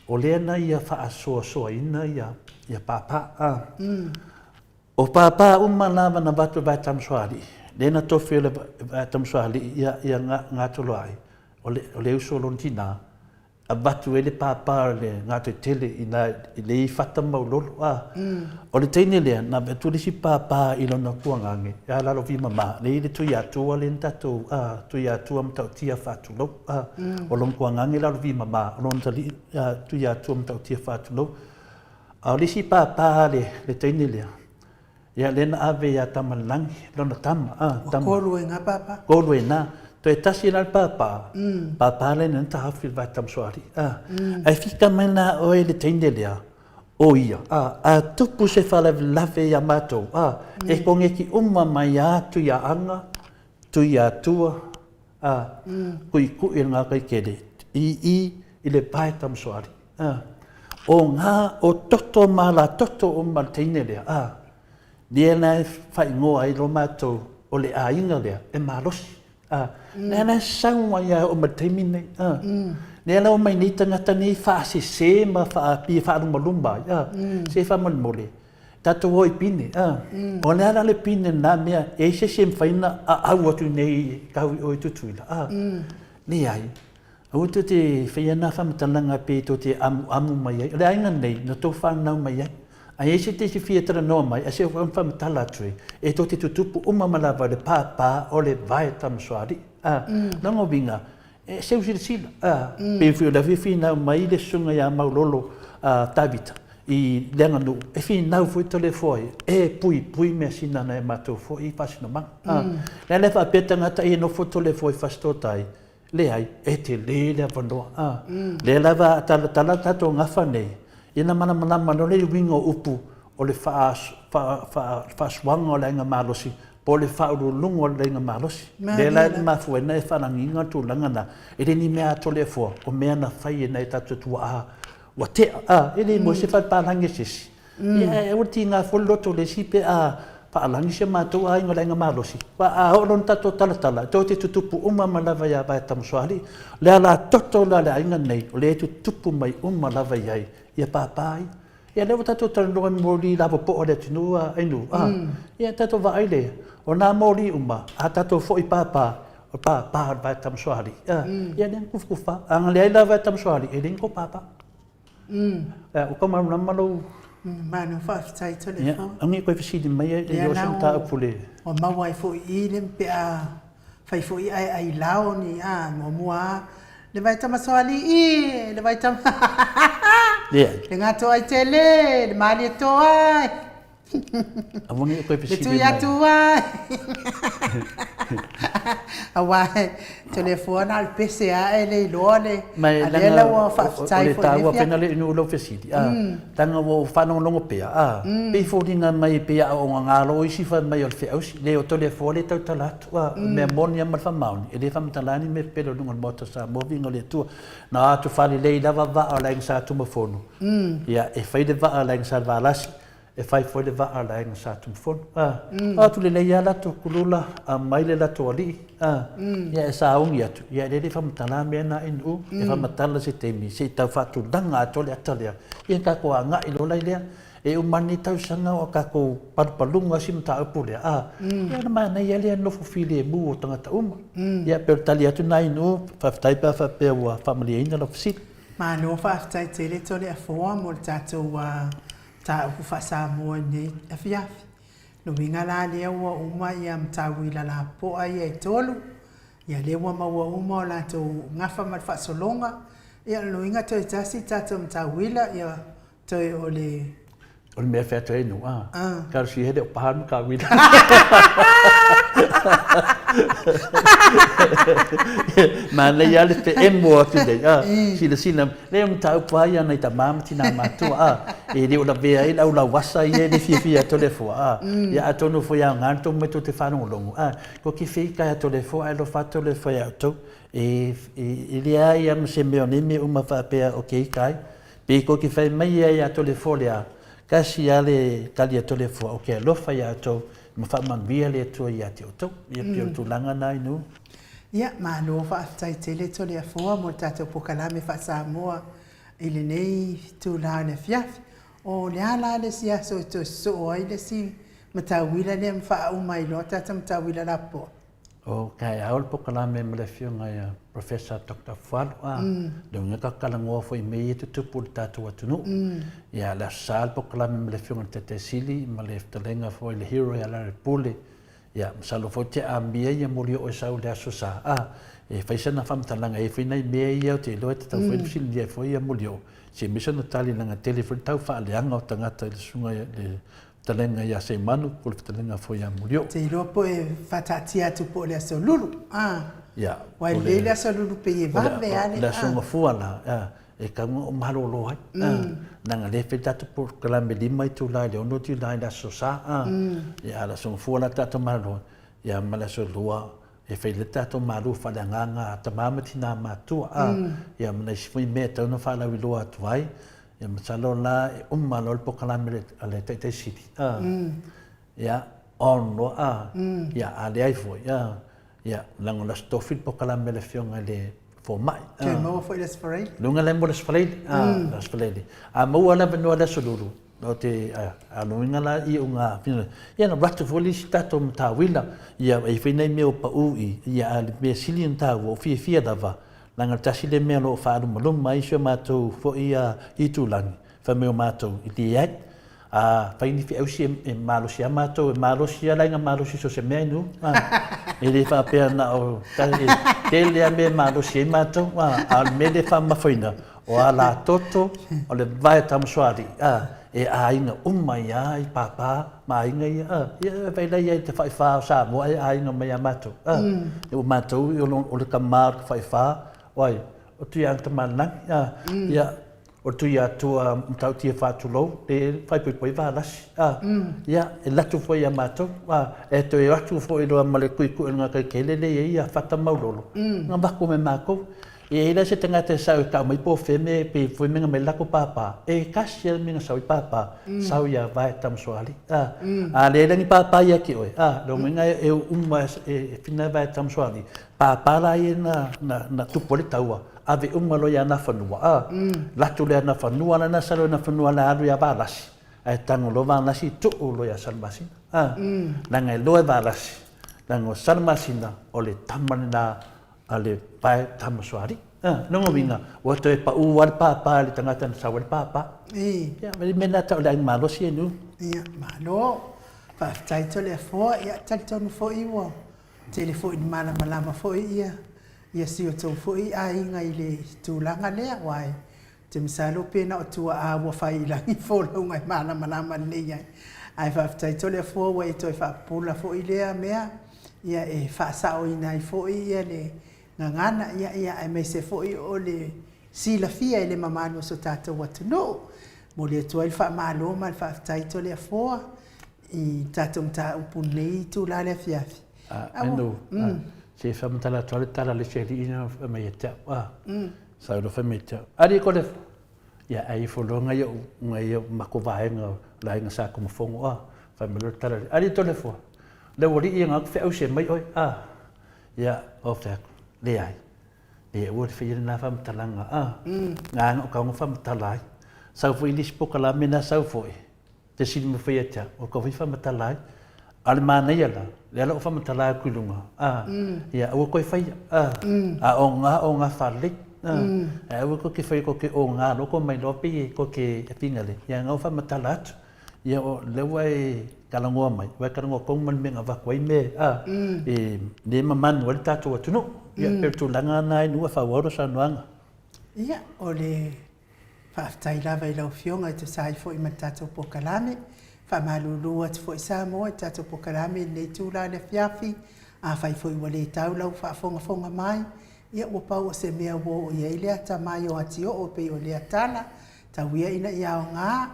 Speaker 2: o lea na ia faa soa ina ia papa o papa lava na batu vai tam soari lena tofi le vai tam soari ia ngā tolo ai o le usolon tina a batu ele papa le ngā te tele ina le I fata maulolo o le teine lea na betu le si papa ilo na kuangange ya lalo vi mama le ile tui atua le ntatou tui atua mtau tia fatu lau o lon kuangange lalo vi mama o lon tali tui atua mtau tia fatu lau o le si papa le teine lea ya le na ave ya tamalangi lona tama
Speaker 1: Kolue ngā papa
Speaker 2: kolue na to e tasi na papa papa le na ta hafi vai tam soari ai fika mai na o ele teine lea o ia a tupu se fala lave ya matou e konge ki mai atu ya anga tu ya tua kui ngā kai kere I le pai tam soari o ngā o toto mala toto o teine lea lia na fai ngoa I lo matou o le ainga lea e malosi nana saunga ia o matemi nei nela o mai ni tangata ni fa se ma fa pi fa lumba se fa mole tato hoi pine o nela le pine na mea e se faina a watu nei ka o tutuila ni ai o tu te feina fa matalanga pe to te amu mai le ainga nei no to fa na mai ai se te se fiatra no mai a se fa matala tui e to te tutupu malava le papa o le vai tam soari nango vinga e se usi sila pe fio la fina mai le sunga ya maulolo tavita I lenga no e fina foi tole foi e pui me sina na mato foi pasino ma le fa petanga ta no foto le foi fastotai le ai e te le vano le lava tala tato ngafa nei ina mana no le wingo upu o le fa swanga o le nga malosi po le fa lungo o le nga malosi le la ma fuena e fa nginga tu langana e le ni mea tole fo o mea na fai na tatu tua wa te ele mo se fa palangi sisi e o tinga fo loto le sipe palangi se ma tu ai nga malosi pa o lon tatu tala to te tutupu malava ya ba tam swali le ala toto la inga nei le tutupu mai malava ya ia papai ia le tato tano mori la po o le tinu ainu ia tato va ile o na mori a tato foi papa o papa va tam soari ia le kufa ang le la va tam soari e le ko papa o koma na malo
Speaker 1: manu fa tai tole fa
Speaker 2: angi ko fisi di mai e yo santa pule
Speaker 1: o mawai fo I le pe fai fo ai lao ni mo mua le vai tam soali le vai tam le ngato ai tele le mali to ai
Speaker 2: avoni ko pesi
Speaker 1: tu ya tu ai awai telefona al PCA ele lole
Speaker 2: ale
Speaker 1: wa fa tai
Speaker 2: fo le pena le no lo fesi tanga wo fa no longo pe pe fo dinga mai pe o ngalo isi fa mai o fe le o telefone tau talat wa me monia ma fa mauni e le fa mtalani me pelo no moto sa mo vingo le tu na tu fa le lava va ala sa tu mo fono ia e fai de va ala sa va las e fai foi de va ala sa tu fono tu le ia la tu kulula mai le la tu ali ia sa ungi atu ia le fa mtala me na inu e fa mtala se temi se ta fa tu danga to le atalia ia ka ko anga I lo lai le e umani tau sanga o ka ko palunga sim ta upule ia na mai ia le no fili bu o tanga ta ia per talia tu nai no fa tai pa fa pe wa family ina lo fisi
Speaker 1: ma no fa tai tele to le fo mo tato wa ta ku fa sa mo ni afia no winga la le wa uma ia mtawila la po ai e tolu ia le wa ma wa uma la to ngafa ma fa solonga ia no winga to tasi tato mtawila ia to
Speaker 2: o le mea whea toi nu, ka si hede o pahanu ka wina. Ma nei ale te emo atu dei, sila, leo mta upai ana i ta mamati nā mātua, e reo la vea i lau la wasa i e ni fia tole fua, ia atonu fo ia nganto me to te whanongo longu, ko ki whika ia tole fua, e lo whatole fua ia tau, e rea i am se meo neme uma whapea o kei kai, pe ko ki whai mai ia tole fua lea, kasi ale kalia tole fua, o ke alofa ia tau, ma whamanwia le tua ia te o tau, ia pio tūlanga nai nu.
Speaker 1: Ia, ma lo whaatai tele tole a fua, mo tātou pokalame wha Samoa, i le nei tūlā le fiafi, o le ala le si aso to so ai le si matawila le mfa umai lo tata matawila lapo.
Speaker 2: O kai aul pokalame me le fiunga ia Professor Dr. Fualo le ngaka kalangoa foi me te tupu tatu atunu. Ia la sal pokalame me le fiunga te sili ma le ftalenga foi le hero ia la pule. Ia salo foi te ambia ia mori o sau le asosa. E faisa na famtalanga e fina me ia te lo te tau foi sili ia foi ia mori o. Se misa na tali langa telefon tau fa le anga o tangata le sunga le talenga ia se manu ko le talenga foi ia mori o.
Speaker 1: Te ropo e fatatia tu po le aso lulu.
Speaker 2: Ya.
Speaker 1: Wai le aso lulu pe e vave ale.
Speaker 2: La sunga fuala e kanga o malolo ai. Nanga le feta tu po kalambe lima i tu lai le ono tu lai la sosa. Ya la sunga fuala tato malo. Ya mala so lua e fai le tato malu fa le nganga tamama tina matua. Ya mana sifui me tau na fa la wilua tuai. Ya masalo la e umma po kalambe ale te siti. Ya ono ya ale ai foi ya lango la stofil po kalambe le fionga le fo mai
Speaker 1: ke mo foi les farei
Speaker 2: lunga le mo les farei las farei mo ala beno ala solulu no te no ingala I unga fina ya no ratu foli stato mtawila ya e fina me o pa ui ya ale me silin ta wo fi dava langa tasile me lo fa dum lo mai so mato fo ia itulangi fa me o mato itiat faini fi ausi e malosia mato e malosia la inga malosia so se menu ele fa pena o tele me malosia mato al me de fa mafoina o ala toto o le vai tam swari e ainga umma I papa ma inga ia vai la ia te fa sa mo ainga me mato o mato o le kamar fa oi o tu ia te manang ia o tu ia tua mtau tia whātulo, e whaipoi wālasi. Ia, e latu fwoi a mātou, e to e atu fwoi roa male kui ngā kai kelele e ia whata maurolo. Ngā wako me mākou, e ila se tangata e sau kau mai po wheme pe fwoi menga me lako pāpā, e kasi e menga sau I pāpā, sau ia vai tamsoali. Le rangi pāpā ia ki oi, lo menga e umma e whina vai tamsoali, pāpā la e na tupole taua, ave umalo ya na fanua latu le na fanua na salo na fanua la alu ya balasi ai tango lo balasi tu lo ya salmasi nanga lo balasi nango salmasina ole tamana ale pai tamaswari no vinga o to pa u wal pa le tangata na sawal pa ya me mena ta le malo si nu
Speaker 1: ya malo pa taito le fo ya taito no fo iwo telefone mala fo ia ia si o tau fui a inga I le tūlanga lea wai. Te misalo pena o tua a wa whai ilangi wholo ngai mana manama nei ai. Ai whaftai tole fua wa I toi whapula fui lea mea. Ia e whaasao inai fui ia le ngangana ia e mei se fui o le sila fia le mamano so tata watu no. Mo le tua I whamalo ma whaftai tole fua I tata mta upun nei tūla le fiafi.
Speaker 2: Ando. Se famtala tala le cheli ina me ta sa lo fa meta ari ko le ya ai fo lo ngai mako vai nga la nga sa ko fongo fa me lo tala ari to le fo le wori nga fe au se mai oi ya of ta le ai le wo fe na famtala nga nga ka mo famtala sa fo ilis pokala mena sa fo te sin me fe ta o ko fa famtala almana yala lela o fama tala kulunga ya o ko fai o nga falik o ko ke fai ko ke o nga no ko mai no pi ko ke pingale ya nga o fama talat ya o le wai kalango mai wai kalango ko man me nga va ko me e ne maman wal tatu tu no ya per tu langa nai no fa woro sa noanga
Speaker 1: ya o le Whaaftai lava I lau fionga I tu sai fo I man tātou pokalame. Whamalulua te fo I Samoa I tātou pokalame nei tūla le fiafi. A whai fo I wale tau lau whaafonga mai. Ia ua pau o se mea wo o ia ilea ta mai o ati o pe o lea tala. Tau ia ina ia o ngā.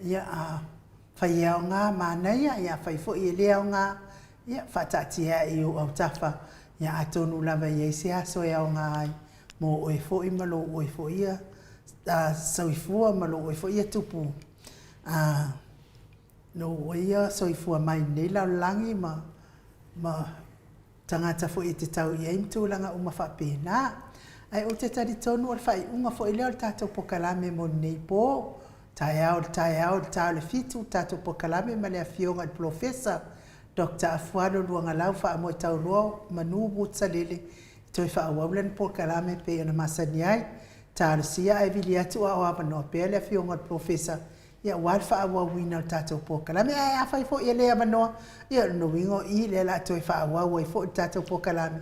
Speaker 1: Ia a whai ia o ngā mānaia. Ia whai fo I lea o ngā. Ia whaatatia I o au tafa. Ia atonu lava ia I se aso ia o ngā ai. Mo oe fo I malo oe fo ia. Soifua malo oe fo ia tupu. No oe ia soifua mai nei lau langi ma tangata fo I te tau I aimtu langa uma whapena. Ai o te tari tonu o whai unga fo I leo le tātou pokalame mo nei po. Tai au le fitu tātou pokalame ma lea fionga le profesa. Dr. Afualo luanga lau wha amoe tau roa manu wutsalele. Toi wha awaulan pokalame pe ana masani ai. Tālu sia ai vili atu a oa manoa pēr lea fionga le profesa. Ia walfa awa wina o tātou pokalame. Ai a whai fo ia lea manoa. Ia no wingo I lea la toi wha awa wai fo tātou pokalame.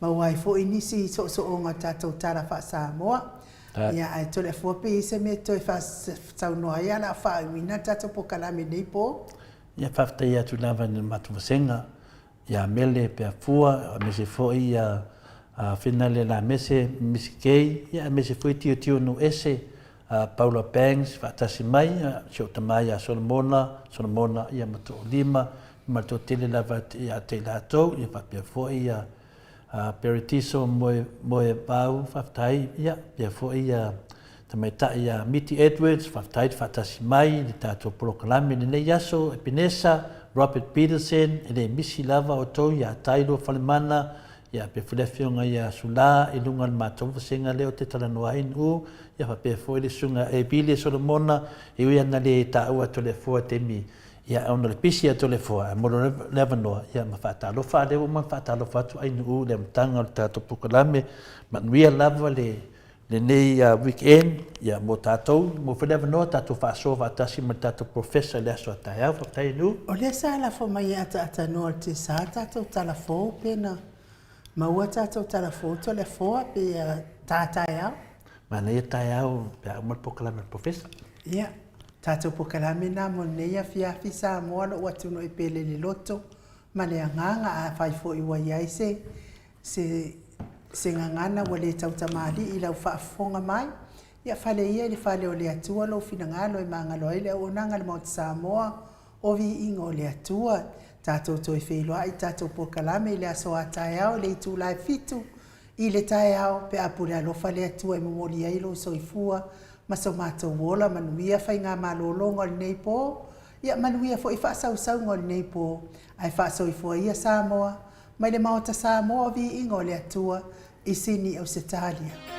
Speaker 1: Ma wai fo I nisi so o ngā tātou tāra wha Samoa. Ia ai tole fua pe I se me toi wha saunoa ia la wha wina tātou pokalame nei po.
Speaker 2: Ia whaftai atu lava ni matuwasenga. Ia mele pe fua a mese fo ia finale la mese kei ia mese foi tio no ese Paula Banks fatasi mai sio tamai Solomona ia mato lima mato tele lava ia te lato ia papia foi ia peritiso moe pau fatai ia pia foi ia tamai ta ia Mitty Edwards fatai fatasi mai le tato proklame ne yaso Epinesa Robert Peterson ele misi lava o to ia tailo falemana ia pe fulefionga ia sula I lunga matou senga leo te talanoa inu ia pe foi le sunga e Billy Solomona e ia na le taua tole fo temi ia ona le pisi a tole fo mo leva no ia ma fatalo fa le ma fatalo fatu inu le mtanga le tato pokalame ma nuia lava le nei weekend ia mo tatou mo leva no tato fa so va tasi ma tato professor le so taia fa tainu
Speaker 1: o le sala fo mai ata no te sa tato tala fo pena ma ua tātou tala foto le foa pe tātai au.
Speaker 2: Ma nei tai au pe au pokalame professor.
Speaker 1: Ia, tātou pokalame nā mo nei a fiafi Samoa lo watu no I pele le loto. Ma le anganga a whai fo I wai ai se ngangana wa le tau tamari I lau whaafonga mai. Ia whale ia le whale o le atua lo fina ngalo I mangalo I le o nanga le mauti Samoa o vi ingo o le atua. Tātou toi wheloa I tātou pokalame le aso a tai au le itu lai fitu I le tai au pe apure alofa le atua I momoli ailo soifua maso mātou wola manuia whai ngā malolonga le nei po ia manuia fo I whaasau ngol nei po ai whaasoifua ia Samoa mai le maota Samoa vi ingo le atua I sini au Setalia.